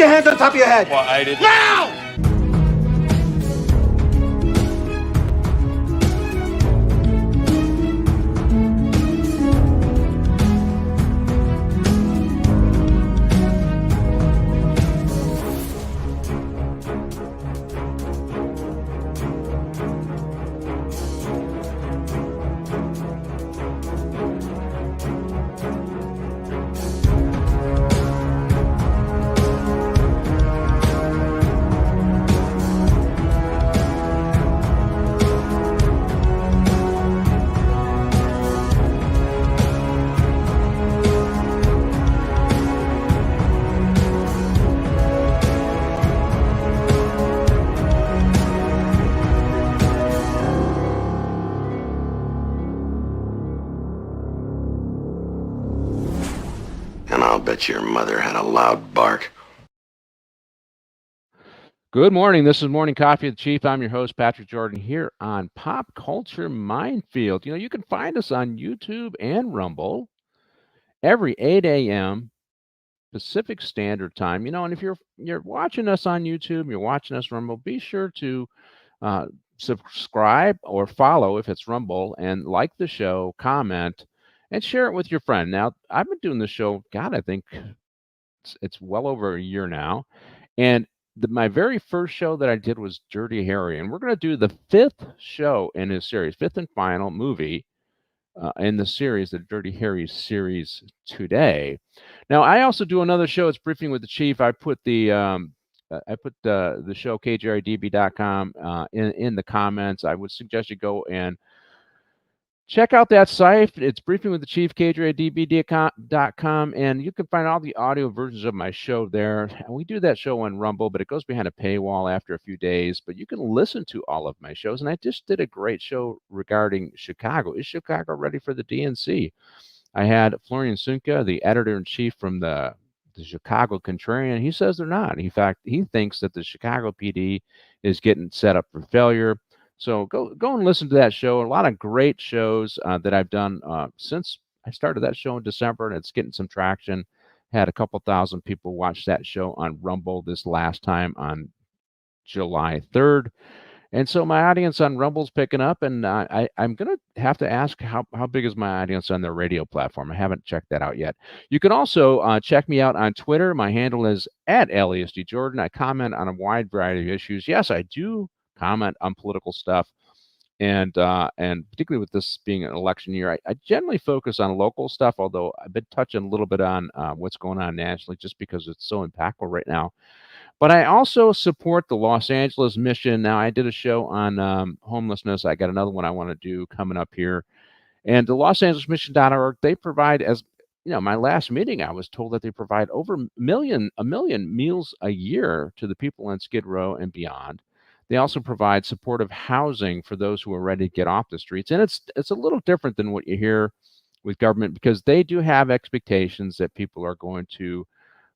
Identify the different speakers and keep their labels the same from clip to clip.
Speaker 1: your hands on top of your head.
Speaker 2: Well, I didn't.
Speaker 1: Now!
Speaker 3: And I'll bet your mother had a loud bark.
Speaker 4: Good morning. This is Morning Coffee with the Chief. I'm your host, Patrick Jordan, here on Pop Culture Minefield. You can find us on YouTube and Rumble every 8 a.m. Pacific Standard Time. And if you're watching us on YouTube, you're watching us Rumble, be sure to subscribe or follow if it's Rumble, and like the show, comment, and share it with your friend. Now, I've been doing this show, I think it's well over a year now. And my very first show that I did was Dirty Harry. And we're going to do the fifth show in his series, fifth and final movie in the series, the Dirty Harry series today. Now, I also do another show. It's Briefing with the Chief. I put the show kjrdb.com in the comments. I would suggest you go and check out that site. It's Briefing with the Chief, kjrdb.com, and you can find all the audio versions of my show there. And we do that show on Rumble, but it goes behind a paywall after a few days. But you can listen to all of my shows, and I just did a great show regarding Chicago. Is Chicago ready for the DNC? I had Florian Sunka, the editor-in-chief from the Chicago Contrarian. He says they're not. In fact, he thinks that the Chicago PD is getting set up for failure. So go and listen to that show. A lot of great shows that I've done since I started that show in December, and it's getting some traction. Had a couple thousand people watch that show on Rumble this last time on July 3rd. And so my audience on Rumble's picking up, and I'm going to have to ask how big is my audience on their radio platform. I haven't checked that out yet. You can also check me out on Twitter. My handle is @LASDJordan. I comment on a wide variety of issues. Yes, I do comment on political stuff, and particularly with this being an election year, I generally focus on local stuff, although I've been touching a little bit on what's going on nationally just because it's so impactful right now. But I also support the Los Angeles mission. Now, I did a show on homelessness. I got another one I want to do coming up here. And the LosAngelesMission.org, they provide, as my last meeting, I was told that they provide over a million meals a year to the people in Skid Row and beyond. They also provide supportive housing for those who are ready to get off the streets. And it's a little different than what you hear with government, because they do have expectations that people are going to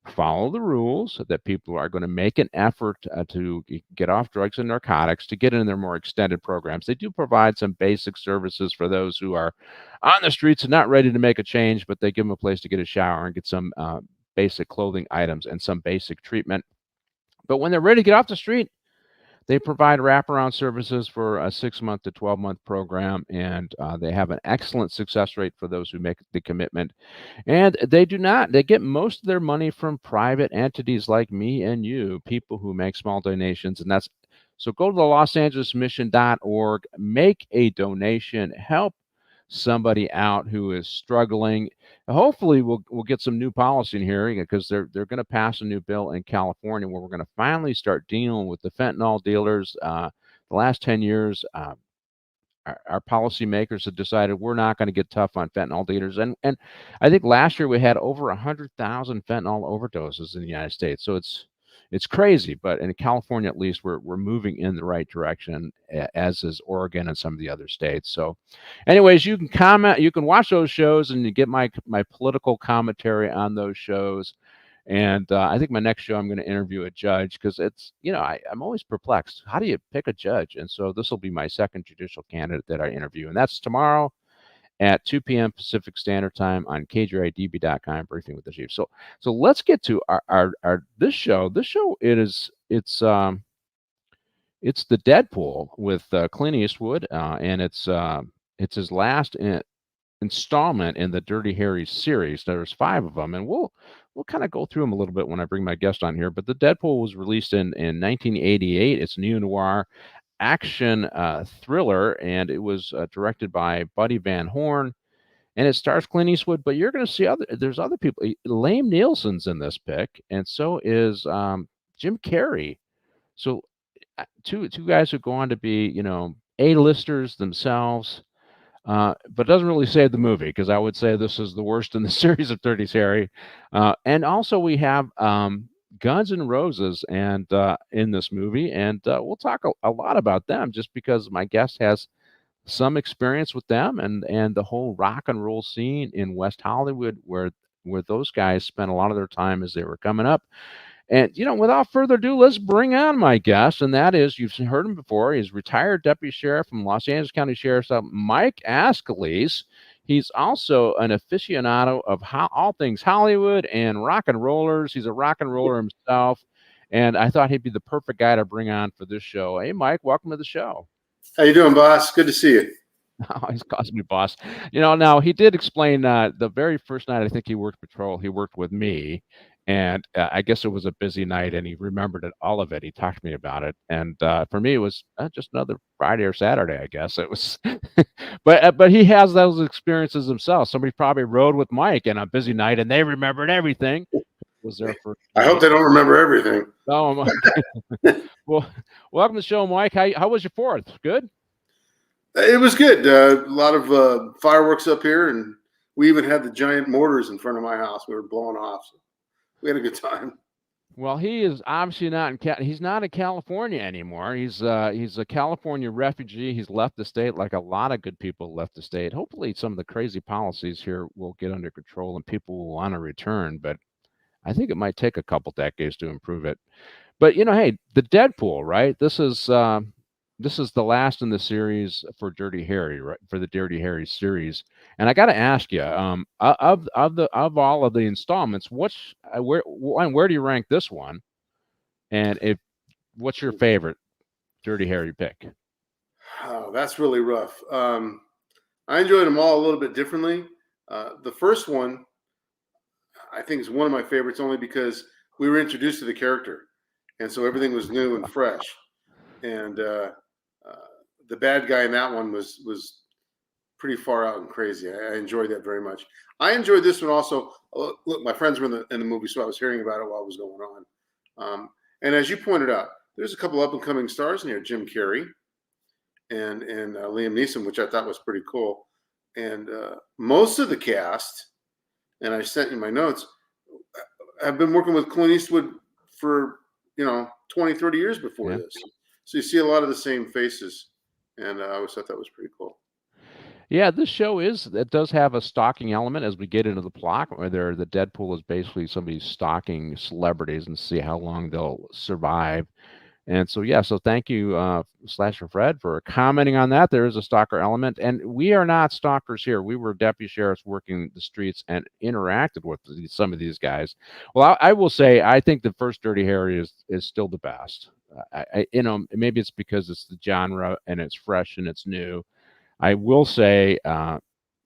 Speaker 4: follow the rules, that people are going to make an effort to get off drugs and narcotics, to get in their more extended programs. They do provide some basic services for those who are on the streets and not ready to make a change, but they give them a place to get a shower and get some basic clothing items and some basic treatment. But when they're ready to get off the street, they provide wraparound services for a 6-month to 12-month program, and they have an excellent success rate for those who make the commitment. And they get most of their money from private entities like me and you, people who make small donations. And so go to the LosAngelesMission.org, make a donation, help somebody out who is struggling. Hopefully we'll get some new policy in here, because they're going to pass a new bill in California where we're going to finally start dealing with the fentanyl dealers. The last 10 years, our policymakers have decided we're not going to get tough on fentanyl dealers. And I think last year we had over 100,000 fentanyl overdoses in the United States. So it's crazy, but in California, at least, we're moving in the right direction, as is Oregon and some of the other states. So anyways, you can comment, you can watch those shows, and you get my political commentary on those shows. And I think my next show, I'm going to interview a judge, because it's, I'm always perplexed. How do you pick a judge? And so this will be my second judicial candidate that I interview, and that's tomorrow at 2 p.m. Pacific Standard Time on KJIDB.com, Briefing with the Chief. So let's get to our this show. This show, it's the Deadpool with Clint Eastwood, and it's his last installment in the Dirty Harry series. There's 5 of them, and we'll kind of go through them a little bit when I bring my guest on here. But the Deadpool was released in 1988. It's a neo-noir action thriller, and it was directed by Buddy Van Horn, and it stars Clint Eastwood. But you're going to see there's other people. Liam Nielsen's in this pick, and so is Jim Carrey. So two guys who go on to be, A-listers themselves. But it doesn't really save the movie, because I would say this is the worst in the series of Dirty Harry. And also we have Guns N' Roses and in this movie, and we'll talk a lot about them just because my guest has some experience with them and the whole rock and roll scene in West Hollywood, where those guys spent a lot of their time as they were coming up. And, without further ado, let's bring on my guest, and that is, you've heard him before, he's retired deputy sheriff from Los Angeles County Sheriff's Office, Mike Ascolese. He's also an aficionado of all things Hollywood and rock and rollers. He's a rock and roller himself, and I thought he'd be the perfect guy to bring on for this show. Hey, Mike, welcome to the show.
Speaker 1: How you doing, boss? Good to see you.
Speaker 4: Oh, he's calling me boss. Now he did explain the very first night I think he worked patrol, he worked with me. And I guess it was a busy night, and he remembered all of it. He talked to me about it, and for me, it was just another Friday or Saturday, I guess it was. but he has those experiences himself. Somebody probably rode with Mike on a busy night, and they remembered everything. Was there for?
Speaker 1: I hope they don't remember everything.
Speaker 4: Oh, well, welcome to the show, Mike. How was your 4th? Good.
Speaker 1: It was good. A lot of fireworks up here, and we even had the giant mortars in front of my house. We were blowing off. So we had a good time.
Speaker 4: Well, he is obviously he's not in California anymore. He's a California refugee. He's left the state, like a lot of good people left the state. Hopefully some of the crazy policies here will get under control and people will want to return, but I think it might take a couple decades to improve it. But hey, the Deadpool, right? This is the last in the series for Dirty Harry, right? For the Dirty Harry series. And I got to ask you, of all of the installments, where do you rank this one? And what's your favorite Dirty Harry pick?
Speaker 1: Oh, that's really rough. I enjoyed them all a little bit differently. The first one, I think, is one of my favorites only because we were introduced to the character, and so everything was new and fresh. And the bad guy in that one was pretty far out and crazy. I enjoyed that very much. I enjoyed this one also. Look, my friends were in the movie, so I was hearing about it while it was going on. And as you pointed out, there's a couple up and coming stars in here: Jim Carrey and Liam Neeson, which I thought was pretty cool. And most of the cast, and I sent you my notes, have been working with Clint Eastwood for 20, 30 years before this. So you see a lot of the same faces, and I always thought that was pretty cool.
Speaker 4: Yeah, this show it does have a stalking element as we get into the plot, where the Deadpool is basically somebody stalking celebrities and see how long they'll survive. And so, so thank you, Slasher Fred, for commenting on that. There is a stalker element, and we are not stalkers here. We were deputy sheriffs working the streets and interacted with some of these guys. Well, I will say, I think the first Dirty Harry is still the best. Maybe it's because it's the genre and it's fresh and it's new. I will say,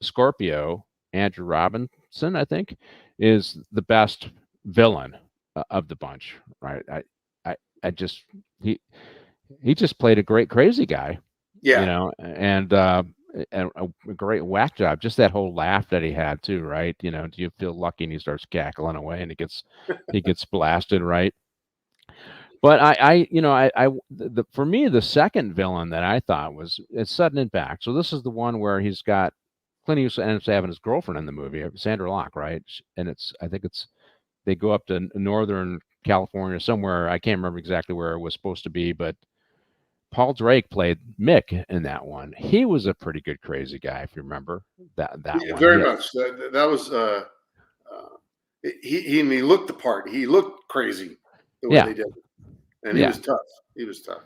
Speaker 4: Scorpio, Andrew Robinson, I think, is the best villain of the bunch. Right? He just played a great crazy guy.
Speaker 1: Yeah.
Speaker 4: And a great whack job. Just that whole laugh that he had too, right? Do you feel lucky? And he starts cackling away, and he gets blasted, right? But for me, the second villain that I thought it's sudden impact. So this is the one where he's got Clint Eastwood ends up having his girlfriend in the movie, Sandra Locke, right? And I think they go up to Northern California somewhere. I can't remember exactly where it was supposed to be, but Paul Drake played Mick in that one. He was a pretty good crazy guy, if you remember that one.
Speaker 1: Very much. That was he looked the part. He looked crazy the way they did it. And he was tough. He was tough.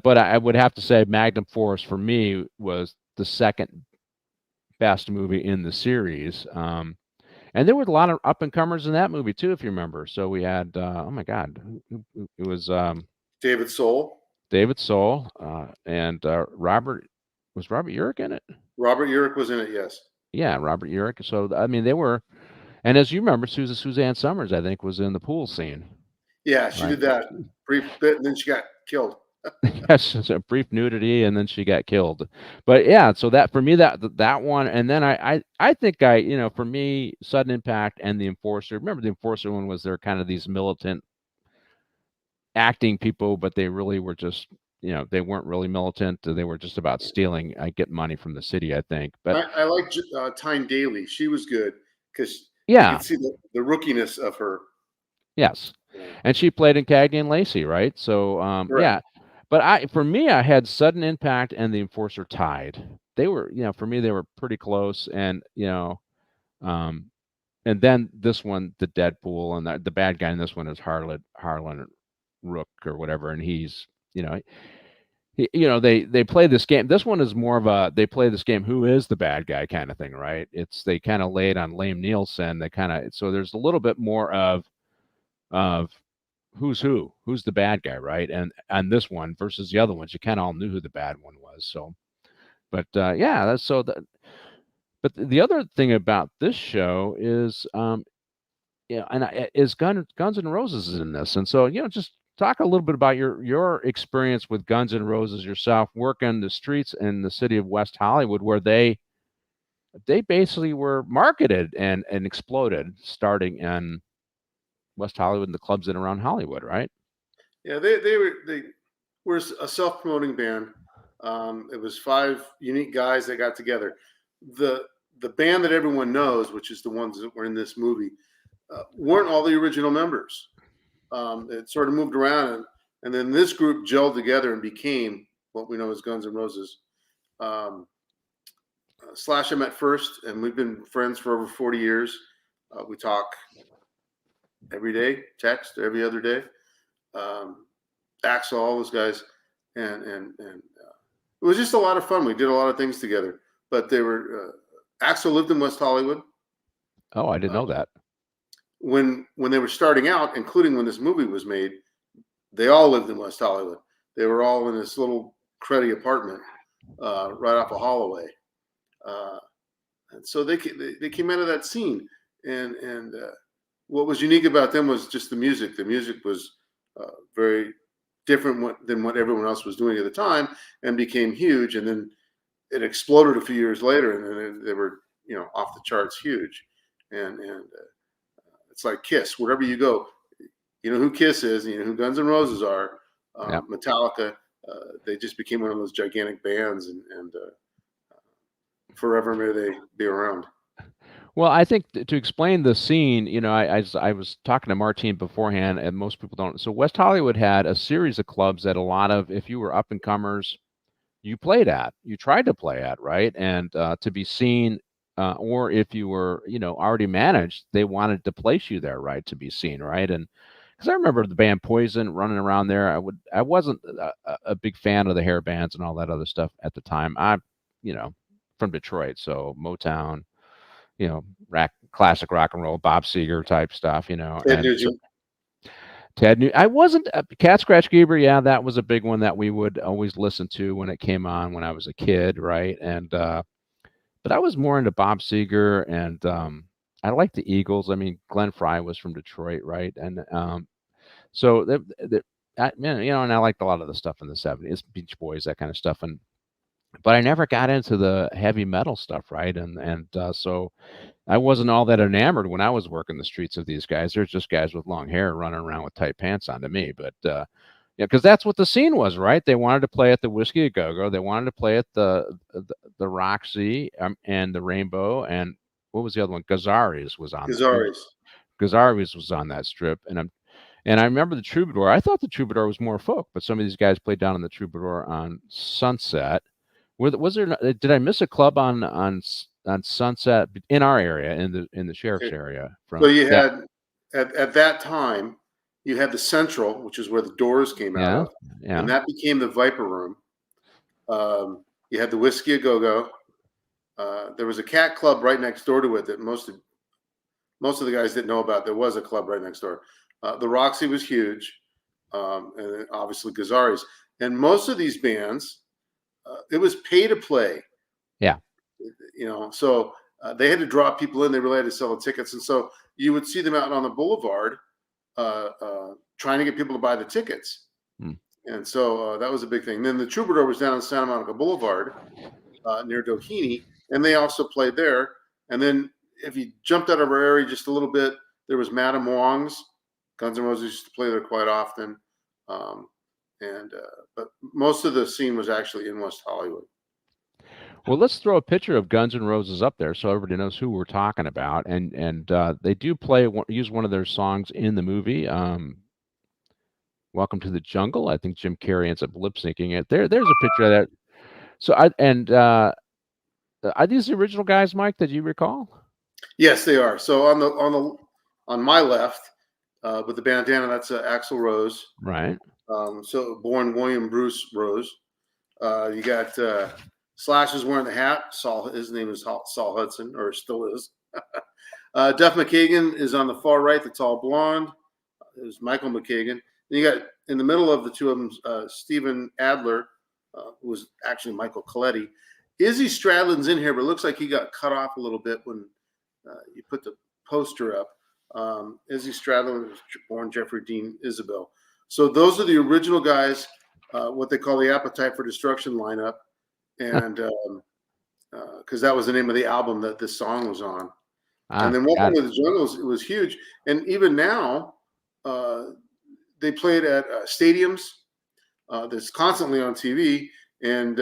Speaker 4: But I would have to say Magnum Force for me was the second best movie in the series. And there were a lot of up and comers in that movie too, if you remember. So we had, oh my God, it was
Speaker 1: David Soul.
Speaker 4: David Soul and Robert. Was Robert Urich in it?
Speaker 1: Robert Urich was in it. Yes.
Speaker 4: Yeah, Robert Urich. So I mean, they were, and as you remember, Suzanne Summers, I think, was in the pool scene.
Speaker 1: Yeah, she
Speaker 4: Right.
Speaker 1: did that brief bit, and then she got killed.
Speaker 4: Yes, it's a brief nudity, and then she got killed. But yeah, so that for me, that one, and then I think for me, Sudden Impact and The Enforcer. Remember, The Enforcer one was they're kind of these militant acting people, but they really were just they weren't really militant. They were just about stealing, getting money from the city, I think. But
Speaker 1: I like Tyne Daly. She was good because you
Speaker 4: yeah,
Speaker 1: could see the rookiness of her.
Speaker 4: yes, and she played in Cagney and Lacey, right? So
Speaker 1: Correct.
Speaker 4: yeah, but for me, I had Sudden Impact and The Enforcer tied. They were, for me, they were pretty close, and um, and then this one, the Deadpool, and the bad guy in this one is Harlan Rook or whatever, and he's, they play this game. This one is more of they play this game. Who is the bad guy kind of thing, right? They kind of lay it on Liam Nielsen. So there's a little bit more of who's who's the bad guy, right? And on this one versus the other ones, you kind of all knew who the bad one was. So, but yeah, that's so. But the other thing about this show is, is Guns N' Roses is in this, and so just talk a little bit about your experience with Guns N' Roses yourself, working the streets in the city of West Hollywood, where they basically were marketed and exploded, starting in West Hollywood and the clubs in around Hollywood, right?
Speaker 1: Yeah, they were a self-promoting band. It was 5 unique guys that got together. The band that everyone knows, which is the ones that were in this movie, weren't all the original members. It sort of moved around, and then this group gelled together and became what we know as Guns N' Roses. Slash I met first, and we've been friends for over 40 years. We talk every day, text every other day. Axel, all those guys, and it was just a lot of fun. We did a lot of things together. But they were Axel lived in West Hollywood.
Speaker 4: Oh, I didn't know that.
Speaker 1: When they were starting out, including when this movie was made, they all lived in West Hollywood. They were all in this little cruddy apartment right off of Holloway, and so they came out of that scene. And what was unique about them was just the music. The music was very different than what everyone else was doing at the time, and became huge. And then it exploded a few years later, and then they were off the charts, huge. And it's like Kiss. Wherever you go, you know who Kiss is, and you know who Guns N' Roses are.
Speaker 4: Yep.
Speaker 1: Metallica. They just became one of those gigantic bands, and forever may they be around.
Speaker 4: Well, I think to explain the scene, I was talking to Martine beforehand, and most people don't. So West Hollywood had a series of clubs that a lot of, if you were up and comers, you tried to play at, right? And to be seen, or if you were, already managed, they wanted to place you there, right, to be seen, right? And because I remember the band Poison running around there, I wasn't a big fan of the hair bands and all that other stuff at the time. I'm, from Detroit, so Motown, classic rock and roll, Bob Seger type stuff,
Speaker 1: Ted
Speaker 4: and
Speaker 1: Nugent.
Speaker 4: I wasn't Cat Scratch Fever. Yeah, that was a big one that we would always listen to when it came on when I was a kid, right? And but I was more into Bob Seger, and I liked the Eagles. I mean, Glenn Frey was from Detroit, right? And so and I liked a lot of the stuff in the '70s, Beach Boys, that kind of stuff, but I never got into the heavy metal stuff, right? And so I wasn't all that enamored when I was working the streets of these guys. There's just guys with long hair running around with tight pants on to me. But yeah, because that's what the scene was, right? They wanted to play at the Whiskey a Go-Go. They wanted to play at the Roxy and the Rainbow, and what was the other one? Gazzari's was on
Speaker 1: Gazzari's.
Speaker 4: Gazzari's was on that strip, and I remember the Troubadour. I thought the Troubadour was more folk, but some of these guys played down in the Troubadour on Sunset. Was there? Did I miss a club on Sunset in our area, in the sheriff's area?
Speaker 1: So you had at that time, you had the Central, which is where the Doors came out of, and that became the Viper Room. You had the Whiskey a Go-Go, there was a cat club right next door to it that most of the guys didn't know about. There was a club right next door. The Roxy was huge, and obviously Gazzari's. And most of these bands, it was pay to play.
Speaker 4: Yeah.
Speaker 1: So they had to draw people in. They really had to sell the tickets. And so you would see them out on the boulevard trying to get people to buy the tickets. And so that was a big thing. Then the Troubadour was down on Santa Monica Boulevard near Doheny, and they also played there. And then if you jumped out of our area just a little bit, there was Madame Wong's. Guns N' Roses used to play there quite often. But most of the scene was actually in West Hollywood.
Speaker 4: Well, let's throw a picture of Guns N' Roses up there so everybody knows who we're talking about. And they do use one of their songs in the movie. Welcome to the Jungle. I think Jim Carrey ends up lip syncing it. There's a picture of that. So are these the original guys, Mike, that you recall?
Speaker 1: Yes, they are. So on my left, with the bandana, that's Axl Rose.
Speaker 4: Right.
Speaker 1: So born William Bruce Rose. You got Slash is wearing the hat. His name is Saul Hudson, or still is. Duff McKagan is on the far right, the tall blonde. It was Michael McKagan. Then you got in the middle of the two of them, Steven Adler, who was actually Michael Coletti. Izzy Stradlin's in here, but it looks like he got cut off a little bit when you put the poster up. Izzy Stradlin was born Jeffrey Dean Isabel. So those are the original guys, what they call the Appetite for Destruction lineup. And because that was the name of the album that this song was on. And then Welcome to the Jungle, it was huge. And even now, they played at stadiums. That's constantly on TV. And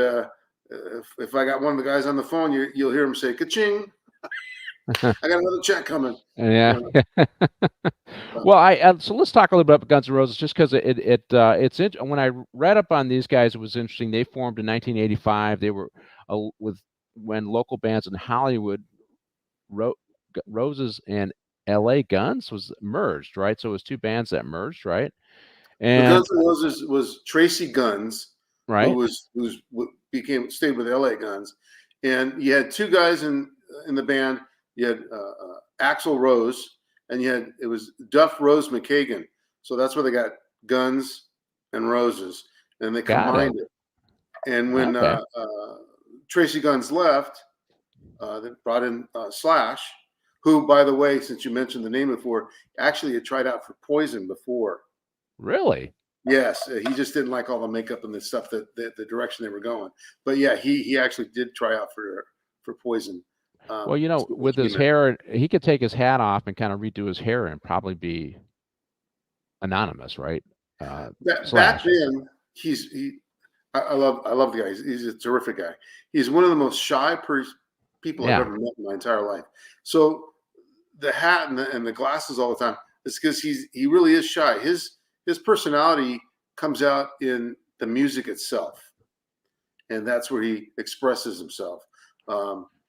Speaker 1: if I got one of the guys on the phone, you'll hear him say, "Ka-ching! I got another check coming."
Speaker 4: Yeah. Well, so let's talk a little bit about Guns N' Roses, just because it's when I read up on these guys, it was interesting. They formed in 1985. They were when local bands in Hollywood, Roses and L.A. Guns was merged, right? So it was two bands that merged, right? And
Speaker 1: Guns N' Roses was Tracy Guns,
Speaker 4: right?
Speaker 1: Who stayed with L.A. Guns, and you had two guys in the band. You had Axl Rose, and it was Duff Rose McKagan. So that's where they got Guns and Roses, and they combined it. And when Tracy Guns left, they brought in Slash, who, by the way, since you mentioned the name before, actually had tried out for Poison before.
Speaker 4: Really?
Speaker 1: Yes, he just didn't like all the makeup and the stuff that the direction they were going. But yeah, he actually did try out for Poison.
Speaker 4: Well, with his hair, he could take his hat off and kind of redo his hair and probably be anonymous, right?
Speaker 1: Back then, I love the guy. He's a terrific guy. He's one of the most shy people I've ever met in my entire life. So the hat and the glasses all the time is because he really is shy. His personality comes out in the music itself, and that's where he expresses himself.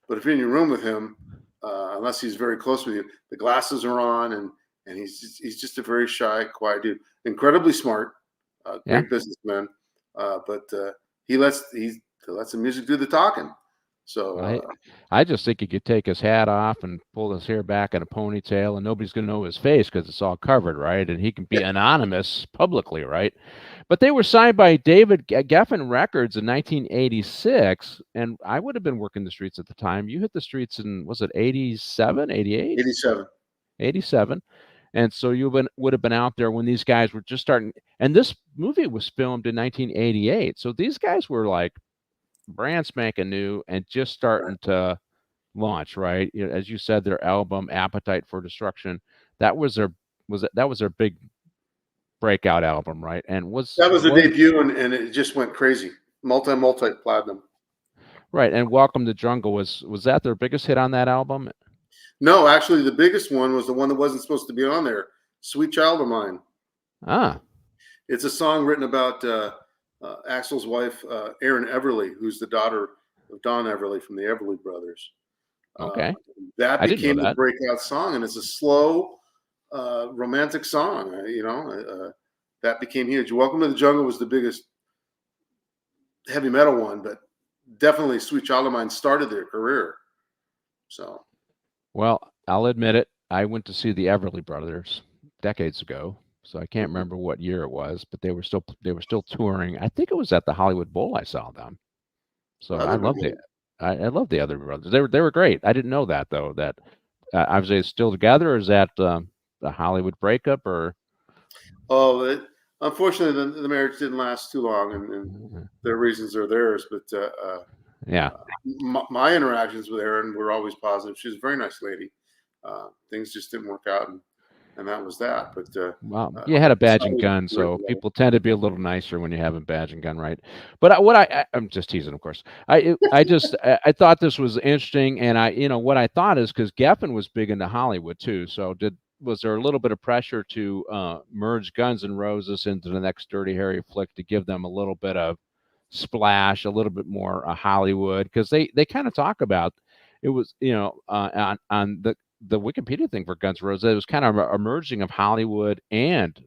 Speaker 1: But if you're in your room with him, unless he's very close with you, the glasses are on, and he's just a very shy, quiet dude. Incredibly smart, great businessman, but he lets the music do the talking. So
Speaker 4: I just think he could take his hat off and pull his hair back in a ponytail, and nobody's going to know his face because it's all covered, right? And he can be anonymous publicly, right? But they were signed by David Geffen Records in 1986, and I would have been working the streets at the time. You hit the streets in, was it 87, 88? 87. And so you would have been out there when these guys were just starting. And this movie was filmed in 1988. So these guys were like brand spanking new and just starting to launch, right? As you said, their album Appetite for Destruction, that was their big breakout album, right? And
Speaker 1: that was their debut, and it just went crazy, multi platinum.
Speaker 4: Right. And Welcome to Jungle was that their biggest hit on that album?
Speaker 1: No, actually, the biggest one was the one that wasn't supposed to be on there, "Sweet Child of Mine." It's a song written about Axl's wife, Erin Everly, who's the daughter of Don Everly from the Everly Brothers.
Speaker 4: Okay.
Speaker 1: That became the breakout song, and it's a slow, romantic song. That became huge. Welcome to the Jungle was the biggest heavy metal one, but definitely Sweet Child of Mine started their career. So,
Speaker 4: Well, I'll admit it. I went to see the Everly Brothers decades ago, so I can't remember what year it was, but they were still touring. I think it was at the Hollywood Bowl I saw them. So
Speaker 1: well,
Speaker 4: I
Speaker 1: that'd be
Speaker 4: love
Speaker 1: good.
Speaker 4: I love the other brothers. They were great. I didn't know that though. That was they still together? Or is that a Hollywood breakup or?
Speaker 1: Oh, unfortunately, the marriage didn't last too long, and their reasons are theirs. But
Speaker 4: Yeah.
Speaker 1: my interactions with Erin were always positive. She was a very nice lady. Things just didn't work out, and that was that. But
Speaker 4: Well, you had a badge and gun, so people tend to be a little nicer when you have a badge and gun, right? But I'm just teasing, of course. I thought this was interesting, and what I thought is because Geffen was big into Hollywood too. So was there a little bit of pressure to merge Guns N' Roses into the next Dirty Harry flick to give them a little bit of splash, a little bit more Hollywood? Because they kind of talk about it was on the Wikipedia thing for Guns N' Roses, it was kind of a merging of Hollywood and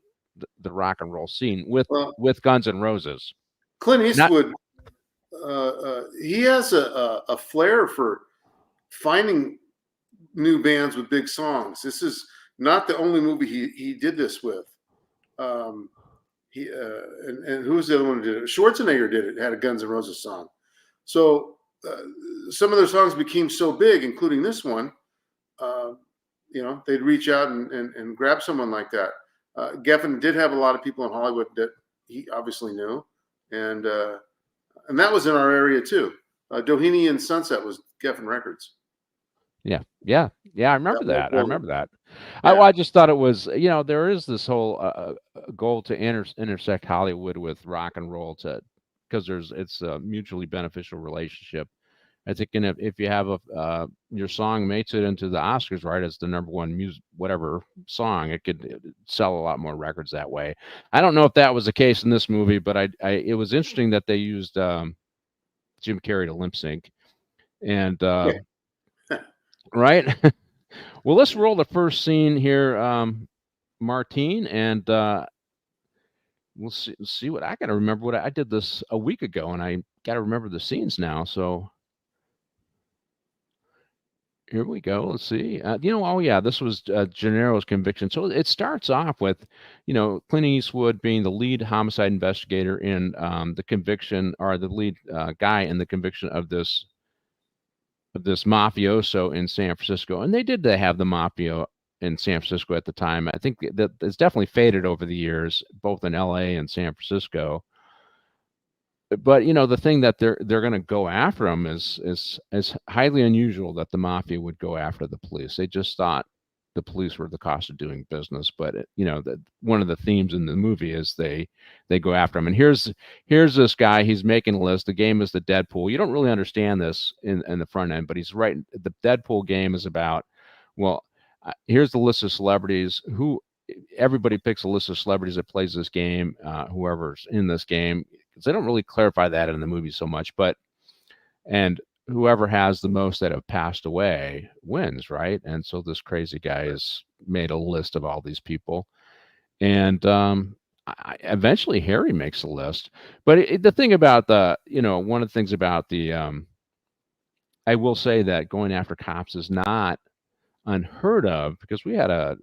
Speaker 4: the rock and roll scene with Guns N' Roses.
Speaker 1: Clint Eastwood, he has a flair for finding new bands with big songs. This is not the only movie he did this with. And who was the other one who did it? Schwarzenegger did it. Had a Guns N' Roses song. So some of their songs became so big, including this one. They'd reach out and grab someone like that. Geffen did have a lot of people in Hollywood that he obviously knew, and that was in our area too. Doheny and Sunset was Geffen Records.
Speaker 4: Yeah. I remember that. I remember that.
Speaker 1: Yeah.
Speaker 4: I just thought it was, there is this whole goal to intersect Hollywood with rock and roll because it's a mutually beneficial relationship. I think if you have your song makes it into the Oscars, right, as the number one music, whatever song, it could sell a lot more records that way. I don't know if that was the case in this movie, but it was interesting that they used Jim Carrey to lip sync, and right. Well, let's roll the first scene here, Martine, and we'll see what I got to remember. What I did this a week ago, and I got to remember the scenes now. So. Here we go. Let's see. Oh yeah, this was Gennaro's conviction. So it starts off with, Clint Eastwood being the lead homicide investigator in the conviction, or the lead guy in the conviction of this mafioso in San Francisco. And they have the mafia in San Francisco at the time. I think that it's definitely faded over the years, both in L.A. and San Francisco. But the thing that they're going to go after him is highly unusual that the mafia would go after the police. They just thought the police were the cost of doing business. But that one of the themes in the movie is they go after him. And here's this guy. He's making a list. The game is the DEADPOOL. You don't really understand this in the front end, but he's right. The DEADPOOL game is about, here's the list of celebrities who. Everybody picks a list of celebrities that plays this game, whoever's in this game, because they don't really clarify that in the movie so much. And whoever has the most that have passed away wins, right? And so this crazy guy has made a list of all these people, and eventually Harry makes a list. But the thing about one of the things about the, I will say that going after cops is not unheard of, because we had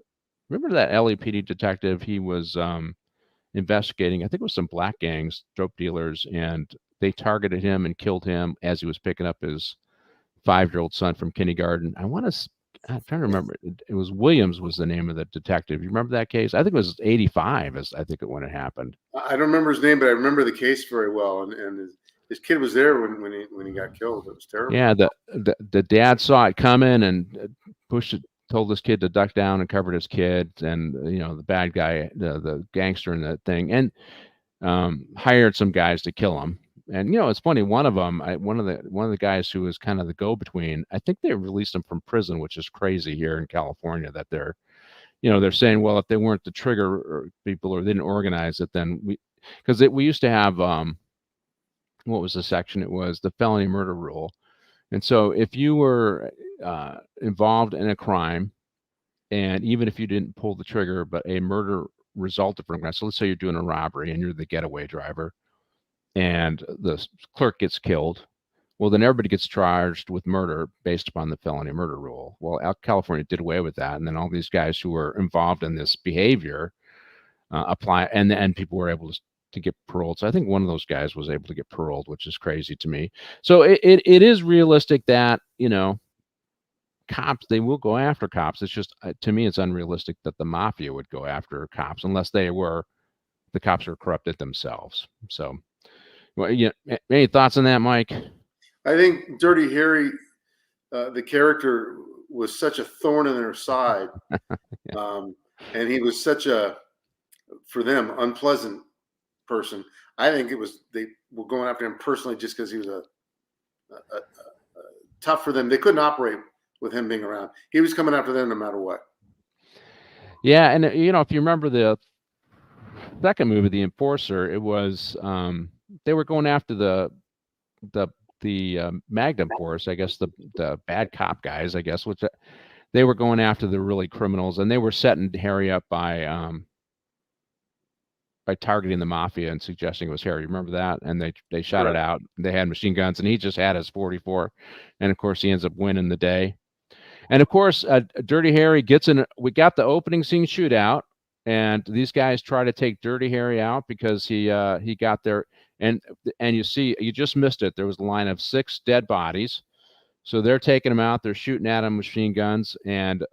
Speaker 4: remember that LAPD detective? He was investigating, I think it was some black gangs, dope dealers, and they targeted him and killed him as he was picking up his 5-year-old son from kindergarten. I'm trying to remember. It was Williams was the name of the detective. You remember that case? I think it was '85, when it happened.
Speaker 1: I don't remember his name, but I remember the case very well. And his kid was there when he got killed. It was terrible.
Speaker 4: Yeah, the dad saw it coming and told this kid to duck down and covered his kid, and the bad guy, the gangster in that thing, and hired some guys to kill him. And it's funny, one of them, one of the guys who was kind of the go-between, I think they released him from prison, which is crazy here in California, that they're saying, well, if they weren't the trigger people or they didn't organize it, then we used to have what was the section? It was the felony murder rule. And so if you were involved in a crime, and even if you didn't pull the trigger, but a murder resulted from that, so let's say you're doing a robbery and you're the getaway driver, and the clerk gets killed, Well, then everybody gets charged with murder based upon the felony murder rule. Well, California did away with that, and then all these guys who were involved in this behavior apply, and people were able to get paroled. So I think one of those guys was able to get paroled, which is crazy to me. So it is realistic that, you know, cops, they will go after cops. It's just, to me, it's unrealistic that the mafia would go after cops unless the cops are corrupted themselves. So, well, any thoughts on that, Mike?
Speaker 1: I think Dirty Harry, the character, was such a thorn in their side, and he was such a, for them, unpleasant person. I think they were going after him personally just because he was a tough for them. They couldn't operate with him being around. He was coming after them no matter what.
Speaker 4: Yeah, and if you remember the second movie, The Enforcer, it was they were going after the Magnum Force, I guess, the bad cop guys, I guess, which they were going after the really criminals, and they were setting Harry up by targeting the mafia and suggesting it was Harry. Remember that? And they shot it out. They had machine guns, and he just had his 44, and of course he ends up winning the day. And of course, Dirty Harry gets in. We got the opening scene shootout, and these guys try to take Dirty Harry out because he got there. And you just missed it. There was a line of 6 dead bodies, so they're taking him out. They're shooting at him with machine guns, and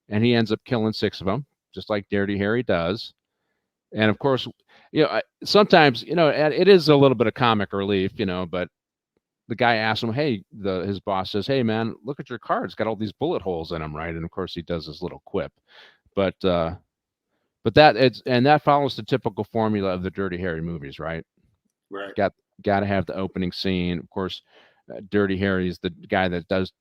Speaker 4: he ends up killing 6 of them, just like Dirty Harry does. And of course, sometimes it is a little bit of comic relief, but the guy asks him, "Hey," his boss says, "Hey, man, look at your car. It's got all these bullet holes in them, right?" And of course, he does this little quip, but that follows the typical formula of the Dirty Harry movies, right?
Speaker 1: Right.
Speaker 4: Got to have the opening scene. Of course, Dirty Harry is the guy that does,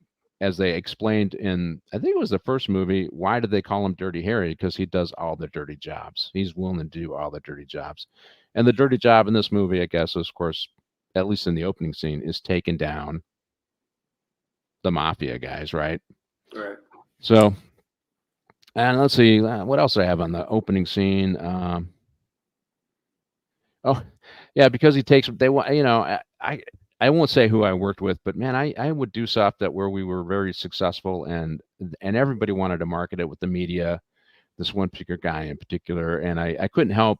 Speaker 4: as they explained in, I think it was the first movie. Why did they call him Dirty Harry? Because he does all the dirty jobs. He's willing to do all the dirty jobs, and the dirty job in this movie, I guess, is, of course, at least in the opening scene, is taking down the mafia guys, right?
Speaker 1: Right.
Speaker 4: So, and let's see, what else do I have on the opening scene? Oh, yeah, because he takes, they want, I won't say who I worked with, but man, I would do stuff where we were very successful, and everybody wanted to market it with the media, this one particular guy in particular, and I couldn't help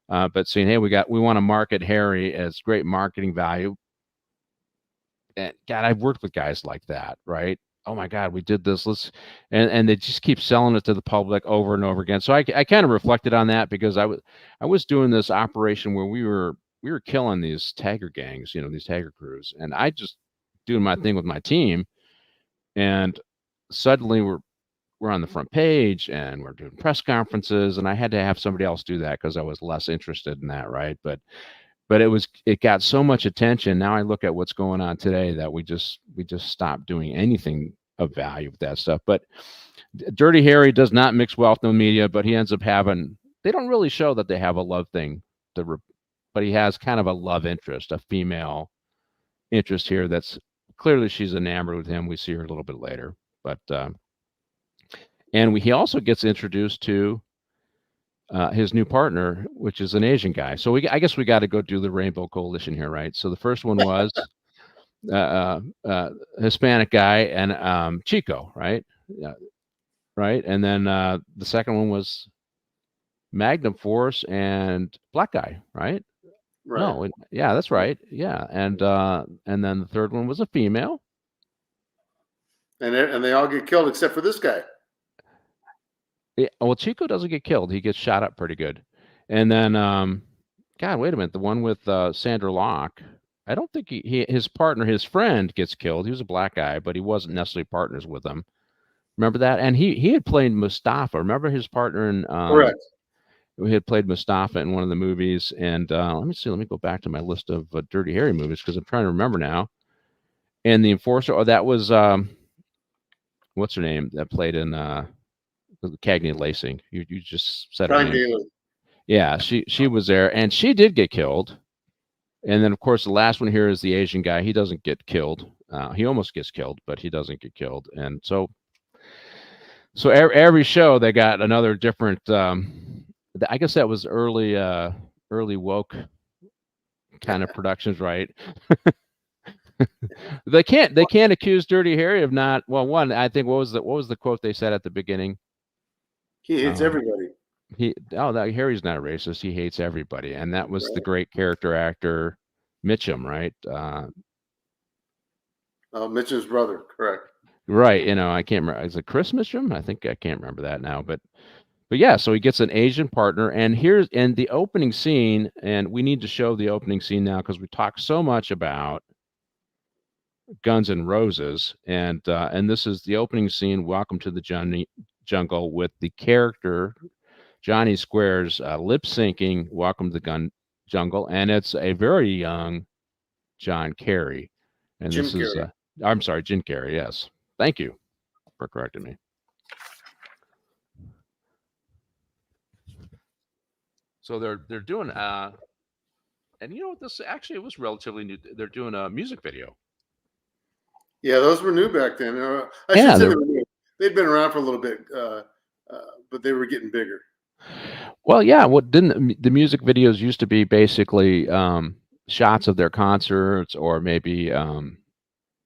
Speaker 4: but saying, hey, we want to market Harry as great marketing value. And God, I've worked with guys like that, right? Oh my God, we did this. And they just keep selling it to the public over and over again. So I kind of reflected on that, because I was doing this operation where we were killing these tagger gangs, these tagger crews, and I just doing my thing with my team, and suddenly we're on the front page and we're doing press conferences, and I had to have somebody else do that because I was less interested in that, right? But it got so much attention. Now I look at what's going on today that we just stopped doing anything of value with that stuff. But Dirty Harry does not mix well with the media, but he ends up having, they don't really show that they have a love thing, but he has kind of a love interest, a female interest here that's clearly, she's enamored with him. We see her a little bit later, but he also gets introduced to his new partner, which is an Asian guy. So I guess we got to go do the Rainbow Coalition here, right? So the first one was Hispanic guy and Chico, right? Yeah, right. And then the second one was Magnum Force and black guy, right?
Speaker 1: Right.
Speaker 4: No, yeah, that's right. Yeah, and then the third one was a female.
Speaker 1: And they all get killed except for this guy.
Speaker 4: Yeah, well, Chico doesn't get killed. He gets shot up pretty good. And then, God, wait a minute. The one with Sandra Locke, I don't think his partner, his friend, gets killed. He was a black guy, but he wasn't necessarily partners with him. Remember that? And he had played Mustafa. Remember his partner in
Speaker 1: Correct.
Speaker 4: He had played Mustafa in one of the movies. And let me see. Let me go back to my list of Dirty Harry movies, because I'm trying to remember now. And the Enforcer. Oh, that was what's her name that played in Cagney Lacing. You just said her name.
Speaker 1: Daily.
Speaker 4: Yeah, she was there, and she did get killed. And then, of course, the last one here is the Asian guy. He doesn't get killed. He almost gets killed, but he doesn't get killed. And so every show they got another different. I guess that was early woke kind of productions, right? They can't accuse Dirty Harry of not. Well, one, I think what was the quote they said at the beginning?
Speaker 1: He hates everybody.
Speaker 4: That Harry's not a racist. He hates everybody, and that was the great character actor Mitchum, right?
Speaker 1: Mitchum's brother, correct.
Speaker 4: Right. I can't remember. Is it Chris Mitchum? I can't remember that now, but yeah. So he gets an Asian partner, and here's in the opening scene, and we need to show the opening scene now because we talked so much about Guns N' Roses, and this is the opening scene. Welcome to the Jungle with the character Johnny Squares lip syncing "Welcome to the Gun Jungle," and it's a very young John Kerry, and
Speaker 1: Jim
Speaker 4: this is
Speaker 1: Carrey.
Speaker 4: I'm sorry, Jim Carrey. Yes, thank you for correcting me. So they're doing and you know what, this actually it was relatively new. They're doing a music video.
Speaker 1: Yeah, those were new back then. I
Speaker 4: Yeah,
Speaker 1: should say they were new. They'd been around for a little bit, but they were getting bigger.
Speaker 4: Well, yeah. What didn't the music videos used to be basically shots of their concerts or maybe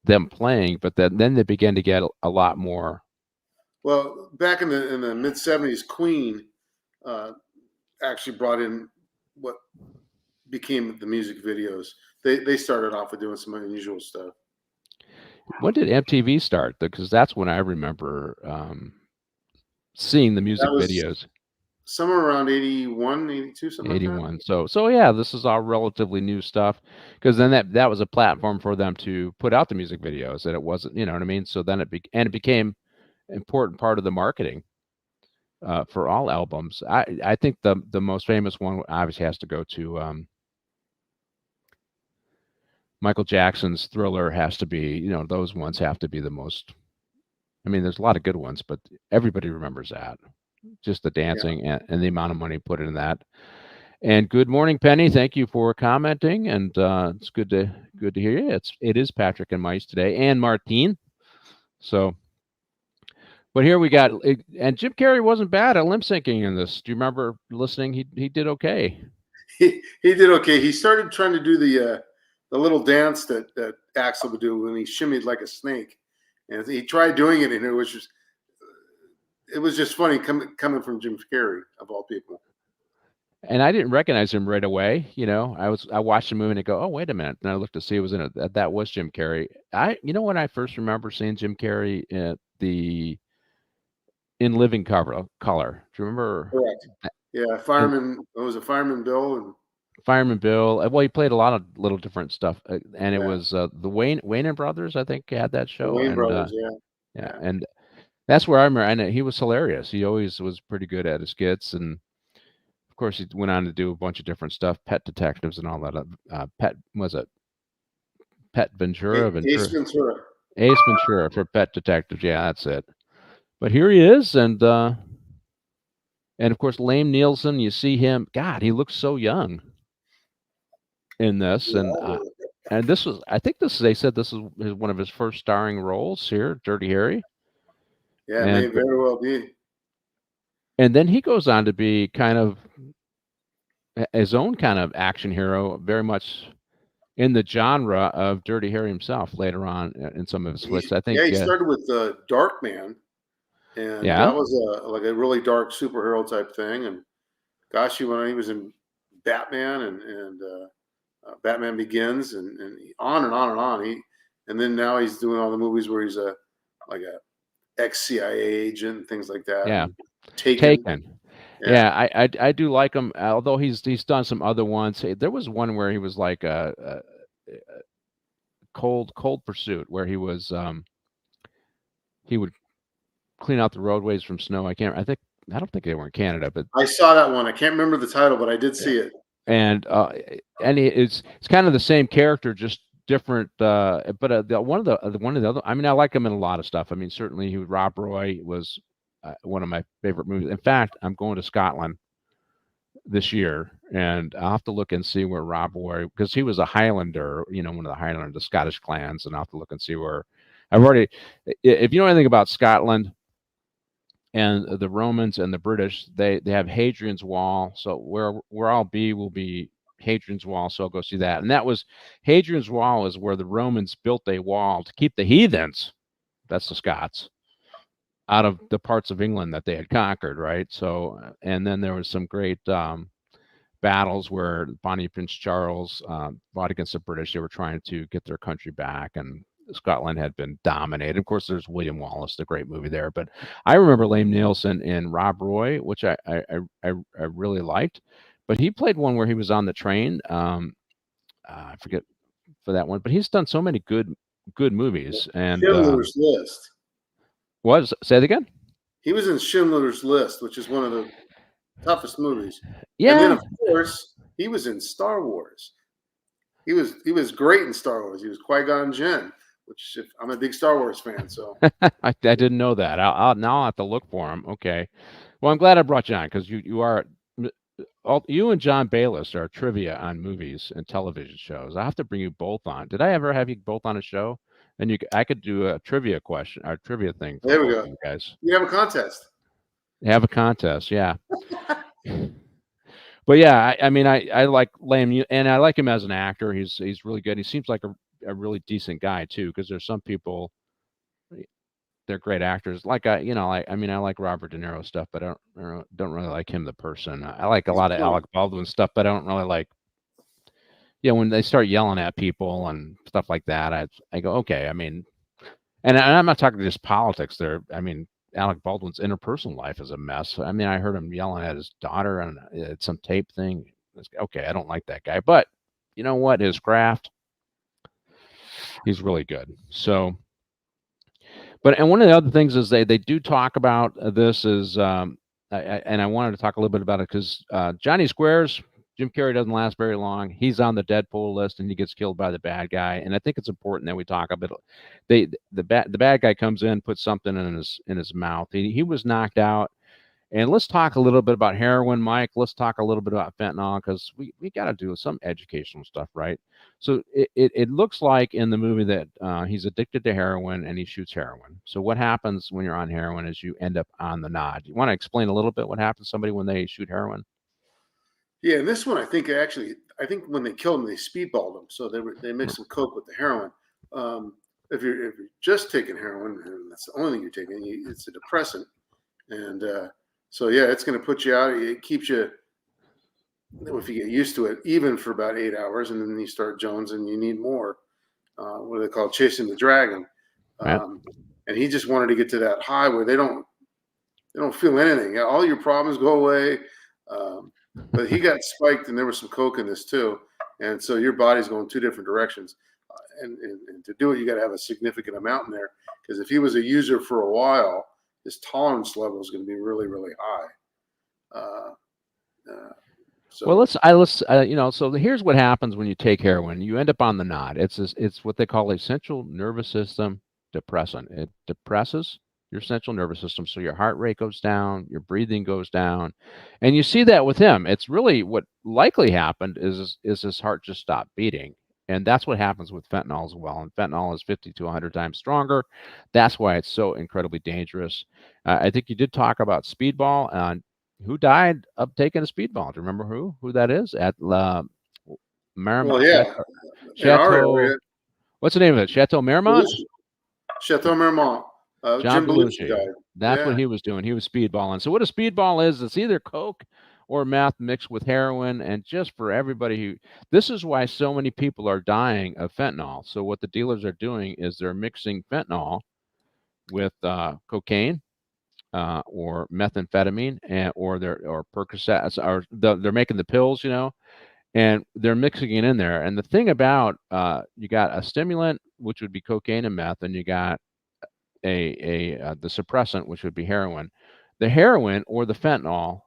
Speaker 4: them playing, but then they began to get a lot more.
Speaker 1: Well, back in the mid '70s, Queen actually brought in what became the music videos. They started off with doing some unusual stuff.
Speaker 4: When did MTV start? Because that's when I remember seeing the music videos.
Speaker 1: Somewhere around 81, 82, something
Speaker 4: 81.
Speaker 1: like that.
Speaker 4: So yeah, this is all relatively new stuff because then that was a platform for them to put out the music videos, and it wasn't, you know what I mean? So then it became an important part of the marketing for all albums. I think the most famous one obviously has to go to Michael Jackson's Thriller. Has to be, those ones have to be the most. I mean, there's a lot of good ones, but everybody remembers that. Just the dancing and the amount of money put in that. And good morning, Penny. Thank you for commenting, and it's good to hear you. It is Patrick and Mice today, and Martine. So, but here we got, and Jim Carrey wasn't bad at lip syncing in this. Do you remember listening? He did okay.
Speaker 1: He did okay. He started trying to do the little dance that Axel would do when he shimmied like a snake, and he tried doing it, and it was just funny coming from Jim Carrey of all people.
Speaker 4: And I didn't recognize him right away. I watched the movie and I go, oh, wait a minute. And I looked to see it was in it. That was Jim Carrey. When I first remember seeing Jim Carrey in Living Color. Do you remember?
Speaker 1: Correct. Yeah, Fireman. It was a Fireman Bill and
Speaker 4: Fireman Bill. Well, he played a lot of little different stuff, and it was the Wayne Brothers. I think had that show.
Speaker 1: The Wayne Brothers,
Speaker 4: yeah, and that's where I remember. And he was hilarious. He always was pretty good at his skits, and of course, he went on to do a bunch of different stuff, Pet Detectives and all that. Pet Ventura?
Speaker 1: Ace Ventura.
Speaker 4: Ace Ventura for Pet Detectives. Yeah, that's it. But here he is, and of course, Lame Nielsen. You see him. God, he looks so young in this, and this was. I think they said this is one of his first starring roles here, Dirty Harry.
Speaker 1: Yeah, it may very well be.
Speaker 4: And then he goes on to be kind of his own kind of action hero, very much in the genre of Dirty Harry himself later on in some of his flicks. I think.
Speaker 1: Yeah, he started with Dark Man, and that was a really dark superhero type thing. And gosh, he was in Batman and Batman Begins, and on and on and on. And then now he's doing all the movies where he's a ex-CIA agent and things like that.
Speaker 4: Yeah.
Speaker 1: Taken.
Speaker 4: Yeah, I do like him. Although he's done some other ones. There was one where he was like a Cold Pursuit, where he was he would clean out the roadways from snow. I don't think they were in Canada, but
Speaker 1: I saw that one. I can't remember the title, but I did see it.
Speaker 4: And it's kind of the same character, just different. But one of the other. I mean, I like him in a lot of stuff. I mean, certainly Rob Roy was one of my favorite movies. In fact, I'm going to Scotland this year, and I'll have to look and see where Rob Roy, because he was a Highlander, one of the Highlander, the Scottish clans, and I'll have to look and see where. If you know anything about Scotland and the Romans and the British, they have Hadrian's Wall. So where I'll be will be Hadrian's Wall, so I'll go see that. And that was Hadrian's Wall is where the Romans built a wall to keep the heathens, that's the Scots, out of the parts of England that they had conquered, right? So, and then there was some great battles where Bonnie Prince Charles fought against the British. They were trying to get their country back, and Scotland had been dominated. Of course, there's William Wallace, the great movie there. But I remember Liam Neeson in Rob Roy, which I really liked. But he played one where he was on the train. I forget for that one, but he's done so many good movies. And
Speaker 1: Schindler's List.
Speaker 4: Say it again?
Speaker 1: He was in Schindler's List, which is one of the toughest movies.
Speaker 4: Yeah.
Speaker 1: And then, of course, he was in Star Wars. He was great in Star Wars. He was Qui-Gon Jinn, which I'm a big Star Wars fan. So
Speaker 4: I didn't know that. I'll have to look for him. Okay. Well, I'm glad I brought you on because you and John Bayless are trivia on movies and television shows. I have to bring you both on. Did I ever have you both on a show? And I could do a trivia question or trivia thing. For
Speaker 1: there we go,
Speaker 4: you guys.
Speaker 1: You have a contest.
Speaker 4: Have a contest, yeah. But yeah, I mean, I like Liam, and I like him as an actor. He's really good. He seems like a really decent guy too. Because there's some people, they're great actors. Like I like Robert De Niro stuff, but I don't really like him the person. I like a lot of Alec Baldwin stuff, but I don't really like. Yeah, when they start yelling at people and stuff like that, I go, okay. I mean, and I'm not talking just politics there. I mean, Alec Baldwin's interpersonal life is a mess. I mean, I heard him yelling at his daughter on some tape thing. Okay, I don't like that guy. But you know what? His craft, he's really good. So, and one of the other things is they do talk about this is, and I wanted to talk a little bit about it because Johnny Squares, Jim Carrey doesn't last very long. He's on the Deadpool list and he gets killed by the bad guy. And I think it's important that we talk a bit. The bad guy comes in, puts something in his mouth. He was knocked out. And let's talk a little bit about heroin, Mike. Let's talk a little bit about fentanyl because we got to do some educational stuff, right? So it looks like in the movie that he's addicted to heroin and he shoots heroin. So what happens when you're on heroin is you end up on the nod. You want to explain a little bit what happens to somebody when they shoot heroin?
Speaker 1: Yeah, and this one I think when they killed him, they speedballed him. So they mixed some coke with the heroin. If you're just taking heroin, and that's the only thing you're taking, it's a depressant, and so yeah, it's going to put you out. It keeps you, if you get used to it, even for about 8 hours, and then you start jonesing. You need more. What do they call chasing the dragon? And he just wanted to get to that high where they don't feel anything. All your problems go away. But he got spiked, and there was some coke in this too, and so your body's going two different directions. And to do it, you got to have a significant amount in there because if he was a user for a while, his tolerance level is going to be really, really high. So
Speaker 4: here's what happens when you take heroin. You end up on the nod. It's what they call a central nervous system depressant. It depresses your central nervous system, so your heart rate goes down, your breathing goes down, and you see that with him. It's really what likely happened is his heart just stopped beating, and that's what happens with fentanyl as well. And fentanyl is 50 to 100 times stronger. That's why it's so incredibly dangerous. I think you did talk about speedball and who died of taking a speedball. Do you remember who that is at Marmont?
Speaker 1: Well, yeah,
Speaker 4: Chateau. What's the name of it? Chateau Marmont.
Speaker 1: Chateau Marmont.
Speaker 4: John
Speaker 1: Jim Belushi died.
Speaker 4: That's what he was doing. He was speedballing. So what a speedball is, it's either coke or meth mixed with heroin. And just for everybody this is why so many people are dying of fentanyl. So what the dealers are doing is they're mixing fentanyl with cocaine or methamphetamine or Percocets, or they're making the pills, and they're mixing it in there. And the thing about you got a stimulant, which would be cocaine and meth, and you got the suppressant, which would be heroin. The heroin or the fentanyl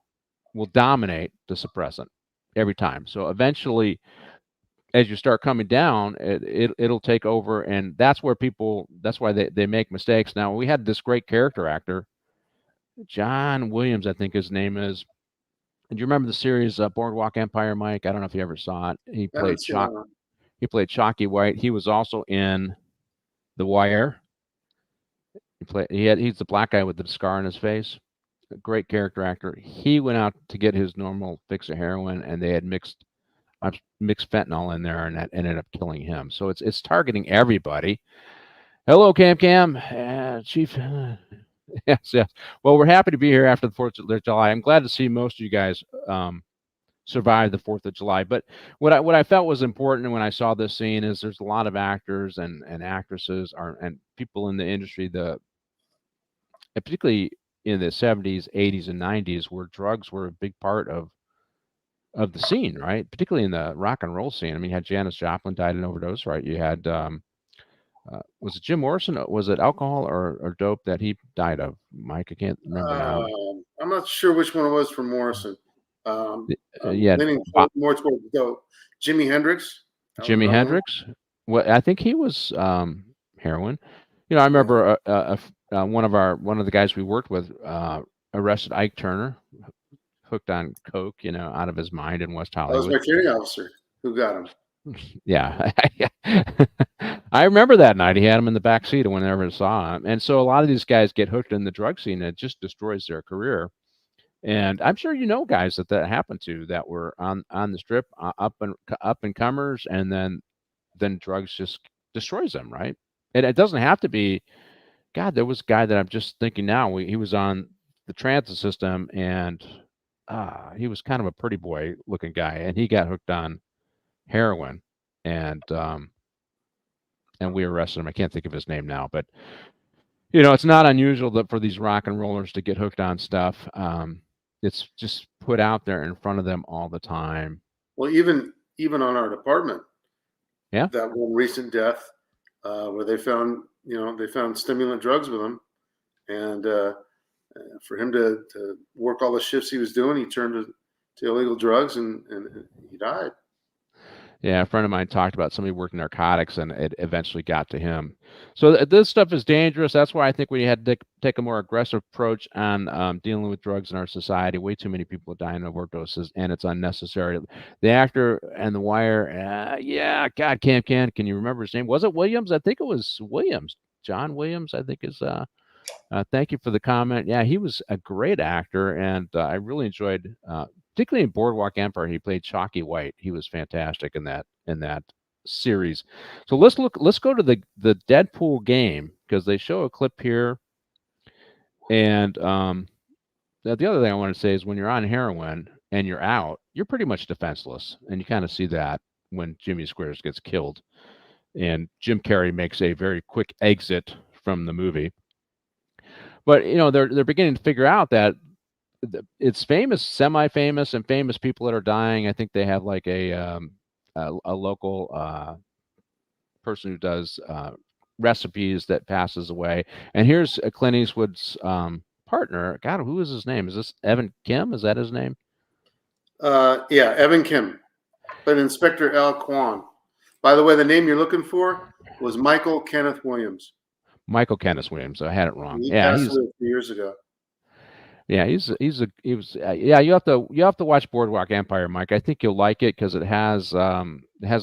Speaker 4: will dominate the suppressant every time. So eventually, as you start coming down, it'll take over, and that's why they make mistakes. Now, we had this great character actor, John Williams, I think his name is. Do you remember the series Boardwalk Empire, Mike? I don't know if you ever saw it. He played Chalky White. He was also in The Wire. He's the black guy with the scar on his face. A great character actor. He went out to get his normal fix of heroin, and they had mixed mixed fentanyl in there, and that ended up killing him. So it's targeting everybody. Hello, Cam, Chief. Yes, yes. Well, we're happy to be here after the 4th of July. I'm glad to see most of you guys survive the 4th of July. But what I felt was important when I saw this scene is there's a lot of actors and actresses and people in the industry, particularly in the 70s, 80s, and 90s, where drugs were a big part of the scene, right? Particularly in the rock and roll scene. I mean, you had Janis Joplin died in overdose, right? You had was it Jim Morrison? Was it alcohol or dope that he died of? Mike, I can't remember now.
Speaker 1: I'm not sure which one it was for Morrison. I'm
Speaker 4: Yeah,
Speaker 1: leaning more towards dope. Jimi Hendrix.
Speaker 4: Jimi Hendrix. Well, I think he was heroin. You know, I remember one of the guys we worked with arrested Ike Turner, hooked on coke, you know, out of his mind in West Hollywood.
Speaker 1: That was my training officer who got him.
Speaker 4: Yeah. I remember that night. He had him in the back seat whenever I saw him. And so a lot of these guys get hooked in the drug scene, and it just destroys their career. And I'm sure you know guys that happened to, that were on the strip, up and comers, and then drugs just destroys them, right? And it doesn't have to be. God, there was a guy that I'm just thinking now. He was on the transit system, and he was kind of a pretty boy looking guy, and he got hooked on heroin, and we arrested him. I can't think of his name now, but you know, it's not unusual that for these rock and rollers to get hooked on stuff. It's just put out there in front of them all the time.
Speaker 1: Well, even on our department,
Speaker 4: yeah,
Speaker 1: that one recent death where they found stimulant drugs with him, and for him to work all the shifts he was doing, he turned to illegal drugs, and he died.
Speaker 4: Yeah, a friend of mine talked about somebody working narcotics, and it eventually got to him. So this stuff is dangerous. That's why I think we had to take a more aggressive approach on dealing with drugs in our society. Way too many people are dying of overdoses, and it's unnecessary. The actor and The Wire, yeah, God, can you remember his name? Was it Williams? I think it was Williams. John Williams, I think is. Thank you for the comment. Yeah, he was a great actor, and I really enjoyed. Particularly in Boardwalk Empire, he played Chalky White. He was fantastic in that series. So let's go to the Deadpool game, because they show a clip here. And the other thing I want to say is, when you're on heroin and you're out, you're pretty much defenseless, and you kind of see that when Jimmy Squares gets killed, and Jim Carrey makes a very quick exit from the movie. But you know, they're beginning to figure out that it's famous, semi-famous, and famous people that are dying. I think they have like a local person who does recipes that passes away. And here's Clint Eastwood's partner. God, who is his name? Is this Evan Kim? Is that his name?
Speaker 1: Yeah, Evan Kim. But Inspector Al Quan. By the way, the name you're looking for was Michael Kenneth Williams.
Speaker 4: Michael Kenneth Williams. I had it wrong.
Speaker 1: He passed away a few years ago.
Speaker 4: Yeah, he was. Yeah, you have to watch Boardwalk Empire, Mike. I think you'll like it, because it has a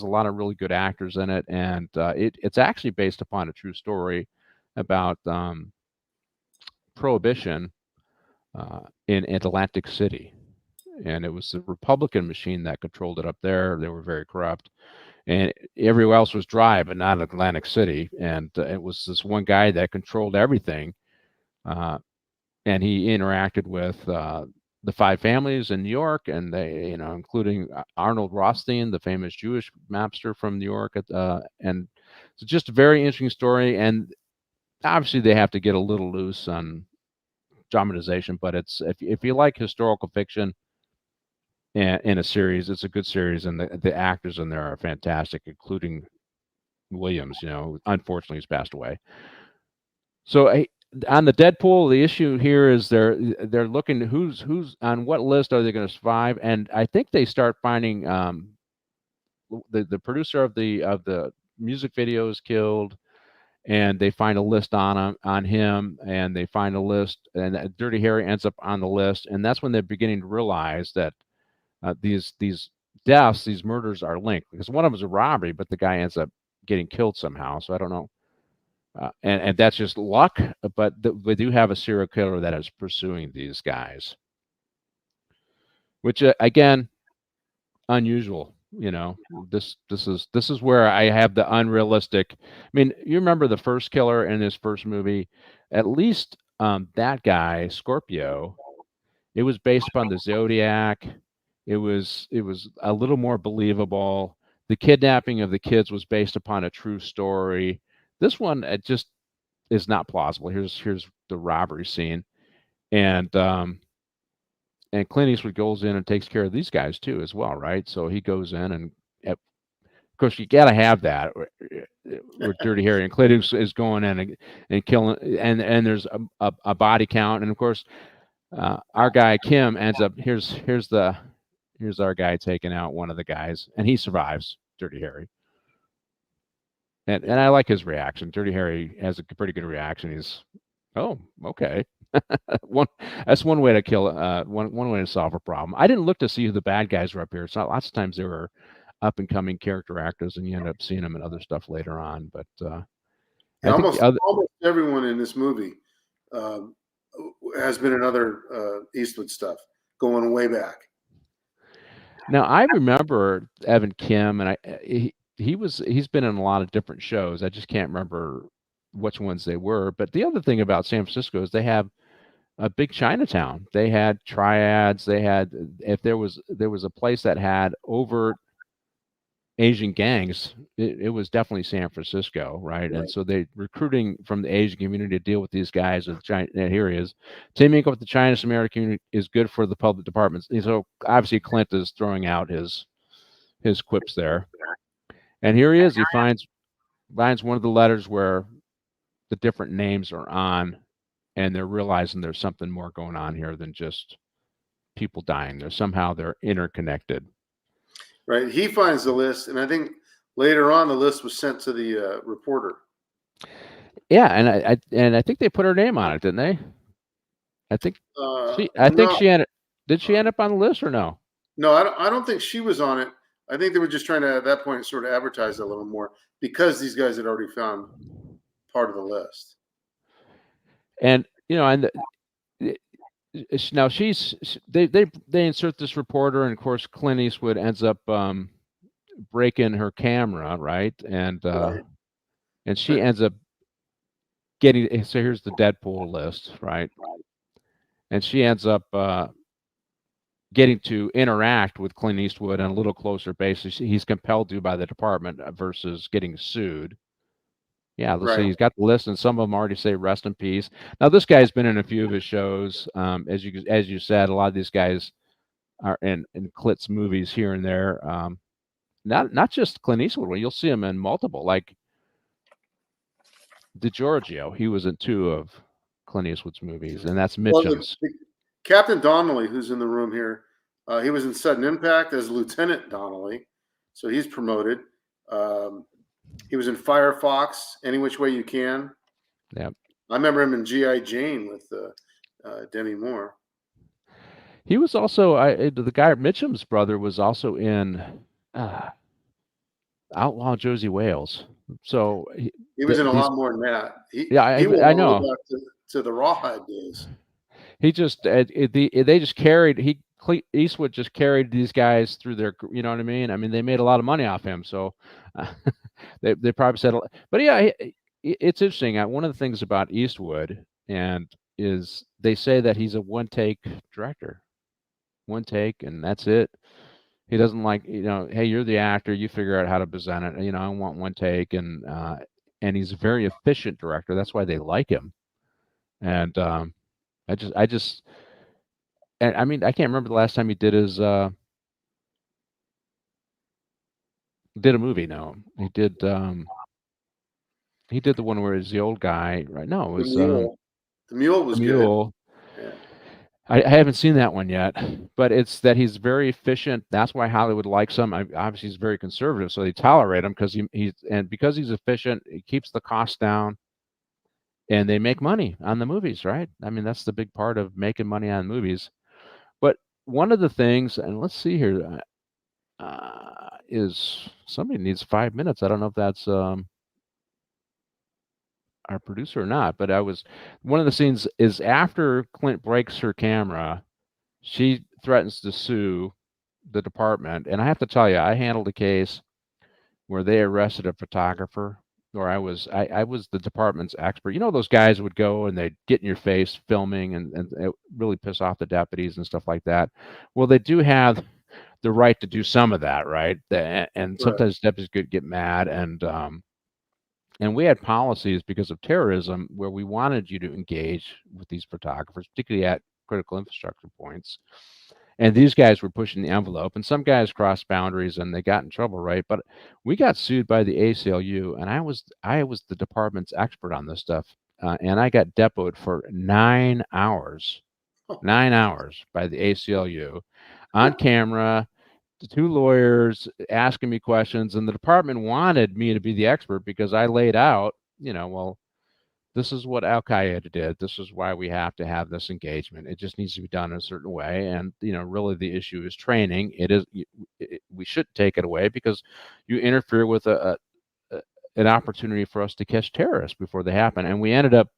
Speaker 4: lot of really good actors in it, and it's actually based upon a true story about Prohibition in Atlantic City, and it was the Republican machine that controlled it up there. They were very corrupt, and everywhere else was dry, but not Atlantic City. And it was this one guy that controlled everything. And he interacted with the five families in New York, and they, you know, including Arnold Rothstein, the famous Jewish mapster from New York. And it's just a very interesting story. And obviously, they have to get a little loose on dramatization, but it's if you like historical fiction in a series, it's a good series, and the actors in there are fantastic, including Williams. You know, unfortunately, he's passed away. So on the Deadpool, the issue here is they're looking who's on what list are they going to survive, and I think they start finding the producer of the music video is killed, and they find a list on him, and they find a list, and Dirty Harry ends up on the list, and that's when they're beginning to realize that these deaths, these murders are linked, because one of them is a robbery, but the guy ends up getting killed somehow. So I don't know. And that's just luck, but we do have a serial killer that is pursuing these guys, which again, unusual. you know, this is where I have the unrealistic. I mean, you remember the first killer in his first movie? At least that guy, Scorpio, it was based upon the Zodiac. It was a little more believable. The kidnapping of the kids was based upon a true story. This one, it just is not plausible. Here's the robbery scene, and Clint Eastwood goes in and takes care of these guys too as well, right? So he goes in and of course you got to have that with Dirty Harry, and Clint is going in and killing, and there's a body count, and of course our guy Kim ends up here's our guy taking out one of the guys, and he survives, Dirty Harry. And I like his reaction. Dirty Harry has a pretty good reaction. He's, oh, okay. That's one way to kill one way to solve a problem. I didn't look to see who the bad guys were up here. So lots of times they were up and coming character actors, and you end up seeing them in other stuff later on. But I think
Speaker 1: almost everyone in this movie has been in other Eastwood stuff going way back.
Speaker 4: Now I remember Evan Kim, and he's been in a lot of different shows. I just can't remember which ones they were. But the other thing about San Francisco is they have a big Chinatown. They had triads. They had, if there was a place that had overt Asian gangs, it was definitely San Francisco, right? And so they recruiting from the Asian community to deal with these guys. With China, and here he is. Teaming up with the Chinese American community is good for the public departments. And so obviously Clint is throwing out his quips there. And here he is. He finds one of the letters where the different names are on, and they're realizing there's something more going on here than just people dying. They're interconnected.
Speaker 1: Right. He finds the list, and I think later on the list was sent to the reporter.
Speaker 4: Yeah, and I think they put her name on it, didn't they? I think she ended. Did she end up on the list or no?
Speaker 1: No, I don't think she was on it. I think they were just trying to, at that point, sort of advertise it a little more because these guys had already found part of the list.
Speaker 4: And now they insert this reporter, and of course Clint Eastwood ends up breaking her camera, right? And and she ends up getting. So here's the Deadpool list, right? And she ends up getting to interact with Clint Eastwood on a little closer basis. He's compelled to by the department versus getting sued. Yeah, let's see. He's got the list, and some of them already say "rest in peace." Now, this guy's been in a few of his shows. As you said, a lot of these guys are in Clint's movies here and there. Not just Clint Eastwood. You'll see him in multiple, like DiGiorgio. He was in 2 of Clint Eastwood's movies, and that's Mitchum's.
Speaker 1: Well, Captain Donnelly, who's in the room here, he was in Sudden Impact as Lieutenant Donnelly, so he's promoted. He was in Firefox, Any Which Way You Can.
Speaker 4: Yeah,
Speaker 1: I remember him in G.I. Jane with Demi Moore.
Speaker 4: He was also the guy Mitchum's brother was also in Outlaw Josie Wales. So
Speaker 1: he was in a lot more than that.
Speaker 4: I know.
Speaker 1: Back to the Rawhide days.
Speaker 4: He just they just carried Eastwood just carried these guys through their, you know what I mean? I mean, they made a lot of money off him, so they probably said. But yeah, it's interesting. One of the things about Eastwood is they say that he's a one-take director, one take, and that's it. He doesn't like, hey, you're the actor, you figure out how to present it. I want one take, and he's a very efficient director. That's why they like him. And and I mean, I can't remember the last time he did a movie. No, he did the one where he's the old guy, right? No, it was
Speaker 1: The Mule was
Speaker 4: good.
Speaker 1: Yeah.
Speaker 4: I haven't seen that one yet, but it's that he's very efficient. That's why Hollywood likes him. Obviously, he's very conservative, so they tolerate him because because he's efficient. He keeps the costs down, and they make money on the movies, right? I mean, that's the big part of making money on movies. But one of the things, and let's see here, is somebody needs 5 minutes. I don't know if that's our producer or not, but one of the scenes is after Clint breaks her camera, she threatens to sue the department, and I have to tell you, I handled a case where they arrested a photographer, or I was the department's expert. You know, those guys would go and they'd get in your face filming and it really piss off the deputies and stuff like that. Well, they do have the right to do some of that, right? And sometimes deputies get mad, and we had policies because of terrorism where we wanted you to engage with these photographers, particularly at critical infrastructure points. And these guys were pushing the envelope, and some guys crossed boundaries and they got in trouble, right? But we got sued by the ACLU, and I was the department's expert on this stuff, and I got depoted for 9 hours, 9 hours by the ACLU, on camera. The two lawyers asking me questions, and the department wanted me to be the expert because I laid out, well, this is what Al Qaeda did. This is why we have to have this engagement. It just needs to be done in a certain way. And, really the issue is training. We should take it away because you interfere with an opportunity for us to catch terrorists before they happen. And we ended up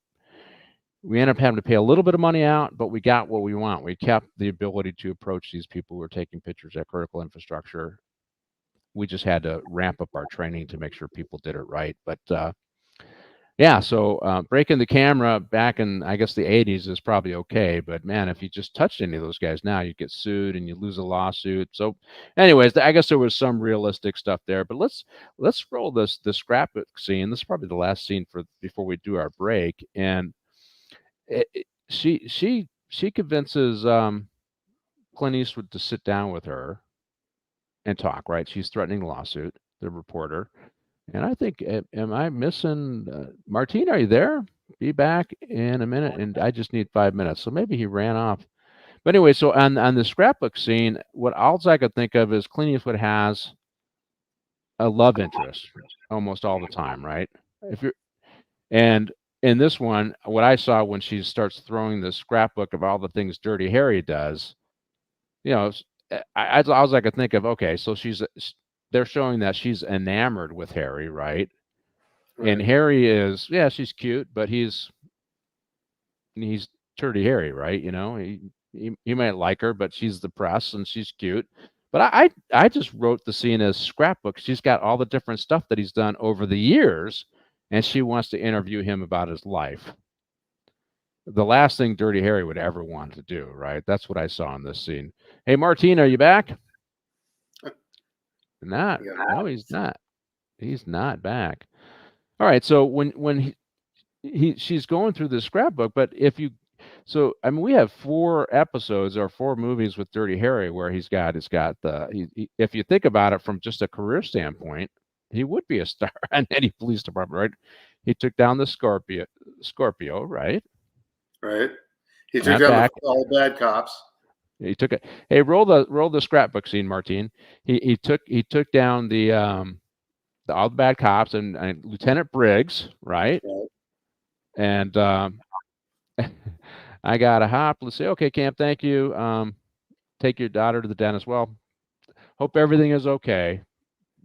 Speaker 4: having to pay a little bit of money out, but we got what we want. We kept the ability to approach these people who are taking pictures at critical infrastructure. We just had to ramp up our training to make sure people did it right. But yeah, so breaking the camera back in, I guess, the 80s is probably okay. But man, if you just touched any of those guys now, you get sued and you lose a lawsuit. So anyways, I guess there was some realistic stuff there. But let's roll the scrapbook scene. This is probably the last scene before we do our break. And she convinces Clint Eastwood to sit down with her and talk, right? She's threatening a lawsuit, the reporter. And I think, am I missing? Martine, are you there? Be back in a minute, and I just need 5 minutes. So maybe he ran off. But anyway, so on the scrapbook scene, what else I could think of is Clint Eastwood has a love interest almost all the time, right? And in this one, what I saw when she starts throwing the scrapbook of all the things Dirty Harry does, I was I could think of, okay, so they're showing that she's enamored with Harry, right? And Harry is, she's cute, but he's Dirty Harry, right? He might like her, but she's the press and she's cute. But I just wrote the scene as scrapbook. She's got all the different stuff that he's done over the years, and she wants to interview him about his life. The last thing Dirty Harry would ever want to do, right? That's what I saw in this scene. Hey, Martine, are you back? Not. No, he's not. He's not back. All right. So when she's going through the scrapbook, but we have 4 episodes or 4 movies with Dirty Harry where if you think about it from just a career standpoint, he would be a star on any police department, right? He took down the Scorpio, right?
Speaker 1: Right. He took down all the bad cops.
Speaker 4: He took it. Hey, roll the scrapbook scene, Martine. He took down all the bad cops and Lieutenant Briggs, right? And I got a hop. Let's say, okay, Camp, thank you. Take your daughter to the dentist. Well, hope everything is okay.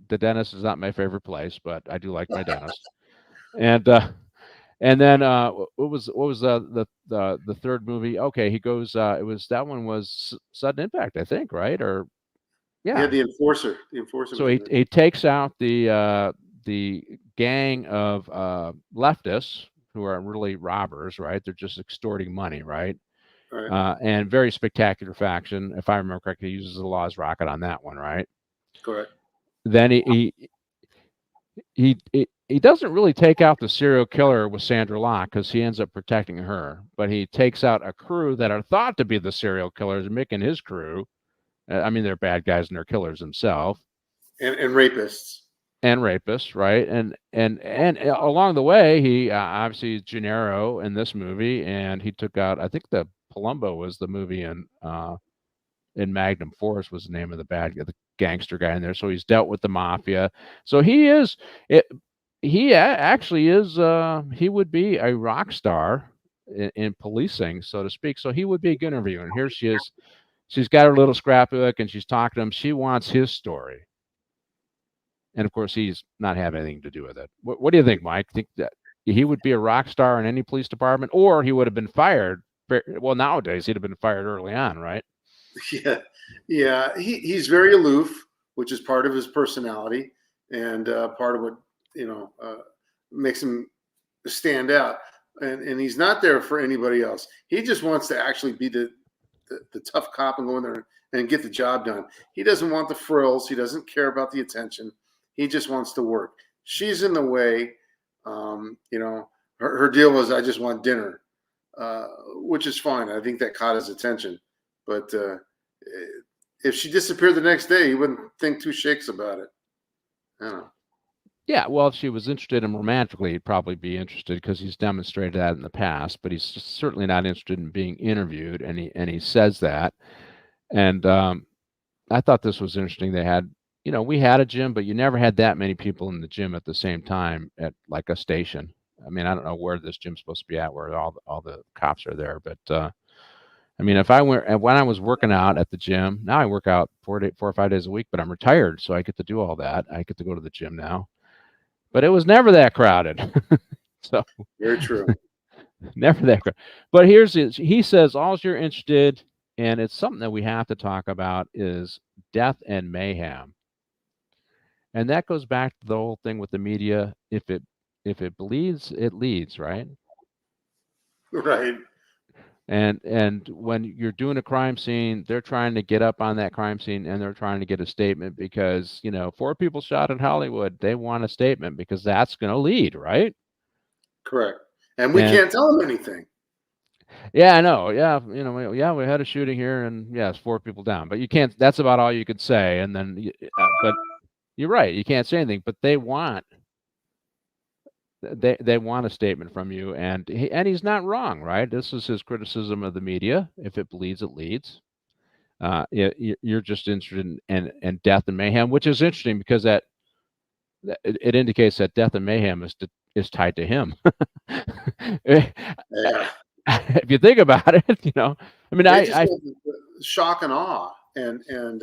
Speaker 4: The dentist is not my favorite place, but I do like my dentist. And then what was the third movie? Okay, he goes. That one was Sudden Impact, I think, right? Or
Speaker 1: yeah, the enforcer.
Speaker 4: So he takes out the gang of leftists who are really robbers, right? They're just extorting money, right? And very spectacular faction. If I remember correctly, he uses the law's rocket on that one, right?
Speaker 1: Correct.
Speaker 4: Then he doesn't really take out the serial killer with Sandra Locke because he ends up protecting her, but he takes out a crew that are thought to be the serial killers, Mick and his crew. They're bad guys and they're killers themselves.
Speaker 1: And rapists.
Speaker 4: And rapists, right? And along the way, he obviously is Gennaro in this movie, and he took out, I think the Palumbo was the movie in Magnum Force was the name of the gangster guy in there. So he's dealt with the mafia. So he actually is, he would be a rock star in policing, so to speak. So he would be a good interview. And here she is. She's got her little scrapbook and she's talking to him. She wants his story. And of course, he's not having anything to do with it. What do you think, Mike? Think that he would be a rock star in any police department, or he would have been fired? Well, nowadays he'd have been fired early on, right?
Speaker 1: Yeah, yeah. He's very aloof, which is part of his personality and part of what makes him stand out. And he's not there for anybody else. He just wants to actually be the tough cop and go in there and get the job done. He doesn't want the frills. He doesn't care about the attention. He just wants to work. She's in the way. Her deal was, I just want dinner, which is fine. I think that caught his attention. But if she disappeared the next day, he wouldn't think two shakes about it. I don't know.
Speaker 4: Yeah, well, if she was interested in him romantically, he'd probably be interested because he's demonstrated that in the past. But he's certainly not interested in being interviewed, and he says that. And I thought this was interesting. They had, we had a gym, but you never had that many people in the gym at the same time at like a station. I mean, I don't know where this gym's supposed to be at, where all the cops are there, but I mean, when I was working out at the gym, now I work out 4 or 5 days a week, but I'm retired, so I get to do all that. I get to go to the gym now, but it was never that crowded. So
Speaker 1: very true.
Speaker 4: Never that crowded. But he says, all you're interested, and it's something that we have to talk about, is death and mayhem. And that goes back to the whole thing with the media. If it bleeds, it leads, right?
Speaker 1: Right.
Speaker 4: And when you're doing a crime scene, they're trying to get up on that crime scene and they're trying to get a statement because, 4 people shot in Hollywood. They want a statement because that's going to lead, right?
Speaker 1: Correct. And we can't tell them anything.
Speaker 4: Yeah, I know. Yeah, we had a shooting here and yes, 4 people down. But you can't, that's about all you could say. And then, but you're right. You can't say anything, but they want a statement from you, and he's not wrong, right? This is his criticism of the media. If it bleeds, it leads. You're just interested in death and mayhem, which is interesting because that it indicates that death and mayhem is tied to him.
Speaker 1: Yeah.
Speaker 4: If you think about it, I mean, I
Speaker 1: shock and awe, and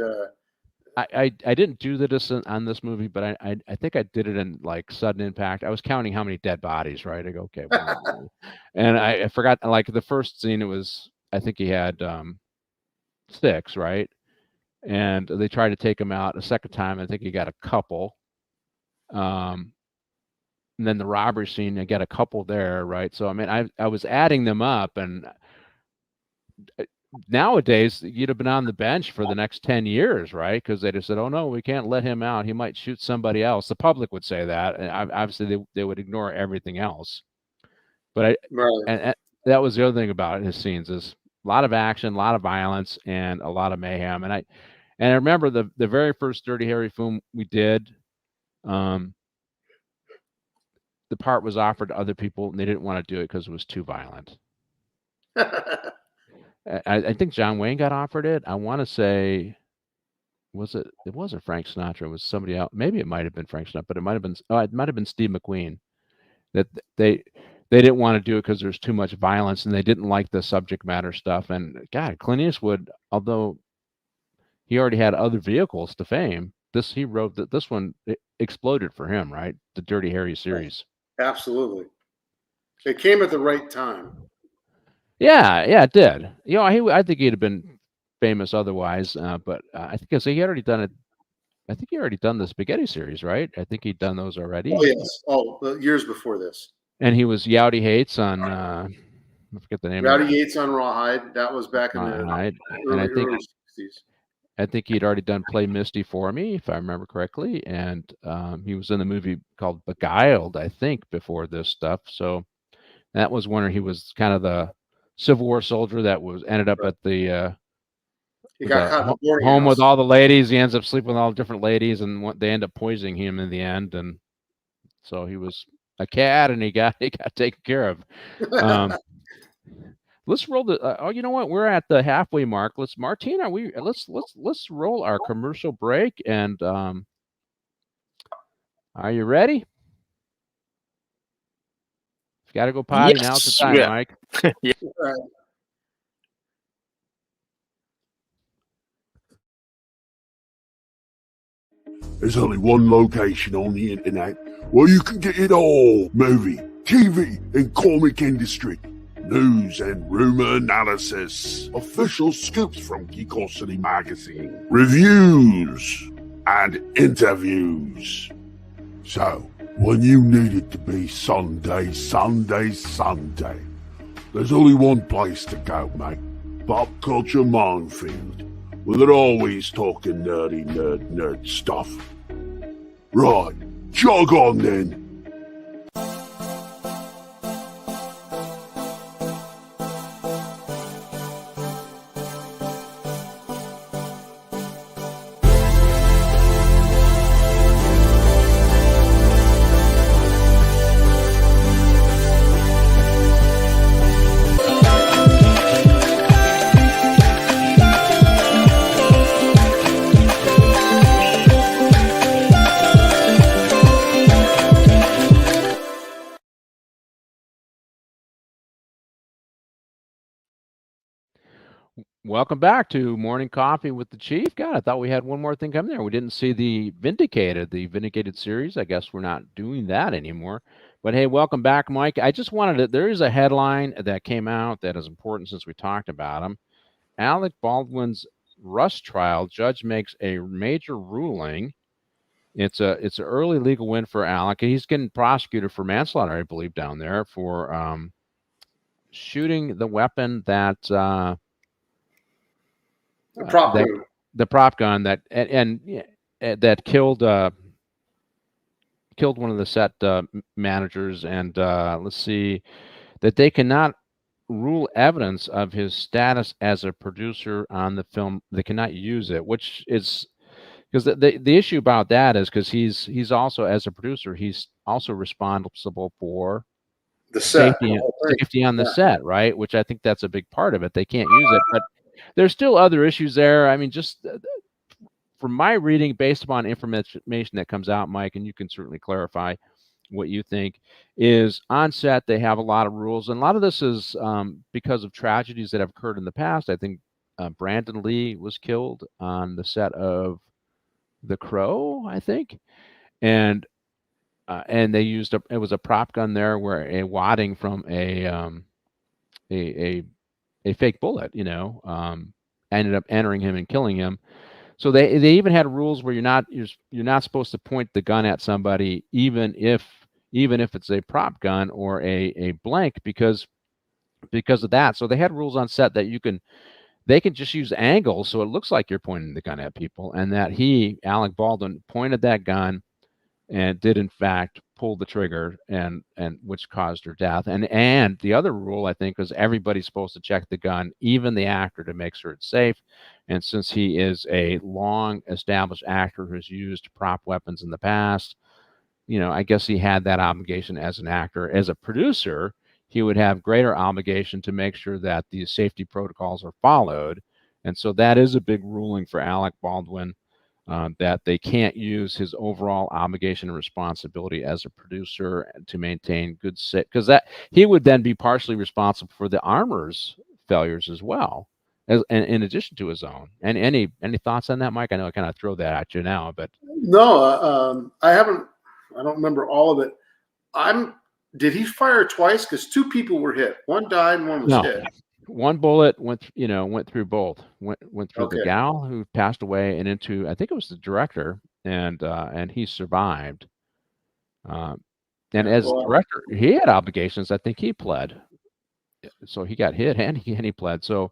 Speaker 4: I didn't do this on this movie, but I think I did it in like Sudden Impact. I was counting how many dead bodies, right? I go, okay. And I forgot, like the first scene, I think he had 6, right? And they tried to take him out a second time. I think he got a couple. And then the robbery scene, I got a couple there, right? So, I mean, I was adding them up, and nowadays you'd have been on the bench for the next 10 years, right? Because they just said, oh no, we can't let him out, he might shoot somebody else. The public would say that, and obviously they would ignore everything else. But and that was the other thing about his scenes, is a lot of action, a lot of violence, and a lot of mayhem. And I remember the very first Dirty Harry film we did, the part was offered to other people and they didn't want to do it because it was too violent. I think John Wayne got offered it. I want to say, it wasn't Frank Sinatra, it was somebody else. Maybe it might have been Frank Sinatra, but it might have been Steve McQueen. That they didn't want to do it because there's too much violence and they didn't like the subject matter stuff. And God, Clint Eastwood, although he already had other vehicles to fame, he wrote that this one exploded for him, right? The Dirty Harry series.
Speaker 1: Absolutely. It came at the right time.
Speaker 4: Yeah, it did. I think he'd have been famous otherwise, but I think he had already done it. I think he already done the spaghetti series, right? I think he'd done those already.
Speaker 1: Oh yes, years before this.
Speaker 4: And he was Yowdy Hates on, I forget the name.
Speaker 1: Yowdy Yates on Rawhide. That was back in the
Speaker 4: early
Speaker 1: 60s.
Speaker 4: I think he'd already done Play Misty for Me, if I remember correctly, and he was in a movie called Beguiled, I think, before this stuff. So that was when he was kind of the Civil War soldier that ended up at the
Speaker 1: he got caught in the
Speaker 4: home with all the ladies. He ends up sleeping with all the different ladies, and they end up poisoning him in the end. And so he was a cat, and he got taken care of. Let's roll the. You know what? We're at the halfway mark. Let's roll our commercial break. And are you ready? If you got to go potty,
Speaker 2: Yes.
Speaker 4: now's the time,
Speaker 2: Yeah.
Speaker 4: Mike.
Speaker 2: Yeah.
Speaker 5: There's only one location on the internet where you can get it all: movie, TV, and comic industry. news and rumor analysis, official scoops from Geekosity magazine, reviews, and interviews. So, when you need it to be Sunday, there's only one place to go, mate. Pop Culture Minefield, where they're always talking nerdy nerd stuff. Right, jog on then.
Speaker 4: Welcome back to Morning Coffee with the Chief. God, I thought we had one more thing coming there. We didn't see the Vindicated series. I guess we're not doing that anymore. But hey, welcome back, Mike. I just wanted to, there is a headline that came out that is important since we talked about him. Alec Baldwin's Rust trial, judge makes a major ruling. It's an early legal win for Alec. He's getting prosecuted for manslaughter, I believe, down there for shooting the weapon that the prop gun that that killed one of the set managers, and let's see, that they cannot rule evidence of his status as a producer on the film. They cannot use it, which is because the issue about that is because he's also, as a producer, he's also responsible for
Speaker 1: the set.
Speaker 4: safety on the set, right? Which I think that's a big part of it. They can't use it, but there's still other issues there. I mean, just from my reading, based upon information that comes out, Mike, and you can certainly clarify what you think, is on set they have a lot of rules, and a lot of this is because of tragedies that have occurred in the past. I think Brandon Lee was killed on the set of The Crow, I think, and they used it was a prop gun there where a wadding from a fake bullet, ended up entering him and killing him. So they even had rules where you're not supposed to point the gun at somebody, even if it's a prop gun or a blank, because of that. So they had rules on set that they can just use angles so it looks like you're pointing the gun at people, and that Alec Baldwin, pointed that gun and did in fact pull the trigger, and which caused her death. And the other rule, I think, is everybody's supposed to check the gun, even the actor, to make sure it's safe. And since he is a long established actor who's used prop weapons in the past, I guess he had that obligation as an actor. As a producer, he would have greater obligation to make sure that these safety protocols are followed. And so that is a big ruling for Alec Baldwin, that they can't use his overall obligation and responsibility as a producer to maintain good set, because that he would then be partially responsible for the armor's failures as well, as in addition to his own. And any thoughts on that, Mike? I know I kind of throw that at you now, but
Speaker 1: no, I don't remember all of it. Did he fire twice? Because two people were hit. One died and one was hit.
Speaker 4: One bullet went through both. Went through the gal who passed away and into, I think it was the director, and he survived. And as director, he had obligations. I think he pled, so he got hit and he pled. So,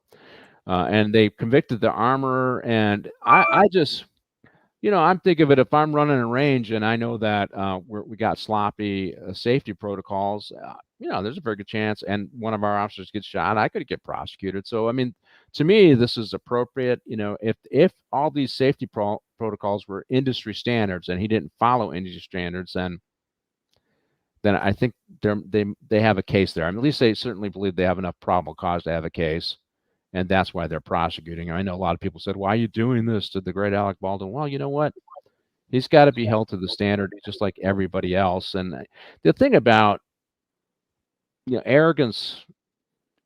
Speaker 4: and they convicted the armorer. And I just, I'm thinking of it, if I'm running a range and I know that we got sloppy safety protocols, there's a very good chance, and one of our officers gets shot, I could get prosecuted. So, I mean, to me, this is appropriate. If all these safety protocols were industry standards and he didn't follow industry standards, then I think they have a case there. I mean, at least they certainly believe they have enough probable cause to have a case, and that's why they're prosecuting. I know a lot of people said, "Why are you doing this to the great Alec Baldwin?" Well, you know what? He's got to be held to the standard just like everybody else. And the thing about arrogance,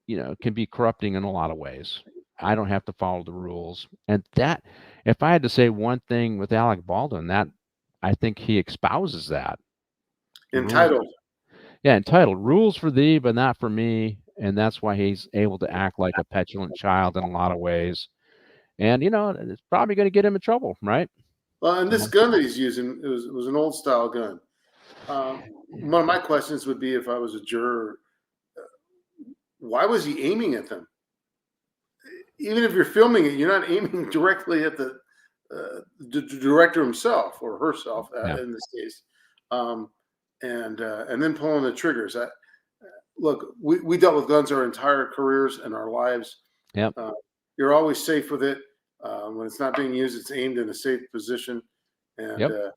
Speaker 4: can be corrupting in a lot of ways. I don't have to follow the rules. And that, if I had to say one thing with Alec Baldwin, that I think he espouses that.
Speaker 1: Entitled.
Speaker 4: Yeah, entitled. Rules for thee, but not for me. and that's why he's able to act like a petulant child in a lot of ways. And it's probably going to get him in trouble, right?
Speaker 1: Well, and this gun that he's using was an old style gun. One of my questions would be, if I was a juror, why was he aiming at them? Even if you're filming it, you're not aiming directly at the director himself or herself in this case, and then pulling the triggers. Look, we dealt with guns our entire careers and our lives.
Speaker 4: Yep.
Speaker 1: You're always safe with it. When it's not being used, it's aimed in a safe position. And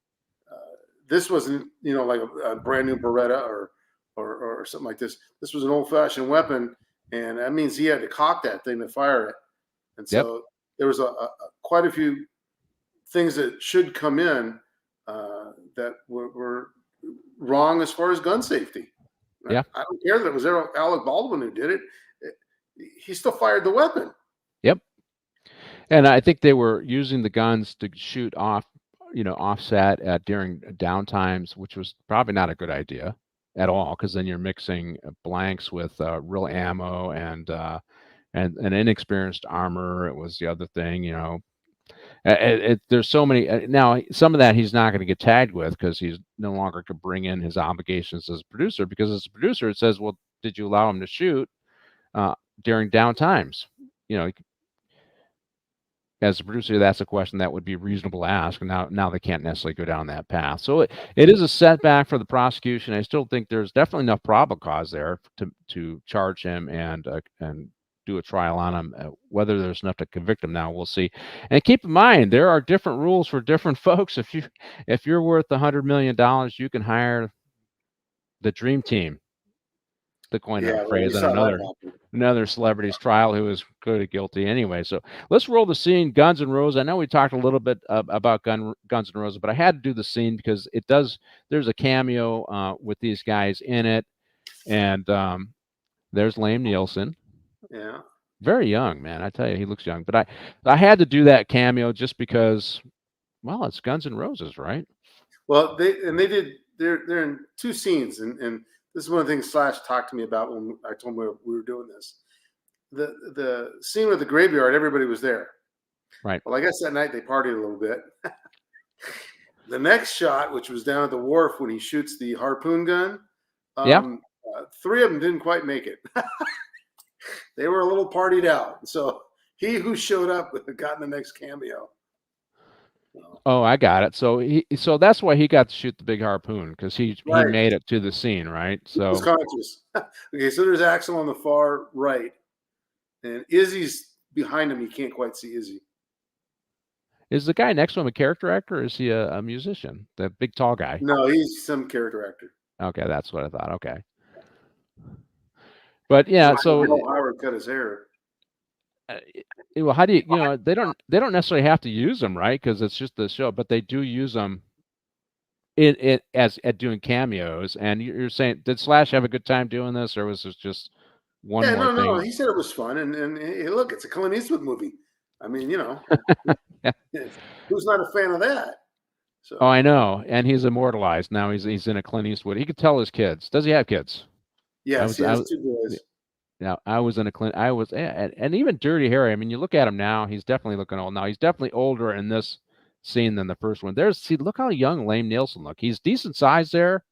Speaker 1: this wasn't, like a brand new Beretta or something like this. This was an old fashioned weapon, and that means he had to cock that thing to fire it. And so there was quite a few things that should come in that were wrong as far as gun safety.
Speaker 4: Yeah,
Speaker 1: I don't care that it was Alec Baldwin who did it. He still fired the weapon.
Speaker 4: Yep. And I think they were using the guns to shoot off, offset during downtimes, which was probably not a good idea at all, because then you're mixing blanks with real ammo and an inexperienced armor. It was the other thing, there's so many. Now, some of that he's not going to get tagged with, because he's no longer could bring in his obligations as a producer, because as a producer, it says, well, did you allow him to shoot during downtimes? As a producer, that's a question that would be reasonable to ask. And now they can't necessarily go down that path. So it is a setback for the prosecution. I still think there's definitely enough probable cause there to charge him and do a trial on him. Whether there's enough to convict him now, we'll see. And keep in mind, there are different rules for different folks. If you're worth $100 million, you can hire the dream team, to coin that phrase, on another celebrity's trial who is clearly guilty anyway. So let's roll the scene. Guns N' Roses. I know we talked a little bit about Guns N' Roses, but I had to do the scene because there's a cameo with these guys in it, and there's Liam Neeson.
Speaker 1: Yeah,
Speaker 4: very young, man. I tell you, he looks young. But I had to do that cameo just because, well, it's Guns N' Roses, right?
Speaker 1: Well, they're in two scenes, and this is one of the things Slash talked to me about when I told him we were doing this. The scene with the graveyard, everybody was there.
Speaker 4: Right.
Speaker 1: Well, I guess that night they partied a little bit. The next shot, which was down at the wharf when he shoots the harpoon gun, three of them didn't quite make it. They were a little partied out. So he who showed up got in the next cameo.
Speaker 4: Oh, I got it. So that's why he got to shoot the big harpoon, because he made it to the scene, right? So
Speaker 1: he was conscious. Okay, so there's Axel on the far right, and Izzy's behind him. You can't quite see Izzy.
Speaker 4: Is the guy next to him a character actor, or is he a musician? The big tall guy?
Speaker 1: No, he's some character actor.
Speaker 4: Okay, that's what I thought. Okay, but yeah, so
Speaker 1: Howard cut his hair.
Speaker 4: Well, how do you they don't necessarily have to use them, right? Because it's just the show, but they do use them at doing cameos. And you're saying, did Slash have a good time doing this, or was this just one more thing?
Speaker 1: No, he said it was fun, and hey, look, it's a Clint Eastwood movie. I mean, who's not a fan of that? So.
Speaker 4: Oh, I know, and he's immortalized now. He's in a Clint Eastwood. He could tell his kids. Does he have kids?
Speaker 1: Yes, he has two boys.
Speaker 4: Now, I was in a Clint. And even Dirty Harry. I mean, you look at him now; he's definitely looking old. Now, he's definitely older in this scene than the first one. Look how young Liam Neeson look. He's decent size there.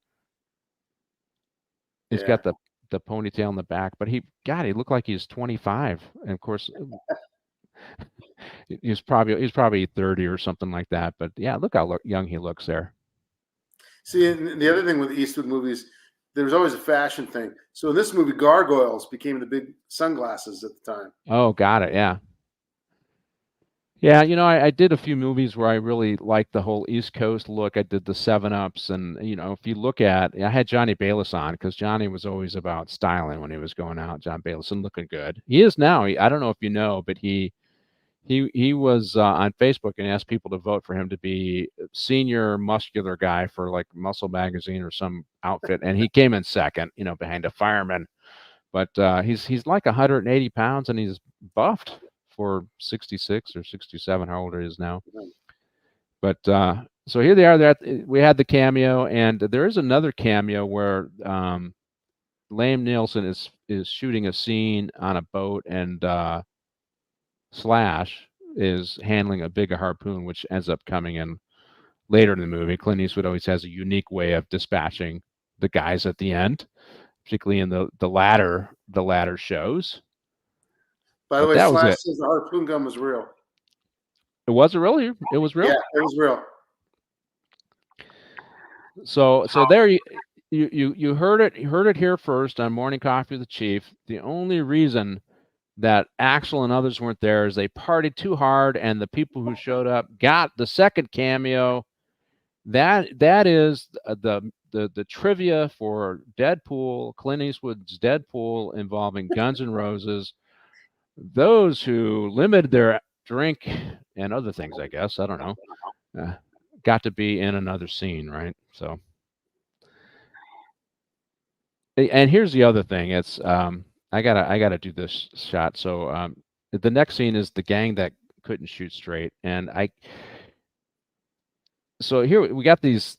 Speaker 4: He's got the ponytail in the back, but he looked like he's 25. And of course, he's probably 30 or something like that. But yeah, look how young he looks there.
Speaker 1: See, and the other thing with the Eastwood movies, there was always a fashion thing. So in this movie, gargoyles became the big sunglasses at the time.
Speaker 4: Oh, got it. Yeah. Yeah, I did a few movies where I really liked the whole East Coast look. I did the 7-Ups, and if you look at, I had Johnny Bayless on, because Johnny was always about styling when he was going out. John Bayless, and looking good. He is now. I don't know if you know, but he was on Facebook and asked people to vote for him to be senior muscular guy for like Muscle Magazine or some outfit, and he came in second, behind a fireman. But he's like 180 pounds, and he's buffed for 66 or 67, how old he is now. But so here they are. We had the cameo, and there is another cameo where Liam Neeson is shooting a scene on a boat, and Slash is handling a big harpoon, which ends up coming in later in the movie. Clint Eastwood always has a unique way of dispatching the guys at the end, particularly in the latter shows.
Speaker 1: By the
Speaker 4: But
Speaker 1: way,
Speaker 4: that was
Speaker 1: Slash
Speaker 4: it.
Speaker 1: says the harpoon gun was real.
Speaker 4: It was really. It was real.
Speaker 1: Yeah, it was real.
Speaker 4: So there you heard it. You heard it here first on Morning Coffee with the Chief. The only reason that Axel and others weren't there is they partied too hard, and the people who showed up got the second cameo. That is the trivia for Deadpool, Clint Eastwood's Deadpool, involving Guns N' Roses. Those who limited their drink and other things, I guess, I don't know, got to be in another scene, right? So, and here's the other thing. It's I gotta do this shot. So the next scene is the gang that couldn't shoot straight, and so here we got this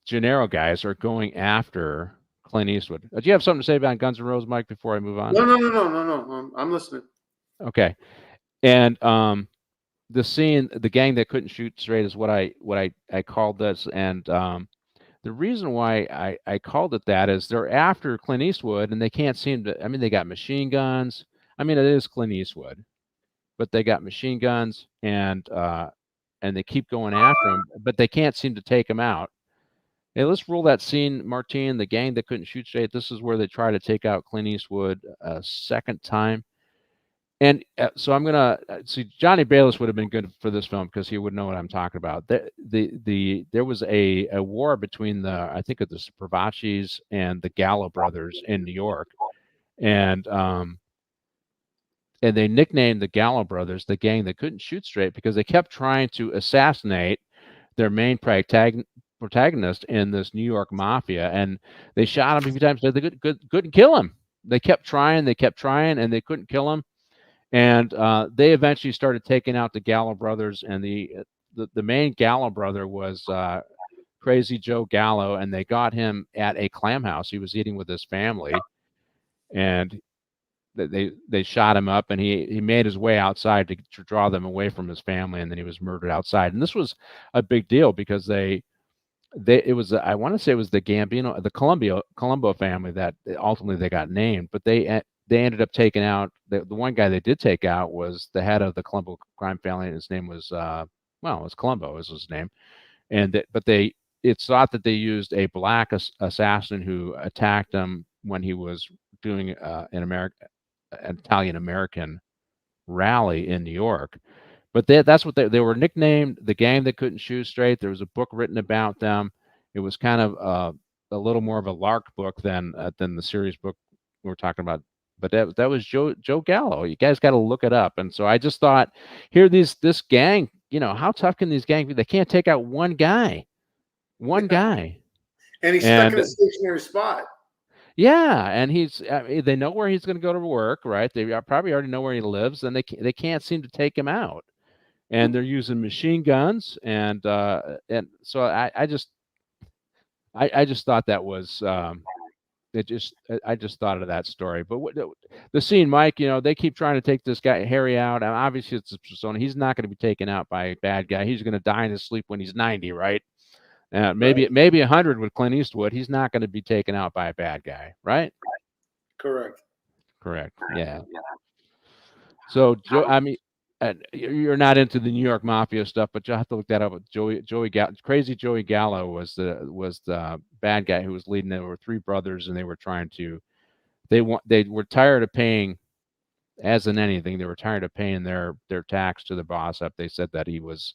Speaker 4: Gennaro guys are going after Clint Eastwood. Do you have something to say about Guns N' Roses, Mike, before I move on?
Speaker 1: No. I'm listening.
Speaker 4: Okay. And the scene, the gang that couldn't shoot straight, is what I called this. And the reason why I called it that is they're after Clint Eastwood, and they can't seem to. I mean, they got machine guns. I mean, it is Clint Eastwood, but they got machine guns, and they keep going after him, but they can't seem to take him out. Hey, let's roll that scene, Martine. The gang that couldn't shoot straight. This is where they try to take out Clint Eastwood a second time. And so I'm gonna see. Johnny Bayless would have been good for this film because he would know what I'm talking about. There was a war between I think of the Spravacis and the Gallo brothers in New York, and they nicknamed the Gallo brothers the gang that couldn't shoot straight because they kept trying to assassinate their main protagonist in this New York mafia, and they shot him a few times. They couldn't kill him. They kept trying, and they couldn't kill him. And they eventually started taking out the Gallo brothers, and the main Gallo brother was Crazy Joe Gallo, and they got him at a clam house. He was eating with his family, and they shot him up, and he made his way outside to draw them away from his family, and then he was murdered outside. And this was a big deal because it was I want to say it was the Gambino, the Colombo family that ultimately they got named, but they ended up taking out the one guy they did take out was the head of the Colombo crime family, and his name was it was Colombo was his name, it's thought that they used a black assassin who attacked him when he was doing an Italian American rally in New York. But that's what they were nicknamed, the gang that couldn't shoot straight. There was a book written about them. It was kind of a little more of a lark book than the serious book we're talking about. But that was Joe Gallo. You guys got to look it up. And so I just thought, here this gang, how tough can these gangs be? They can't take out one guy. Guy.
Speaker 1: And he's stuck in a stationary spot.
Speaker 4: Yeah, and they know where he's going to go to work, right? They probably already know where he lives, and they can't seem to take him out. And they're using machine guns, and so I just thought that was I just thought of that story. But the scene, Mike, they keep trying to take this guy Harry out, and obviously it's a persona. He's not going to be taken out by a bad guy. He's going to die in his sleep when he's 90, right? Maybe 100 with Clint Eastwood. He's not going to be taken out by a bad guy, right?
Speaker 1: Correct.
Speaker 4: Yeah. So Joe, I mean, you're not into the New York Mafia stuff, but you'll have to look that up. Crazy Joey Gallo was the bad guy who was leading. There were three brothers, and they were they were tired of paying, as in anything, they were tired of paying their tax to the boss up. They said that he was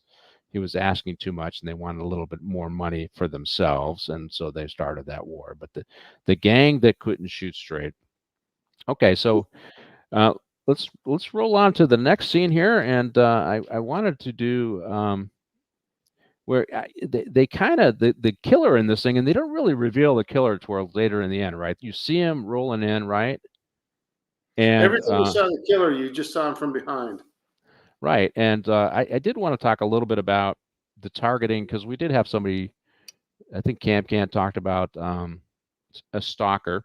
Speaker 4: asking too much, and they wanted a little bit more money for themselves, and so they started that war. But the gang that couldn't shoot straight. Okay, so let's roll on to the next scene here, and I wanted to do where they kind of the killer in this thing, and they don't really reveal the killer toward later in the end, right? You see him rolling in, right? And
Speaker 1: every time you saw the killer, you just saw him from behind.
Speaker 4: Right, and I did want to talk a little bit about the targeting, because we did have somebody, I think Cam talked about a stalker,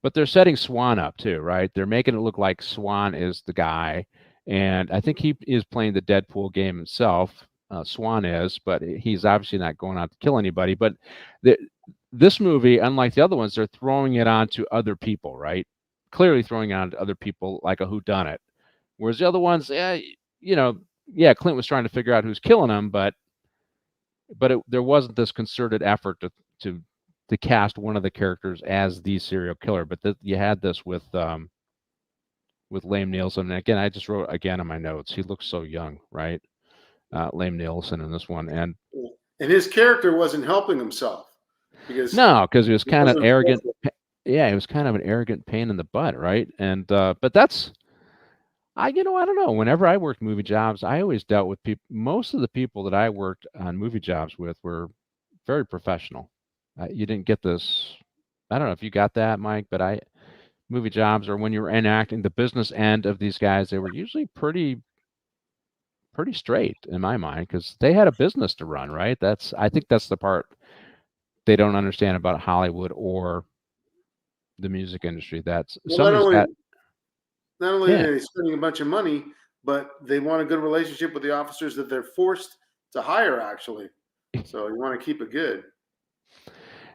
Speaker 4: But they're setting Swan up too, right? They're making it look like Swan is the guy, and I think he is playing the Deadpool game himself. Swan is, but he's obviously not going out to kill anybody. But this movie, unlike the other ones, they're throwing it on to other people, right? Clearly throwing it on to other people like a whodunit. Whereas the other ones, Clint was trying to figure out who's killing him, but there wasn't this concerted effort to cast one of the characters as the serial killer. But you had this with Liam Neeson. And again, I just wrote again in my notes, he looks so young, right? Liam Neeson in this one, and
Speaker 1: his character wasn't helping himself because
Speaker 4: he was kind of arrogant. Yeah, he was kind of an arrogant pain in the butt, right? And but that's I don't know. Whenever I worked movie jobs, I always dealt with people. Most of the people that I worked on movie jobs with were very professional. You didn't get this. I don't know if you got that, Mike, but movie jobs, or when you were enacting the business end of these guys, they were usually pretty straight in my mind, because they had a business to run, right? I think that's the part they don't understand about Hollywood or the music industry. That's
Speaker 1: not only are they spending a bunch of money, but they want a good relationship with the officers that they're forced to hire, actually. So you want to keep it good.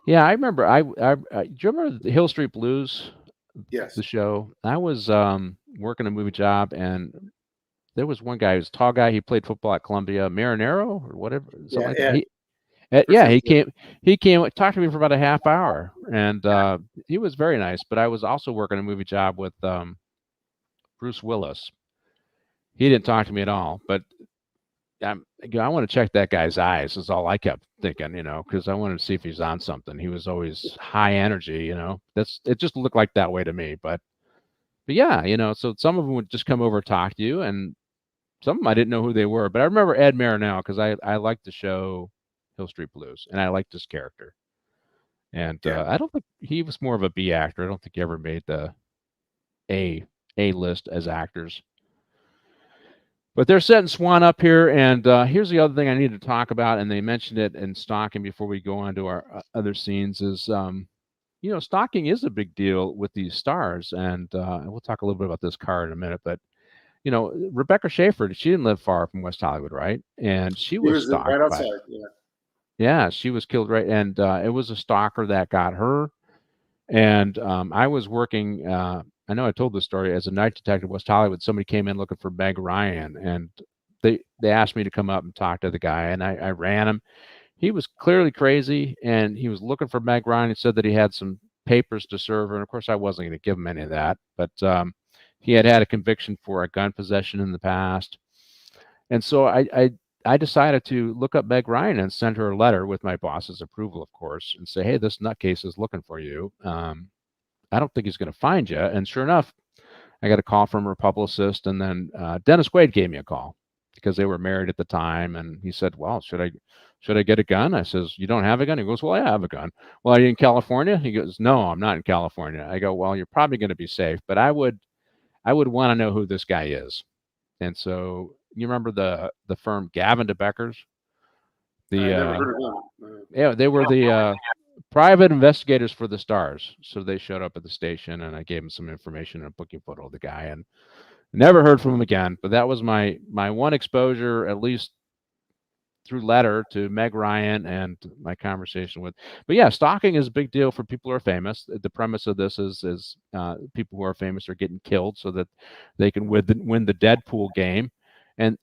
Speaker 4: Yeah, I remember. Do you remember the Hill Street Blues?
Speaker 1: Yes.
Speaker 4: The show. I was working a movie job, and there was one guy who was a tall guy. He played football at Columbia, Marinero or whatever. Something like that. He came talked to me for about a half hour, and he was very nice. But I was also working a movie job with Bruce Willis. He didn't talk to me at all, but I want to check that guy's eyes is all I kept thinking, because I wanted to see if he's on something. He was always high energy, it just looked like that way to me. But yeah, so some of them would just come over and talk to you, and some of them I didn't know who they were. But I remember Ed Marinell, because I liked the show Hill Street Blues, and I liked his character. And I don't think he was more of a B actor. I don't think he ever made the A list as actors. But they're setting Swan up here, and here's the other thing I need to talk about, and they mentioned it in stalking before we go on to our other scenes, is, stalking is a big deal with these stars, and we'll talk a little bit about this car in a minute, but, Rebecca Schaefer, she didn't live far from West Hollywood, right? And she was stalked
Speaker 1: right outside,
Speaker 4: Yeah, she was killed, right? And it was a stalker that got her, and I was working I know I told this story as a night detective in West Hollywood. Somebody came in looking for Meg Ryan, and they asked me to come up and talk to the guy, and I ran him. He was clearly crazy, and he was looking for Meg Ryan. He said that he had some papers to serve her, and of course I wasn't going to give him any of that. But he had a conviction for a gun possession in the past, and so I decided to look up Meg Ryan and send her a letter with my boss's approval, of course, and say, hey, this nutcase is looking for you. I don't think he's going to find you. And sure enough, I got a call from her publicist, and then Dennis Quaid gave me a call because they were married at the time. And he said, well, should I get a gun? I says, you don't have a gun? He goes, well, I have a gun. Well, are you in California? He goes, no, I'm not in California. I go, well, you're probably going to be safe, but I would want to know who this guy is. And so you remember the firm Gavin de Beckers?
Speaker 1: I never heard of them.
Speaker 4: Yeah, they were the private investigators for the stars. So they showed up at the station, and I gave them some information and a booking photo of the guy, and never heard from him again. But that was my one exposure, at least through letter, to Meg Ryan and my conversation with. But yeah, stalking is a big deal for people who are famous. The premise of this is people who are famous are getting killed so that they can win the Deadpool game, and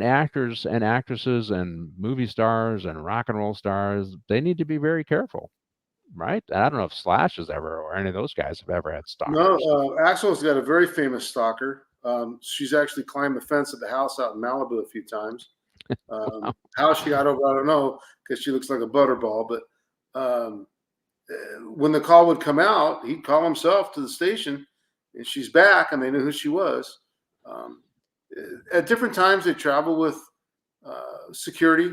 Speaker 4: actors and actresses and movie stars and rock and roll stars, they need to be very careful, right? I don't know if Slash has ever, or any of those guys have ever had stalkers.
Speaker 1: No, Axel's got a very famous stalker. She's actually climbed the fence of the house out in Malibu a few times. How she got over, I don't know, because she looks like a butterball. But when the call would come out, he'd call himself to the station, and she's back, and they knew who she was. At different times, they travel with security.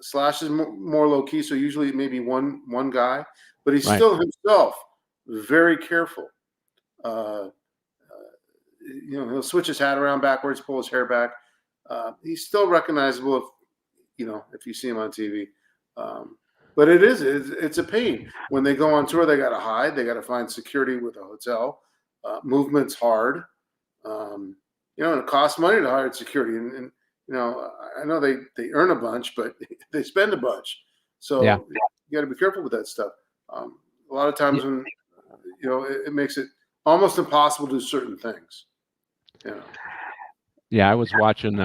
Speaker 1: Slash is more low key, so usually maybe one guy, but he's still himself very careful. He'll switch his hat around backwards, pull his hair back. He's still recognizable if you see him on TV. But it's a pain. When they go on tour, they got to hide. They got to find security with a hotel. Movement's hard. And it costs money to hire security. And I know they earn a bunch, but they spend a bunch. So
Speaker 4: Yeah.
Speaker 1: you got to be careful with that stuff. A lot of times when, it makes it almost impossible to do certain things.
Speaker 4: Yeah, I was watching.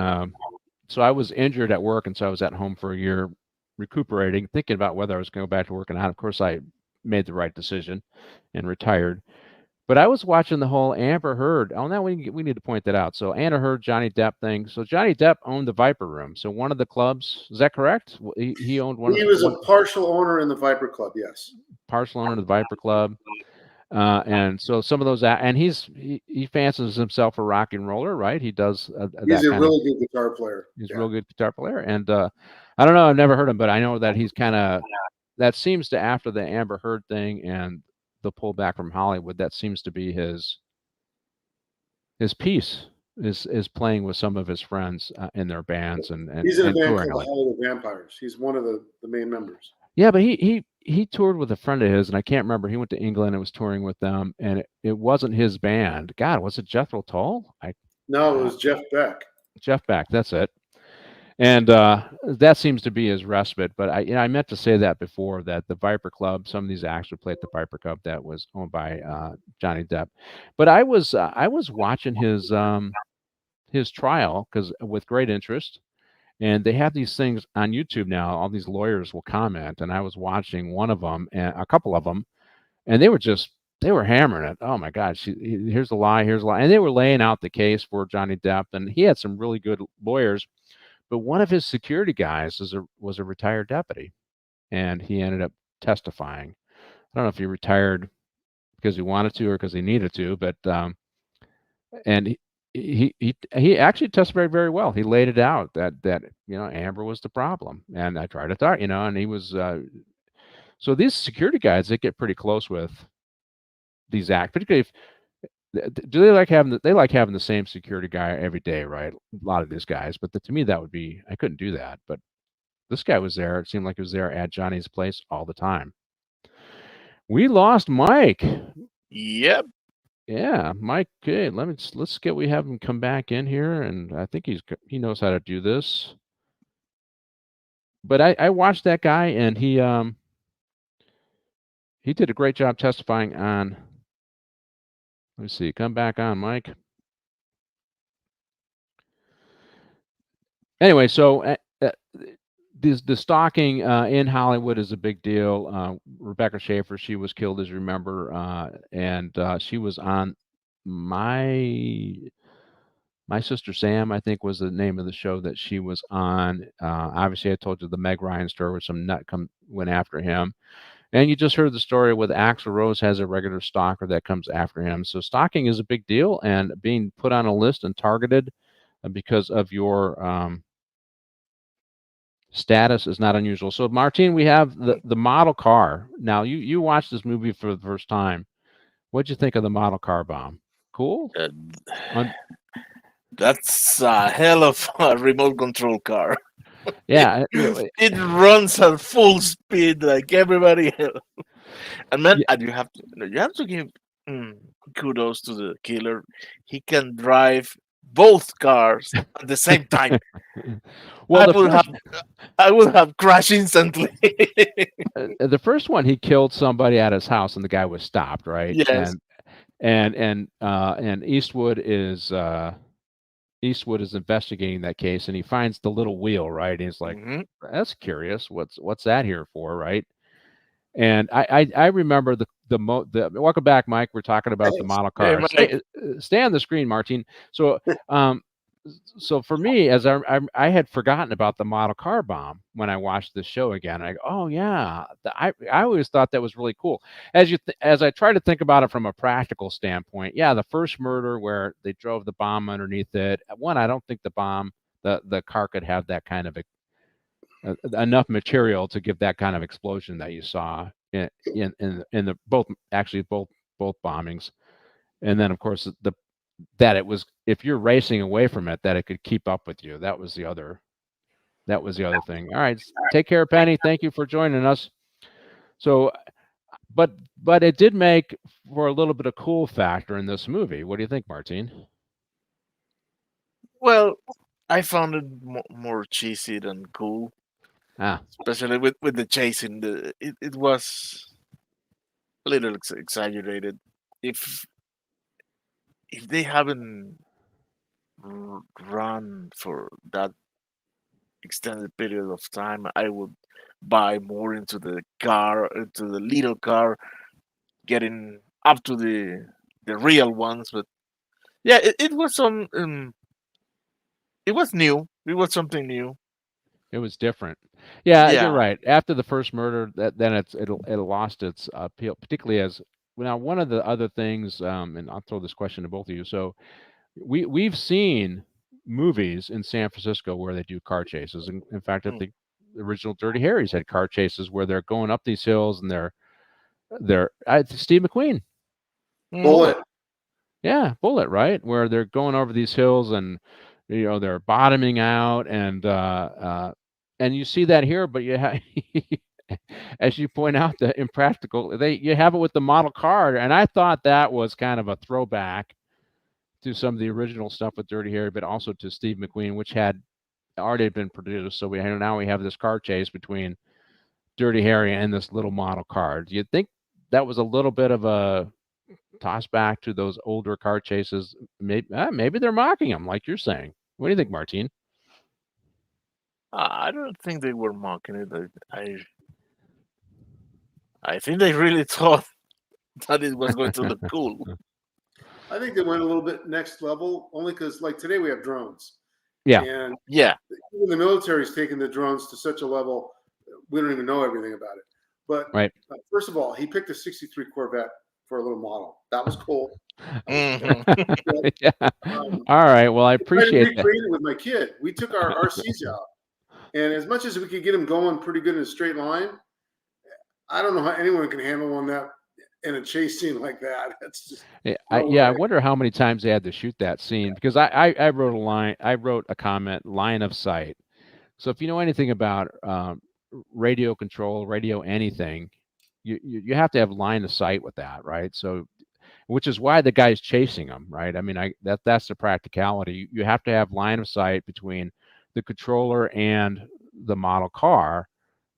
Speaker 4: So I was injured at work, and so I was at home for a year, recuperating, thinking about whether I was going to go back to work or not. Of course, I made the right decision and retired. But I was watching the whole Amber Heard. Oh, now we need to point that out. So Amber Heard, Johnny Depp thing. So Johnny Depp owned the Viper Room. So one of the clubs, is that correct? He owned one.
Speaker 1: He was a partial owner in the Viper Club. Yes.
Speaker 4: Partial owner of the Viper Club. And so some of those, and he fancies himself a rock and roller, right? He does.
Speaker 1: He's a really good guitar player.
Speaker 4: He's a real good guitar player. And I don't know, I've never heard him, but I know that he's kind of, that seems to, after the Amber Heard thing and the pullback from Hollywood, that seems to be his piece is playing with some of his friends in their bands and
Speaker 1: he's in a band
Speaker 4: touring.
Speaker 1: called Hollywood Vampires. He's one of the main members.
Speaker 4: Yeah, but he toured with a friend of his, and I can't remember. He went to England and was touring with them, and it wasn't his band. God, was it Jethro Tull?
Speaker 1: No, it was Jeff Beck.
Speaker 4: Jeff Beck, that's it. And that seems to be his respite. But I meant to say that before, that the Viper Club, some of these acts would play at the Viper Club that was owned by Johnny Depp. But I was watching his trial with great interest. And they have these things on YouTube now. All these lawyers will comment, and I was watching one of them, and a couple of them, and they were hammering it. Oh my God, here's a lie, here's a lie, and they were laying out the case for Johnny Depp, and he had some really good lawyers. But one of his security guys was a retired deputy, and he ended up testifying. I don't know if he retired because he wanted to or because he needed to, but and he actually testified very well. He laid it out that Amber was the problem, and I tried to talk, and he was. So these security guys, they get pretty close with these acts, particularly if they like having the same security guy every day, right? A lot of these guys, but to me that would be, I couldn't do that. But this guy was there. It seemed like he was there at Johnny's place all the time. We lost Mike.
Speaker 2: Yep.
Speaker 4: Yeah, Mike. Okay, we have him come back in here, and I think he knows how to do this. But I watched that guy, and he did a great job testifying on. Let's see, come back on, Mike. Anyway, so the stalking in Hollywood is a big deal. Rebecca Schaefer, she was killed, as you remember, and she was on My Sister Sam, I think, was the name of the show that she was on. Obviously, I told you the Meg Ryan story where some nut went after him. And you just heard the story with Axl Rose has a regular stalker that comes after him. So stalking is a big deal, and being put on a list and targeted because of your status is not unusual. So, Martin, we have the model car. Now, you watched this movie for the first time. What'd you think of the model car bomb? Cool?
Speaker 2: That's a hell of a remote control car.
Speaker 4: Yeah.
Speaker 2: It runs at full speed like everybody else. And man, and you have to give kudos to the killer. He can drive both cars at the same time.
Speaker 4: Well,
Speaker 2: I would have crashed instantly.
Speaker 4: The first one, he killed somebody at his house, and the guy was stopped, right?
Speaker 2: Yes.
Speaker 4: And Eastwood is investigating that case, and he finds the little wheel, right? And he's like, "That's curious. What's that here for, right?" And I remember the welcome back, Mike. We're talking about the model car. Stay on the screen, Martin. So so for me, as I had forgotten about the model car bomb when I watched this show again. I go, oh yeah, I always thought that was really cool. As I try to think about it from a practical standpoint, yeah, the first murder where they drove the bomb underneath it. One, I don't think the car could have that kind of enough material to give that kind of explosion that you saw in the both bombings, and then of course that it was, if you're racing away from it, that it could keep up with you. That was the other thing. All right, take care, Penny. Thank you for joining us. So, but it did make for a little bit of cool factor in this movie. What do you think, Martine?
Speaker 2: Well, I found it more cheesy than cool,
Speaker 4: Ah,
Speaker 2: especially with the chasing. It was a little exaggerated. If if they haven't run for that extended period of time, I would buy more into the car, into the little car, getting up to the real ones. But yeah, it was some. It was new. It was something new.
Speaker 4: it was different. Yeah, you're
Speaker 2: Yeah.
Speaker 4: right. After the first murder, then it'll lost its appeal, particularly as now one of the other things. And I'll throw this question to both of you. So we've seen movies in San Francisco where they do car chases. In fact, I
Speaker 2: Mm.
Speaker 4: think the original Dirty Harry's had car chases where they're going up these hills and they're Steve McQueen.
Speaker 1: Bullet.
Speaker 4: Yeah, Bullet, right? Where they're going over these hills and they're bottoming out and you see that here, but you have as you point out the impractical you have it with the model car, and I thought that was kind of a throwback to some of the original stuff with Dirty Harry, but also to Steve McQueen, which had already been produced. So now we have this car chase between Dirty Harry and this little model car. Do you think that was a little bit of a toss back to those older car chases? Maybe they're mocking them, like you're saying. What do you think, Martine?
Speaker 2: I don't think they were mocking it. I think they really thought that it was going to look cool.
Speaker 1: I think they went a little bit next level, only because like today we have drones.
Speaker 4: Yeah.
Speaker 1: And
Speaker 2: Yeah.
Speaker 1: even the military's taken the drones to such a level we don't even know everything about it. But
Speaker 4: Right.
Speaker 1: First of all, he picked a '63 Corvette for a little model. That was cool.
Speaker 2: Mhm.
Speaker 4: Yeah. All right. Well, I
Speaker 1: I tried to
Speaker 4: appreciate that.
Speaker 1: recreate it with my kid. We took our RCs out, and as much as we could get him going pretty good in a straight line, I don't know how anyone can handle one that in a chase scene like that. That's just
Speaker 4: I
Speaker 1: no way.
Speaker 4: wonder how many times they had to shoot that scene, because I wrote a line. I wrote a comment, line of sight. So if you know anything about radio control, radio anything, you have to have line of sight with that, right? So, which is why the guy's chasing him, right? I mean, that's the practicality. You have to have line of sight between the controller and the model car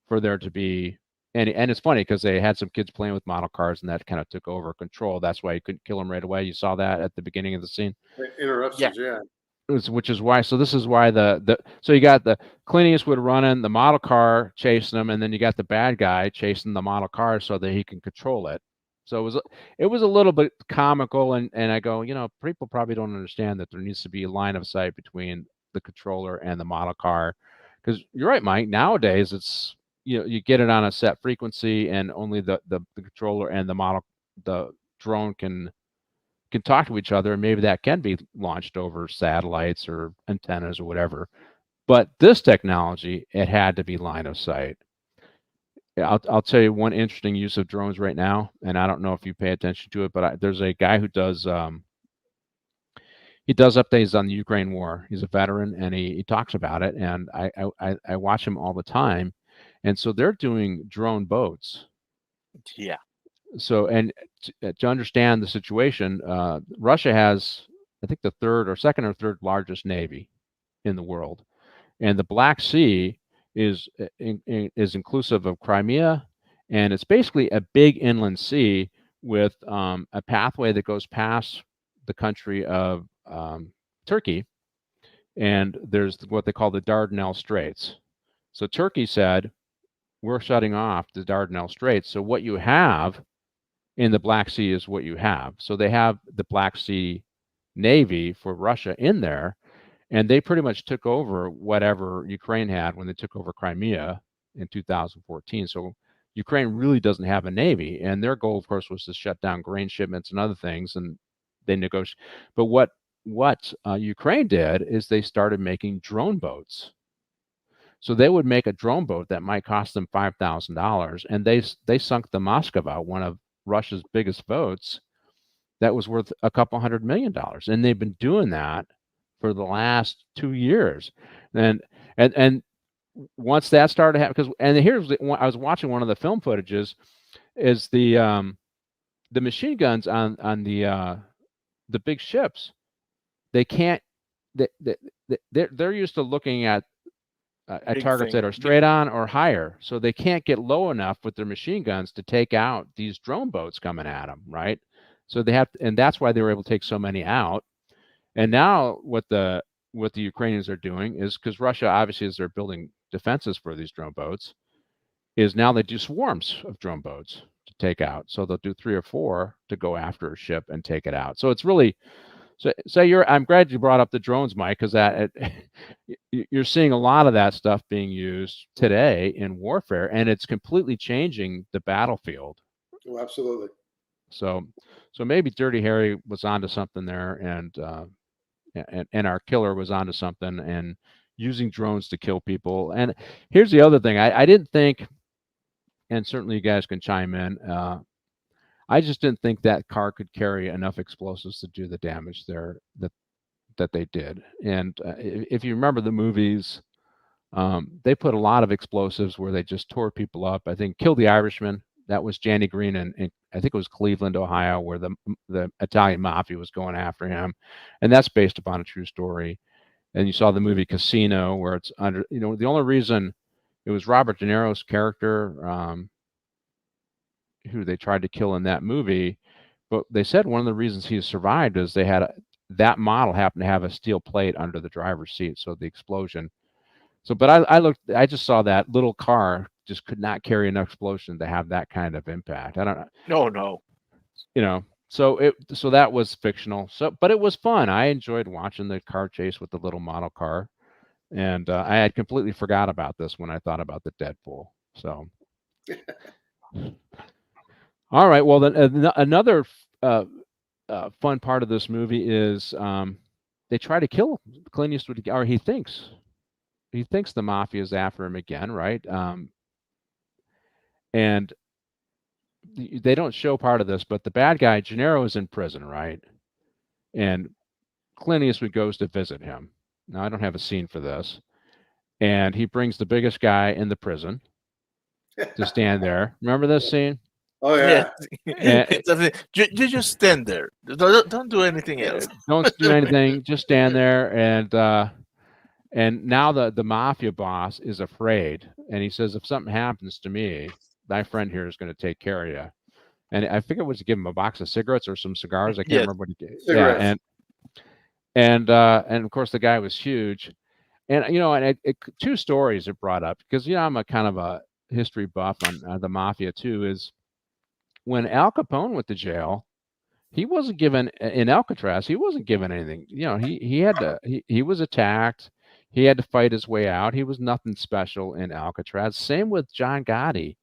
Speaker 4: for there to be. And it's funny because they had some kids playing with model cars, and that kind of took over control. That's why you couldn't kill them right away. You saw that at the beginning of the scene.
Speaker 1: Interruptions, yeah.
Speaker 4: Which is why. So this is why so you got the Clint Eastwood running the model car chasing them, and then you got the bad guy chasing the model car so that he can control it. So it was a little bit comical, and I go, people probably don't understand that there needs to be a line of sight between the controller and the model car, because you're right, Mike. Nowadays it's you get it on a set frequency, and only the controller and the drone can talk to each other, and maybe that can be launched over satellites or antennas or whatever. But this technology, it had to be line of sight. I'll tell you one interesting use of drones right now, and I don't know if you pay attention to it, but there's a guy who does updates on the Ukraine war. He's a veteran, and he talks about it, and I watch him all the time. And so they're doing drone boats.
Speaker 2: Yeah.
Speaker 4: So, and to understand the situation, Russia has, I think, the second or third largest navy in the world, and the Black Sea is inclusive of Crimea, and it's basically a big inland sea with a pathway that goes past the country of Turkey, and there's what they call the Dardanelles Straits. So Turkey said, we're shutting off the Dardanelles Straits. So what you have in the Black Sea is what you have. So they have the Black Sea Navy for Russia in there, and they pretty much took over whatever Ukraine had when they took over Crimea in 2014. So Ukraine really doesn't have a navy, and their goal, of course, was to shut down grain shipments and other things, and they negotiate. But what Ukraine did is they started making drone boats. So they would make a drone boat that might cost them $5,000, and they sunk the Moskva, one of Russia's biggest boats, that was worth a couple $100 million, and they've been doing that for the last 2 years. And once that started happening, and here's I was watching one of the film footages, is the machine guns on the big ships. They can't. They're used to looking at targets that are straight on or higher, so they can't get low enough with their machine guns to take out these drone boats coming at them, right? So they have, and that's why they were able to take so many out. And now what the Ukrainians are doing is, because Russia obviously, as they're building defenses for these drone boats, is now they do swarms of drone boats to take out. So they'll do 3 or 4 to go after a ship and take it out. So it's really, I'm glad you brought up the drones, Mike, because you're seeing a lot of that stuff being used today in warfare, and it's completely changing the battlefield.
Speaker 1: Oh, absolutely.
Speaker 4: So maybe Dirty Harry was onto something there, and our killer was onto something, and using drones to kill people. And here's the other thing: I didn't think, and certainly you guys can chime in. I just didn't think that car could carry enough explosives to do the damage there that they did. And if you remember the movies, they put a lot of explosives where they just tore people up. I think Kill the Irishman, that was Janny Green, and I think it was Cleveland, Ohio, where the Italian mafia was going after him, and that's based upon a true story. And you saw the movie Casino, where it's under, the only reason it was Robert De Niro's character, who they tried to kill in that movie, but they said one of the reasons he survived is they had that model happened to have a steel plate under the driver's seat, so the explosion. So, but I just saw that little car just could not carry enough explosion to have that kind of impact. I don't know.
Speaker 2: No.
Speaker 4: So that was fictional. But it was fun. I enjoyed watching the car chase with the little model car, and I had completely forgot about this when I thought about the Deadpool. So. All right. Well, then another fun part of this movie is they try to kill Clint Eastwood, or he thinks the mafia is after him again, right? And they don't show part of this, but the bad guy Gennaro is in prison, right? And Clint Eastwood goes to visit him. Now I don't have a scene for this, and he brings the biggest guy in the prison to stand there. Remember this scene?
Speaker 1: Oh yeah.
Speaker 2: You just stand there. Don't do anything else.
Speaker 4: Don't do anything. Just stand there. And now the mafia boss is afraid, and he says, if something happens to me, my friend here is going to take care of you. And I figured it was to give him a box of cigarettes or some cigars. I can't remember what he did.
Speaker 1: Cigarettes.
Speaker 4: Yeah, and of course the guy was huge. And and two stories it brought up, because I'm a kind of a history buff on the mafia too. Is when Al Capone went to jail, he wasn't given in Alcatraz. He wasn't given anything. He had to. He was attacked. He had to fight his way out. He was nothing special in Alcatraz. Same with John Gotti.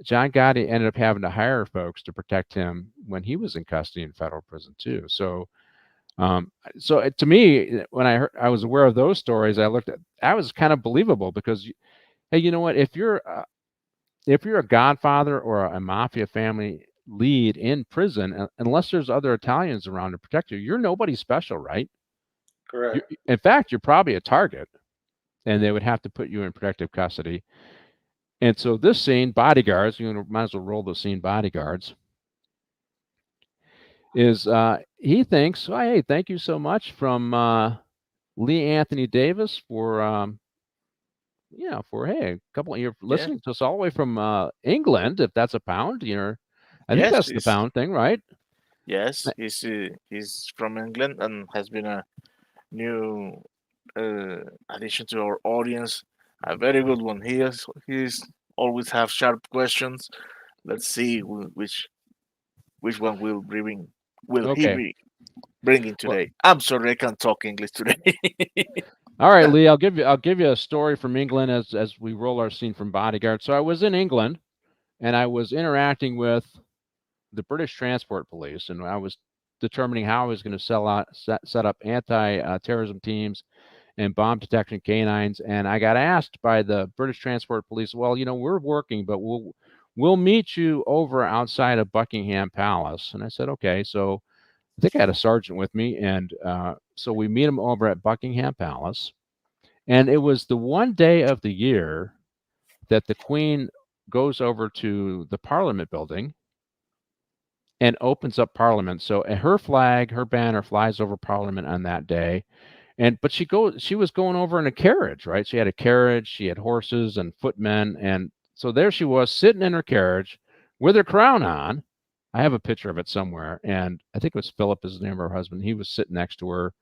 Speaker 4: John Gotti ended up having to hire folks to protect him when he was in custody in federal prison too. So to me, when I was aware of those stories, I was kind of believable, because, hey, you know what? If you're a godfather or a mafia family lead in prison, unless there's other Italians around to protect you, you're nobody special, right?
Speaker 1: Correct.
Speaker 4: In fact, you're probably a target, and they would have to put you in protective custody. And so this scene, bodyguards, might as well roll the scene, bodyguards, is he thinks, oh, hey, thank you so much from Lee Anthony Davis for hey, a couple of you're listening to us all the way from England, if that's a pound, I think that's the pound thing, right?
Speaker 2: Yes, he's from England and has been a new addition to our audience. A very good one. He's always have sharp questions. Let's see which one will he be bringing today. I'm sorry, I can't talk English today.
Speaker 4: All right, Lee, I'll give you a story from England as we roll our scene from Bodyguard. So I was in England, and I was interacting with the British Transport Police, and I was determining how I was going to set up anti-terrorism teams and bomb detection canines. And I got asked by the British Transport Police, well, we're working, but we'll meet you over outside of Buckingham Palace. And I said, okay. So I think I had a sergeant with me, and so we meet him over at Buckingham Palace. And it was the one day of the year that the Queen goes over to the Parliament building and opens up Parliament. So her flag, her banner flies over Parliament on that day. But she was going over in a carriage, right? She had a carriage, she had horses and footmen, and so there she was sitting in her carriage with her crown on. I have a picture of it somewhere, and I think it was Philip is the name of her husband. He was sitting next to her.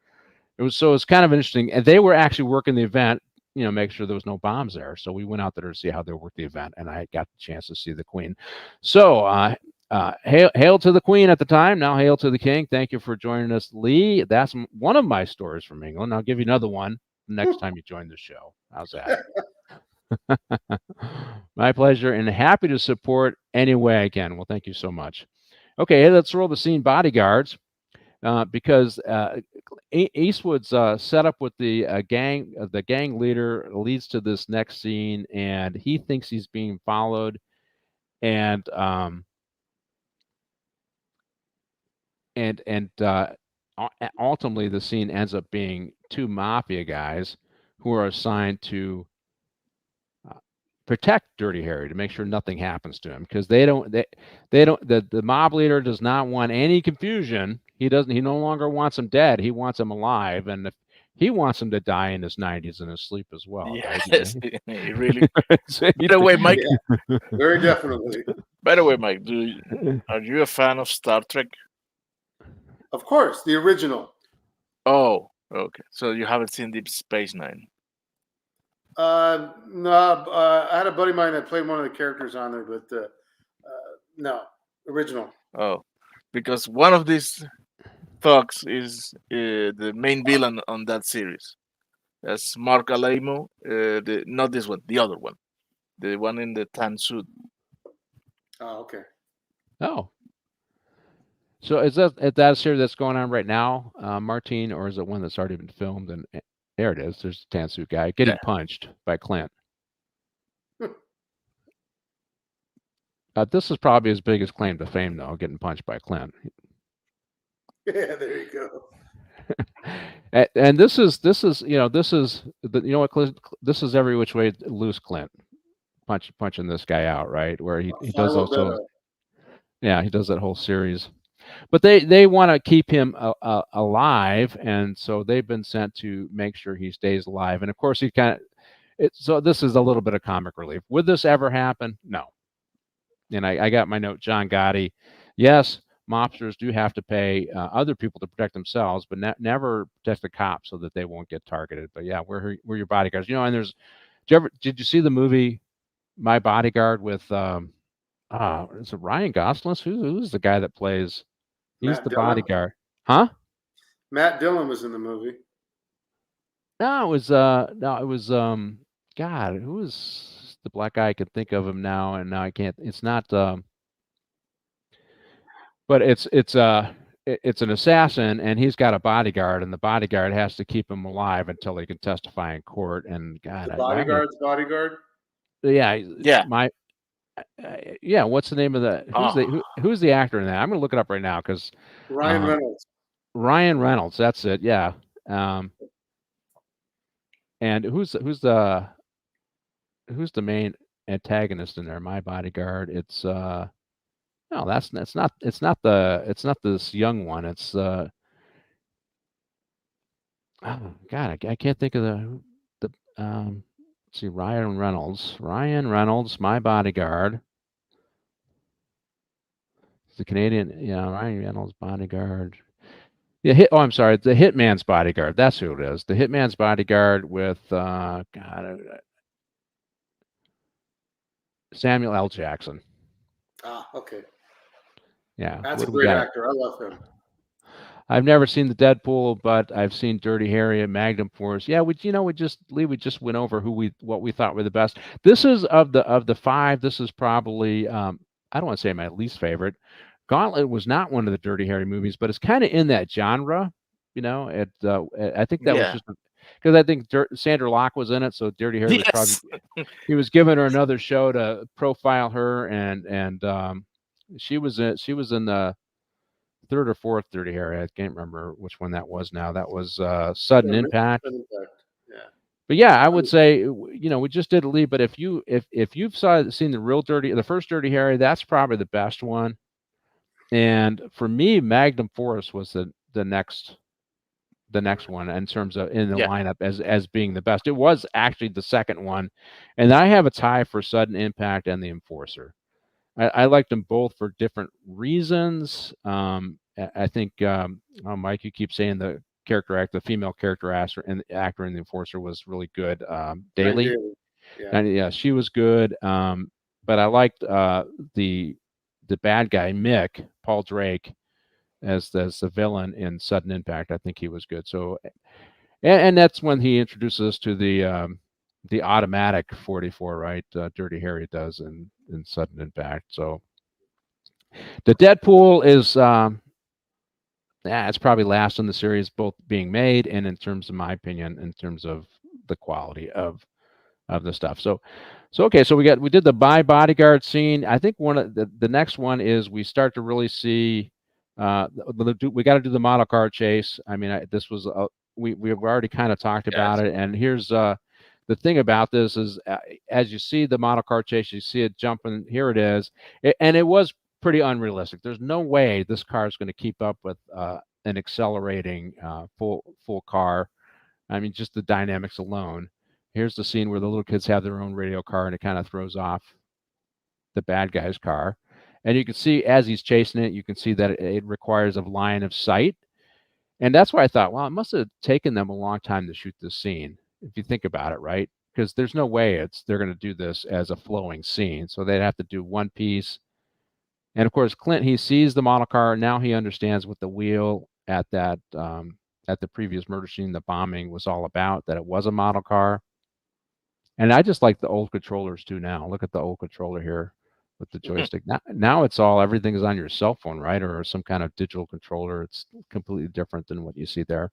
Speaker 4: It's kind of interesting, and they were actually working the event, make sure there was no bombs there. So we went out there to see how they worked the event, and I got the chance to see the Queen. So hail to the Queen at the time. Now hail to the King. Thank you for joining us, Lee. That's one of my stories from England. I'll give you another one next time you join the show. How's that? My pleasure, and happy to support any way I can. Well, thank you so much. Okay, let's roll the scene. Bodyguards, because Eastwood's setup with the gang leader leads to this next scene, and he thinks he's being followed, and ultimately the scene ends up being two mafia guys who are assigned to protect Dirty Harry, to make sure nothing happens to him, because the mob leader does not want any confusion. He no longer wants him dead. He wants him alive, and if he wants him to die in his 90s in his sleep as well.
Speaker 2: Yes,
Speaker 4: right?
Speaker 2: he really. By the way, Mike.
Speaker 1: Yeah, very definitely.
Speaker 2: By the way, Mike, are you a fan of Star Trek?
Speaker 1: Of course, the original.
Speaker 2: Oh, okay. So you haven't seen Deep Space Nine?
Speaker 1: No, I had a buddy of mine that played one of the characters on there, but no, original.
Speaker 2: Oh, because one of these thugs is the main villain on that series. That's Mark Alamo. Not this one, the other one, the one in the tan suit.
Speaker 1: Oh, okay.
Speaker 4: Oh, so is that a series that's going on right now, Martine, or is it one that's already been filmed? And there it is. There's the tan suit guy getting punched by Clint. This is probably his biggest claim to fame, though, getting punched by Clint.
Speaker 1: Yeah, there you go.
Speaker 4: And this is this is what, Clint, this is every which way loose Clint punching this guy out, right? Where he does also, he does that whole series. But they want to keep him alive, and so they've been sent to make sure he stays alive. And of course, so this is a little bit of comic relief. Would this ever happen? No. And I got my note, John Gotti. Yes, mobsters do have to pay other people to protect themselves, but never protect the cops so that they won't get targeted. But yeah, we're your bodyguards. And did you see the movie My Bodyguard with is it Ryan Gosling? Who's the guy that plays? He's
Speaker 1: Matt
Speaker 4: the
Speaker 1: Dillon?
Speaker 4: bodyguard. Huh?
Speaker 1: Matt Dillon was in the movie.
Speaker 4: No, it was God, who was the black guy? I could think of him now, and now I can't. It's not but it's an assassin, and he's got a bodyguard, and the bodyguard has to keep him alive until he can testify in court. And God,
Speaker 1: The bodyguard's bodyguard?
Speaker 4: Yeah. What's the name of who's the actor in that? I'm gonna look it up right now because
Speaker 1: Ryan Reynolds.
Speaker 4: Ryan Reynolds, that's it. Yeah. And who's the main antagonist in there? My Bodyguard. It's no, it's not this young one. It's oh God, I can't think of the let's see, Ryan Reynolds, My Bodyguard. It's the Canadian, Ryan Reynolds Bodyguard. Yeah, I'm sorry, the Hitman's Bodyguard. That's who it is. The Hitman's Bodyguard with Samuel L. Jackson.
Speaker 1: Ah, okay.
Speaker 4: Yeah,
Speaker 1: that's a great actor. I love him.
Speaker 4: I've never seen the Deadpool, but I've seen Dirty Harry and Magnum Force. Yeah, we just went over what we thought were the best. This is of the five. This is probably I don't want to say my least favorite. Gauntlet was not one of the Dirty Harry movies, but it's kind of in that genre. I think that was just because I think Sandra Locke was in it, so Dirty Harry was probably he was giving her another show to profile her, and she was in the third or fourth Dirty Harry. I can't remember which one that was now. That was Sudden Impact.
Speaker 1: Yeah.
Speaker 4: But yeah, I would say, we just did Lee, but if you've seen the first Dirty Harry, that's probably the best one. And for me, Magnum Force was the next one in terms of in the lineup as being the best. It was actually the second one, and I have a tie for Sudden Impact and the Enforcer. I liked them both for different reasons. I think, Mike, you keep saying the female character actor in the Enforcer was really good. Daly.
Speaker 1: Yeah.
Speaker 4: And yeah, she was good. But I liked the bad guy, Mick, Paul Drake, as the villain in Sudden Impact. I think he was good. So, and that's when he introduces us to the automatic 44, right? Dirty Harry does in Sudden Impact. So the Deadpool is it's probably last in the series, both being made and in terms of my opinion, in terms of the quality of the stuff. So okay, so we did the bodyguard scene. I think one of the next one is we start to really see we got to do the model car chase. I mean, this was we've already kind of talked about it, and here's the thing about this is as you see the model car chase, you see it jumping. Here it is, and it was pretty unrealistic. There's no way this car is going to keep up with an accelerating full car. I mean, just the dynamics alone. Here's the scene where the little kids have their own radio car, and it kind of throws off the bad guy's car. And you can see as he's chasing it, you can see that it requires a line of sight. And that's why I thought, well, it must have taken them a long time to shoot this scene, if you think about it, right? Because there's no way they're going to do this as a flowing scene. So they'd have to do one piece. And of course, Clint, he sees the model car. Now he understands what the wheel at the previous murder scene, the bombing, was all about, that it was a model car. And I just like the old controllers too now. Look at the old controller here with the joystick. Now everything is on your cell phone, right? Or some kind of digital controller. It's completely different than what you see there.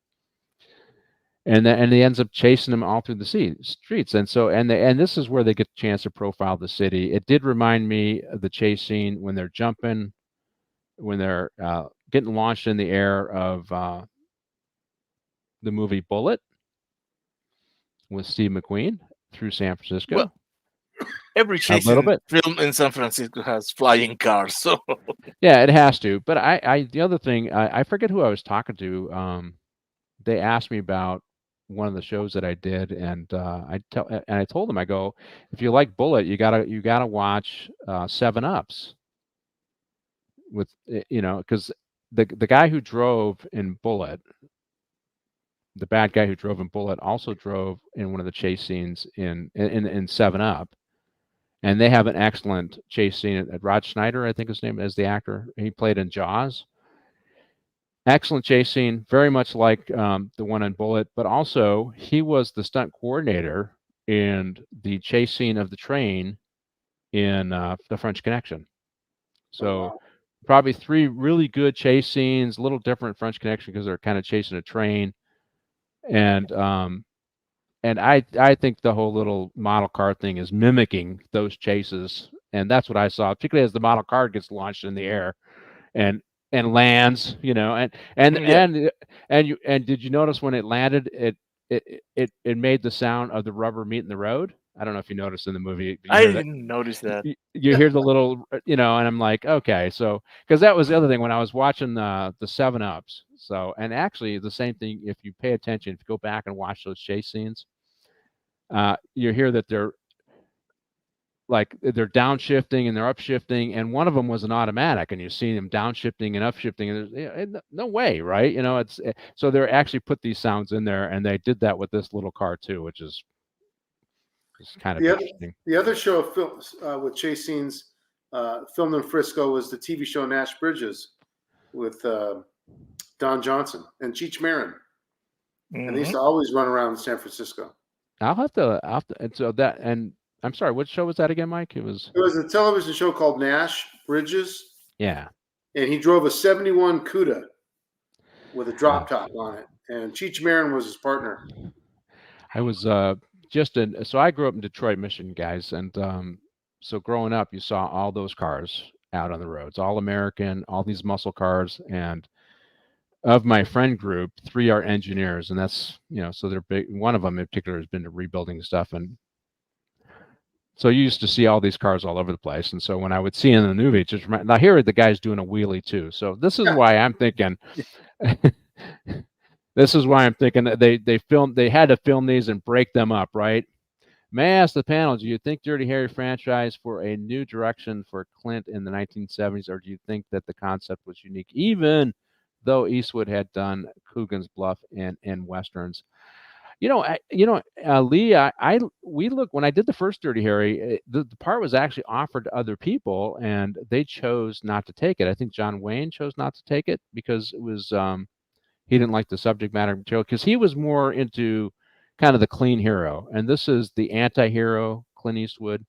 Speaker 4: And he ends up chasing them all through the streets. And so, and this is where they get a chance to profile the city. It did remind me of the chase scene when they're jumping, when they're getting launched in the air of the movie Bullet with Steve McQueen through San Francisco.
Speaker 2: Well, every chase film in San Francisco has flying cars, so
Speaker 4: yeah, it has to. But the other thing, I forget who I was talking to. They asked me about one of the shows that I did, and I told them, I go, if you like Bullet, you gotta watch 7 Ups. With because the guy who drove in Bullet. The bad guy who drove in Bullet also drove in one of the chase scenes in 7 Up. And they have an excellent chase scene at Rod Schneider, I think his name is, the actor. He played in Jaws. Excellent chase scene, very much like the one in Bullet, but also he was the stunt coordinator in the chase scene of the train in The French Connection. So probably 3 really good chase scenes, a little different French Connection because they're kind of chasing a train. And I think the whole little model car thing is mimicking those chases, and that's what I saw, particularly as the model car gets launched in the air and lands, and did you notice when it landed, it made the sound of the rubber meeting the road? I don't know if you noticed in the movie.
Speaker 2: I didn't notice that.
Speaker 4: You hear the little, and I'm like, okay, so because that was the other thing when I was watching the 7 Ups. So, and actually the same thing, if you pay attention, if you go back and watch those chase scenes, you hear that they're downshifting and they're upshifting, and one of them was an automatic, and you see them downshifting and upshifting, and no way, right? So they're actually put these sounds in there, and they did that with this little car too, which is kind of interesting.
Speaker 1: The other show films with chase scenes filmed in Frisco was the TV show Nash Bridges with Don Johnson and Cheech Marin. And they used to always run around San Francisco.
Speaker 4: I'll have to, and so that, and I'm sorry, what show was that again, Mike? It was
Speaker 1: a television show called Nash Bridges.
Speaker 4: Yeah.
Speaker 1: And he drove a 71 Cuda with a drop top on it. And Cheech Marin was his partner.
Speaker 4: I was so I grew up in Detroit, Michigan, guys. And so growing up, you saw all those cars out on the roads, all American, all these muscle cars. And of my friend group, 3 are engineers, and that's, so they're big. One of them in particular has been to rebuilding stuff, and so you used to see all these cars all over the place. And so when I would see in the movie, now here the guy's doing a wheelie too. So this is why I'm thinking. This is why I'm thinking that they had to film these and break them up, right? May I ask the panel, do you think Dirty Harry franchise for a new direction for Clint in the 1970s, or do you think that the concept was unique, even though Eastwood had done Coogan's Bluff and westerns? Lee, we look when I did the first Dirty Harry, the part was actually offered to other people, and they chose not to take it. I think John Wayne chose not to take it because it was he didn't like the subject matter material, because he was more into kind of the clean hero, and this is the anti-hero. Clint Eastwood,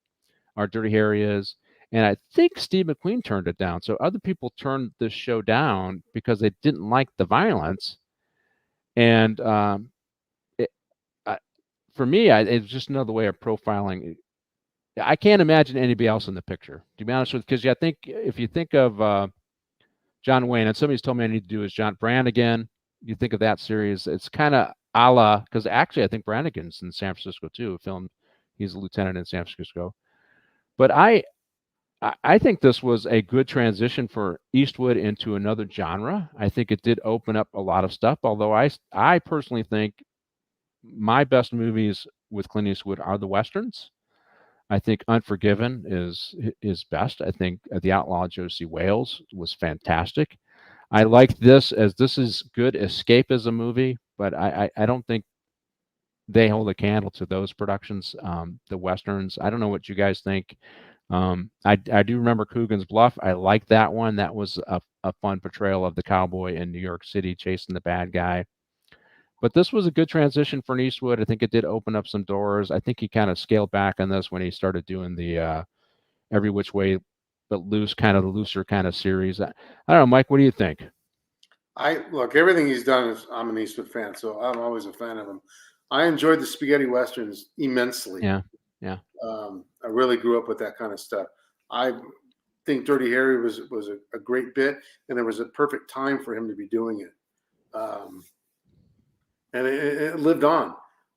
Speaker 4: our Dirty Harry is, and I think Steve McQueen turned it down. So other people turned this show down because they didn't like the violence, and for me, it's just another way of profiling. I can't imagine anybody else in the picture, to be honest with you, because I think if you think of John Wayne, and somebody's told me I need to do is John Brannigan, you think of that series, it's kind of a la, because actually I think Brannigan's in San Francisco too, he's a lieutenant in San Francisco. But I think this was a good transition for Eastwood into another genre. I think it did open up a lot of stuff, although I personally think my best movies with Clint Eastwood are the westerns. I think Unforgiven is best. I think The Outlaw Josie Wales was fantastic. I like this is good escapism movie, but I don't think they hold a candle to those productions, the westerns. I don't know what you guys think. I do remember Coogan's Bluff. I like that one. That was a fun portrayal of the cowboy in New York City chasing the bad guy. But this was a good transition for Eastwood. I think it did open up some doors. I think he kind of scaled back on this when he started doing the Every Which Way But Loose, kind of the looser kind of series. I don't know, Mike, what do you think?
Speaker 1: Look, everything he's done I'm an Eastwood fan, so I'm always a fan of him. I enjoyed the spaghetti westerns immensely.
Speaker 4: Yeah.
Speaker 1: I really grew up with that kind of stuff. I think Dirty Harry was a great bit, and there was a perfect time for him to be doing it. And it lived on.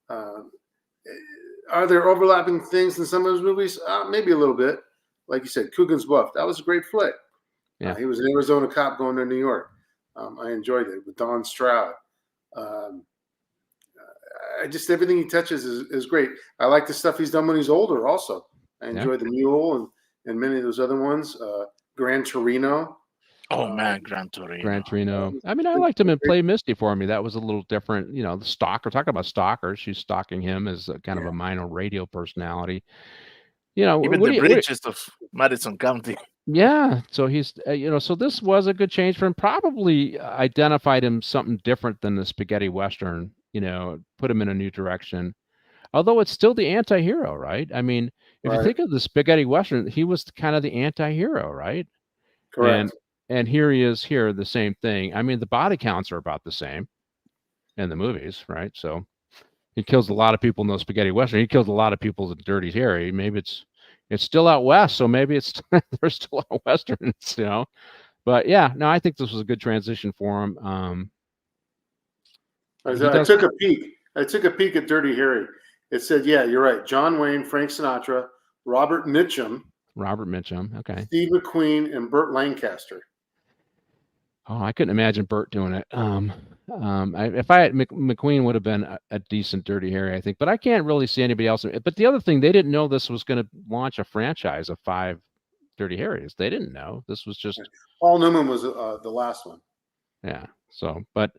Speaker 1: Are there overlapping things in some of his movies? Maybe a little bit. Like you said, Coogan's Bluff. That was a great flick.
Speaker 4: Yeah.
Speaker 1: He was an Arizona cop going to New York. I enjoyed it with Don Stroud. Everything he touches is great. I like the stuff he's done when he's older also. I enjoy The Mule and many of those other ones. Gran Torino.
Speaker 2: Oh man, Gran Torino.
Speaker 4: I mean, I liked him in Play Misty for me. That was a little different. The stalker. Talking about stalker, she's stalking him as a kind of a minor radio personality.
Speaker 2: Even the bridges of Madison County.
Speaker 4: Yeah, so he's so this was a good change for him. Probably identified him something different than the spaghetti western. Put him in a new direction. Although it's still the anti-hero, right? I mean, if you think of the spaghetti western, he was kind of the anti-hero, right?
Speaker 1: Correct.
Speaker 4: And here he is here, the same thing. I mean, the body counts are about the same in the movies, right? So he kills a lot of people in those spaghetti western. He kills a lot of people in Dirty Harry. Maybe it's still out west, so maybe they're still out westerns, But yeah, no, I think this was a good transition for him.
Speaker 1: I took a peek. I took a peek at Dirty Harry. It said, yeah, you're right. John Wayne, Frank Sinatra, Robert Mitchum, okay, Steve McQueen, and Burt Lancaster.
Speaker 4: Oh, I couldn't imagine Burt doing it. If I had McQueen would have been a decent Dirty Harry, I think, but I can't really see anybody else. But the other thing, they didn't know this was going to launch a franchise of 5 Dirty Harrys. They didn't know. This was just
Speaker 1: Paul Newman was the last one.
Speaker 4: Yeah. So, but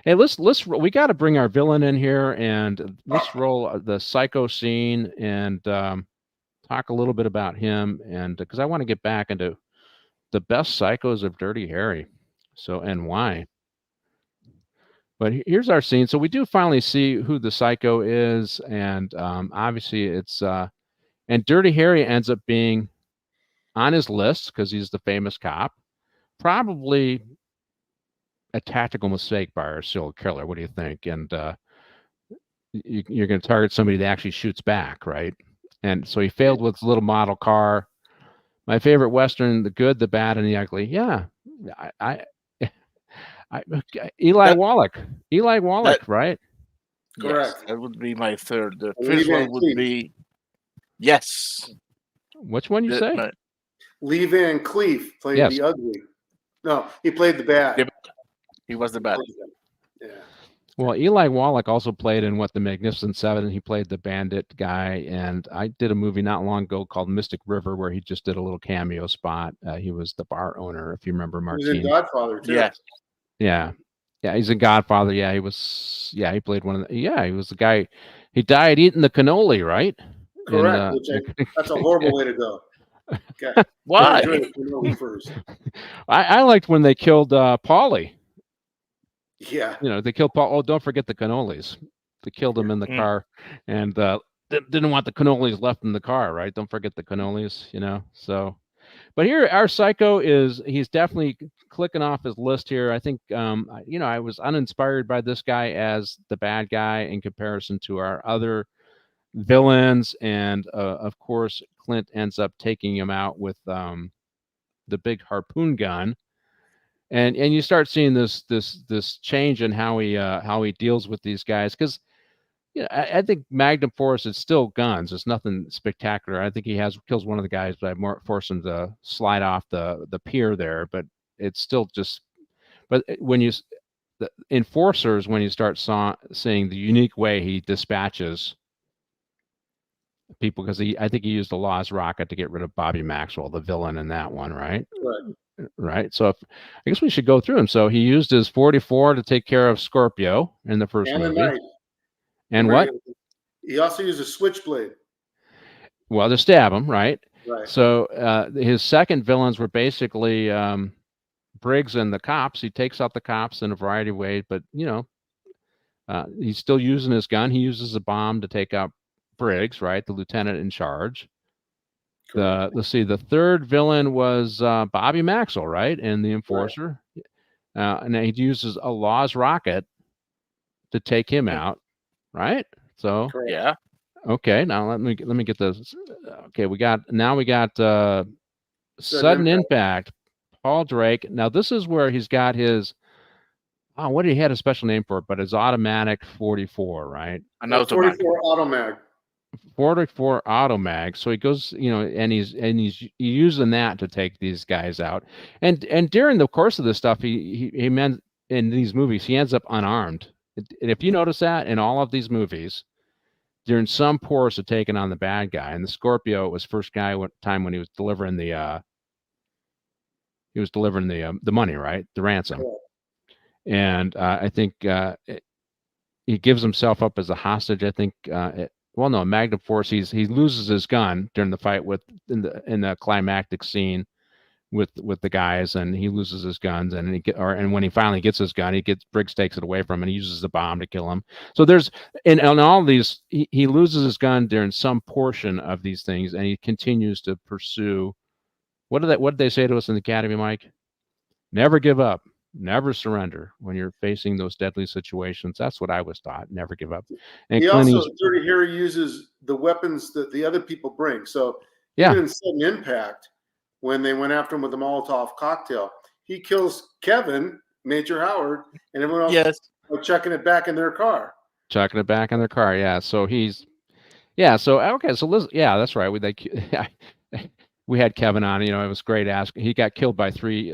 Speaker 4: hey, we got to bring our villain in here, and let's roll the psycho scene and talk a little bit about him, and because I want to get back into the best psychos of Dirty Harry. So, and why? But here's our scene. So we do finally see who the psycho is, and obviously it's and Dirty Harry ends up being on his list because he's the famous cop. Probably a tactical mistake by our serial killer. What do you think? And you're going to target somebody that actually shoots back, right? And so he failed with his little model car. My favorite Western: the good, the bad, and the ugly. Yeah, Eli
Speaker 2: That-
Speaker 4: Wallach. Eli Wallach,
Speaker 2: that-
Speaker 4: right?
Speaker 2: Yes,
Speaker 1: Correct.
Speaker 2: that would be my third. The
Speaker 1: And
Speaker 2: first
Speaker 1: Lee
Speaker 2: one
Speaker 1: Van
Speaker 2: would
Speaker 1: Cleef.
Speaker 2: be yes.
Speaker 4: Which one you
Speaker 2: The-
Speaker 4: say?
Speaker 2: my-
Speaker 1: Lee Van Cleef played
Speaker 4: Yes.
Speaker 1: the ugly. No, he played the bad.
Speaker 2: He was the bad.
Speaker 1: Yeah.
Speaker 4: Well, Eli Wallach also played in The Magnificent Seven. He played the bandit guy, and I did a movie not long ago called Mystic River where he just did a little cameo spot. He was the bar owner, if you remember,
Speaker 1: He was in
Speaker 4: Martine.
Speaker 1: Godfather too.
Speaker 2: Yes.
Speaker 4: Yeah, he's in Godfather. Yeah, he was. Yeah, he played one of the. Yeah, he was the guy. He died eating the cannoli, right?
Speaker 1: Correct. That's a horrible way to go. Okay.
Speaker 2: Why?
Speaker 1: Enjoy the cannoli first.
Speaker 4: I liked when they killed Paulie.
Speaker 1: Yeah.
Speaker 4: They killed Paul. Oh, don't forget the cannolis. They killed him in the car, and didn't want the cannolis left in the car, right? Don't forget the cannolis. So. But here, our psycho he's definitely clicking off his list here. I think, I was uninspired by this guy as the bad guy in comparison to our other villains. And of course, Clint ends up taking him out with the big harpoon gun. And you start seeing this change in how he deals with these guys. Because I think Magnum Force is still guns. It's nothing spectacular. I think he kills one of the guys by force him to slide off the pier there. But it's still just. But the enforcers, when you start seeing the unique way he dispatches people, because I think he used the Lost Rocket to get rid of Bobby Maxwell, the villain in that one, right? Right. So I guess we should go through him. So he used his 44 to take care of Scorpio in the first movie.
Speaker 1: Knife.
Speaker 4: And what?
Speaker 1: He also used a switchblade.
Speaker 4: Well, to stab him, right?
Speaker 1: Right.
Speaker 4: So his second villains were basically Briggs and the cops. He takes out the cops in a variety of ways, but he's still using his gun. He uses a bomb to take out Briggs, right? The lieutenant in charge. Let's see. The third villain was Bobby Maxwell, right? And the enforcer. Right. And he uses a Lost Rocket to take him out. Right. So
Speaker 2: yeah.
Speaker 4: Okay. Now let me get this. Okay. We got sudden impact. Paul Drake. Now this is where he's got his. Oh, what did he had a special name for it? But his automatic 44, right?
Speaker 1: An 44 automag.
Speaker 4: 44 automag. So he goes, and he's using that to take these guys out. And during the course of this stuff, he meant in these movies he ends up unarmed. And if you notice that in all of these movies, during some course of taking on the bad guy, and the Scorpio was first time when he was delivering the money, right, the ransom, and I think he gives himself up as a hostage. I think Magnum Force. He loses his gun during the fight in the climactic scene with the guys, and he loses his guns, and when he finally gets his gun, Briggs takes it away from him, and he uses the bomb to kill him. So there's in all of these, he loses his gun during some portion of these things, and he continues to pursue. What did they say to us in the academy, Mike? Never give up, never surrender when you're facing those deadly situations. That's what I was taught. Never give up. And
Speaker 1: he also here he uses the weapons that the other people bring. So even in Sudden Impact, when they went after him with the Molotov cocktail, he kills Kevin, Major Howard, and everyone else chucking it back in their car.
Speaker 4: Chucking it back in their car, yeah. So So that's right. We had Kevin on. It was great. He got killed by 3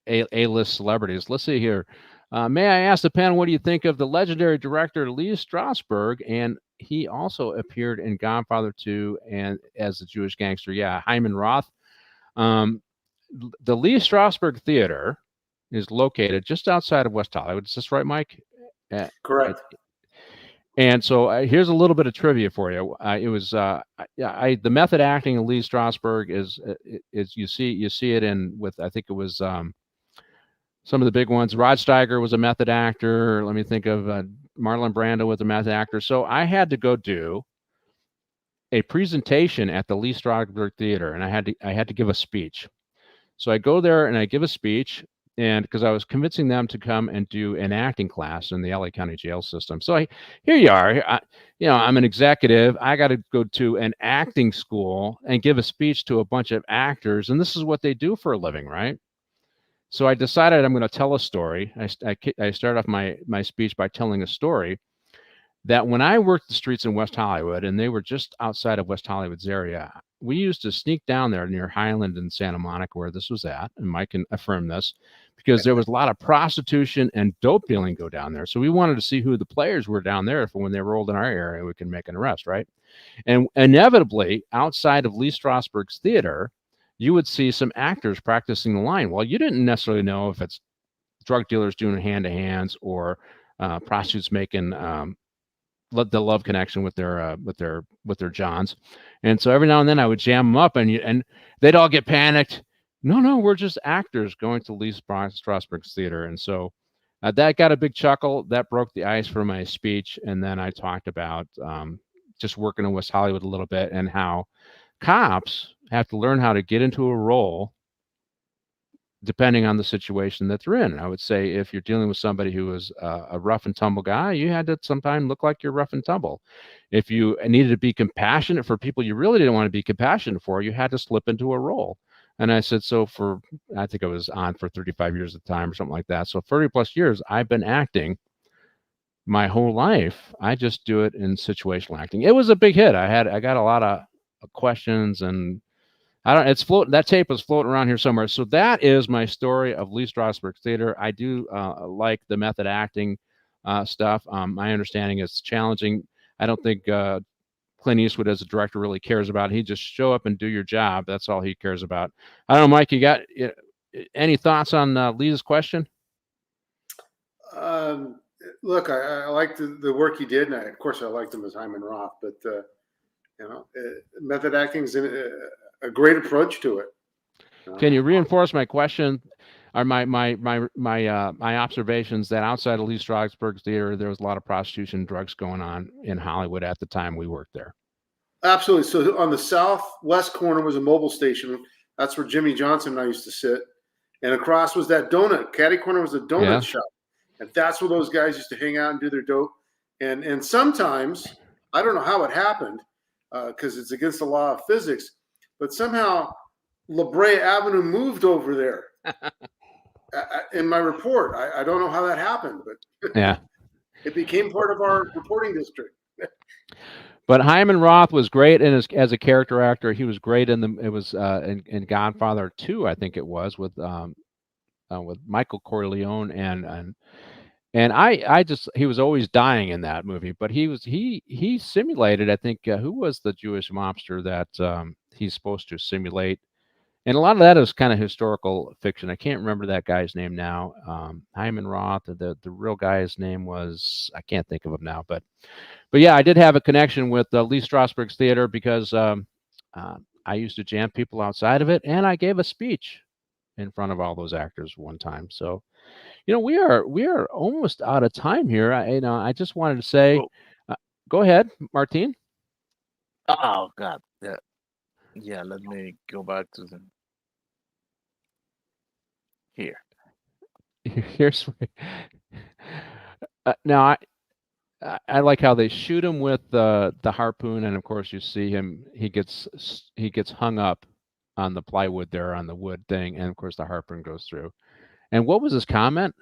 Speaker 4: A-list celebrities. Let's see here. May I ask the panel, what do you think of the legendary director Lee Strasberg? And he also appeared in Godfather 2 and as the Jewish gangster. Yeah, Hyman Roth. The Lee Strasberg Theater is located just outside of West Hollywood. Is this right, Mike?
Speaker 1: Correct.
Speaker 4: And so here's a little bit of trivia for you. It was the method acting of Lee Strasberg is you see it in with, I think it was some of the big ones. Rod Steiger was a method actor. Let me think of Marlon Brando was a method actor. So I had to go do a presentation at the Lee Strasberg Theater, and I had to give a speech. So I go there and I give a speech, and because I was convincing them to come and do an acting class in the LA County jail system. So here you are. I'm an executive. I got to go to an acting school and give a speech to a bunch of actors, and this is what they do for a living, right? So I decided I'm going to tell a story. I started off my speech by telling a story that when I worked the streets in West Hollywood, and they were just outside of West Hollywood's area, we used to sneak down there near Highland and Santa Monica, where this was at, and Mike can affirm this, because there was a lot of prostitution and dope dealing go down there. So we wanted to see who the players were down there for when they rolled in our area, we could make an arrest, right? And inevitably, outside of Lee Strasberg's theater, you would see some actors practicing the line. Well, you didn't necessarily know if it's drug dealers doing hand-to-hands or prostitutes making the love connection with their Johns. And so every now and then I would jam them up, and they'd all get panicked. No, we're just actors going to Lee Strasberg's theater. And so that got a big chuckle. That broke the ice for my speech. And then I talked about just working in West Hollywood a little bit, and how cops have to learn how to get into a role depending on the situation that they're in. I would say if you're dealing with somebody who is a rough and tumble guy, you had to sometimes look like you're rough and tumble. If you needed to be compassionate for people you really didn't want to be compassionate for, you had to slip into a role. And I said, so I think I was on for 35 years at the time or something like that. So 30 plus years, I've been acting my whole life. I just do it in situational acting. It was a big hit. I got a lot of questions, and that tape was floating around here somewhere. So that is my story of Lee Strasberg's theater. I do like the method acting stuff. My understanding is challenging. I don't think Clint Eastwood as a director really cares about it. He just show up and do your job. That's all he cares about. I don't know, Mike, you got any thoughts on Lee's question?
Speaker 1: Look, I liked the work he did, and of course I liked him as Hyman Roth, but method acting is a great approach to it.
Speaker 4: Can you reinforce my question, or my observations that outside of Lee Strasberg's theater, there was a lot of prostitution and drugs going on in Hollywood at the time we worked there?
Speaker 1: Absolutely. So on the southwest corner was a mobile station. That's where Jimmy Johnson and I used to sit. And across was that donut. Caddy corner was a donut shop. And that's where those guys used to hang out and do their dope. And sometimes, I don't know how it happened, because it's against the law of physics, but somehow La Brea Avenue moved over there. In my report, I don't know how that happened, but
Speaker 4: yeah,
Speaker 1: it became part of our reporting district.
Speaker 4: But Hyman Roth was great as a character actor. He was great in in Godfather 2, I think it was, with Michael Corleone, and he was always dying in that movie. But he simulated, I think, who was the Jewish mobster that he's supposed to simulate. And a lot of that is kind of historical fiction. I can't remember that guy's name now. Hyman Roth. The real guy's name was, I can't think of him now. But yeah, I did have a connection with Lee Strasberg's theater because I used to jam people outside of it, and I gave a speech in front of all those actors one time. So, we are almost out of time here. I just wanted to say, go ahead, Martine.
Speaker 2: Oh God, yeah. Let me go back to them. Here.
Speaker 4: Here's now I like how they shoot him with the harpoon, and of course you see him. He gets hung up on the plywood there, on the wood thing, and of course the harpoon goes through. And what was his comment?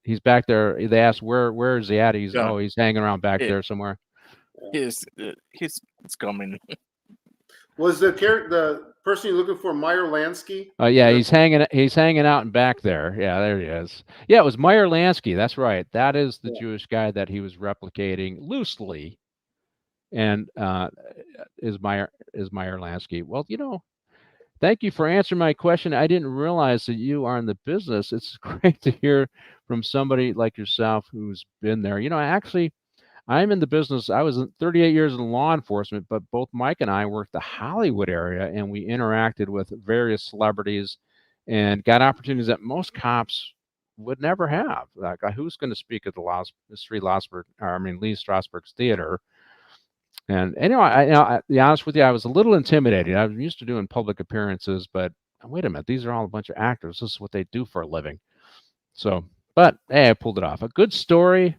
Speaker 4: He's back there. They asked where is he at? He's hanging around back there somewhere.
Speaker 2: He's coming.
Speaker 1: Was the person you're looking for Meyer Lansky?
Speaker 4: Oh yeah, he's hanging out in back there. Yeah, there he is. Yeah, it was Meyer Lansky. That's right. That is the Jewish guy that he was replicating loosely, and is Meyer Lansky. Well, thank you for answering my question. I didn't realize that you are in the business. It's great to hear from somebody like yourself who's been there. I'm in the business. I was 38 years in law enforcement, but both Mike and I worked the Hollywood area, and we interacted with various celebrities and got opportunities that most cops would never have. Like, who's going to speak at the Lee Strasberg's theater? And anyway, to be honest with you, I was a little intimidated. I was used to doing public appearances, but wait a minute, these are all a bunch of actors. This is what they do for a living. So, but hey, I pulled it off. A good story.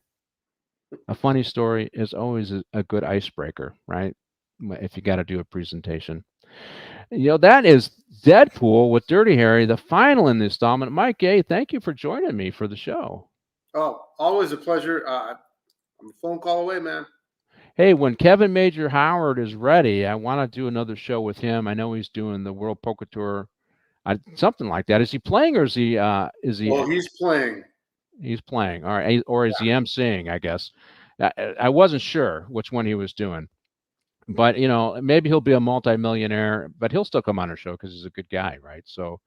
Speaker 4: A funny story is always a good icebreaker, right? If you got to do a presentation. That is Deadpool with Dirty Harry, the final in the installment. Mike A., thank you for joining me for the show.
Speaker 1: Oh, always a pleasure. I'm a phone call away, man.
Speaker 4: Hey, when Kevin Major Howard is ready, I want to do another show with him. I know he's doing the World Poker Tour, something like that. Is he playing, or is he?
Speaker 1: Well, he's playing.
Speaker 4: He's playing. All right, or is he emceeing? I guess. I wasn't sure which one he was doing, but maybe he'll be a multimillionaire, but he'll still come on our show because he's a good guy, right? So,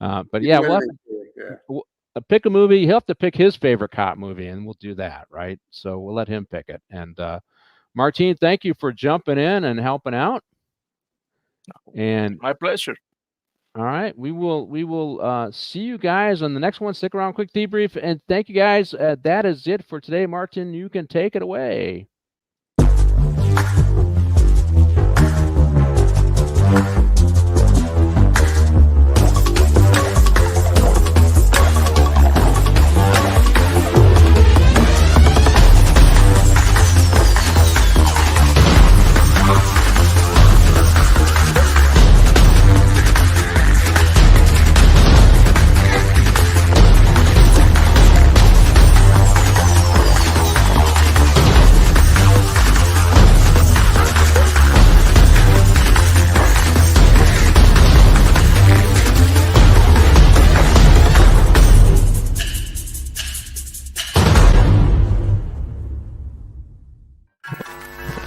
Speaker 4: but yeah, we'll pick a movie. He'll have to pick his favorite cop movie, and we'll do that, right? So we'll let him pick it. And Martine, thank you for jumping in and helping out. And
Speaker 2: my pleasure.
Speaker 4: All right, we will see you guys on the next one. Stick around, quick debrief, and thank you guys. That is it for today. Martin, you can take it away.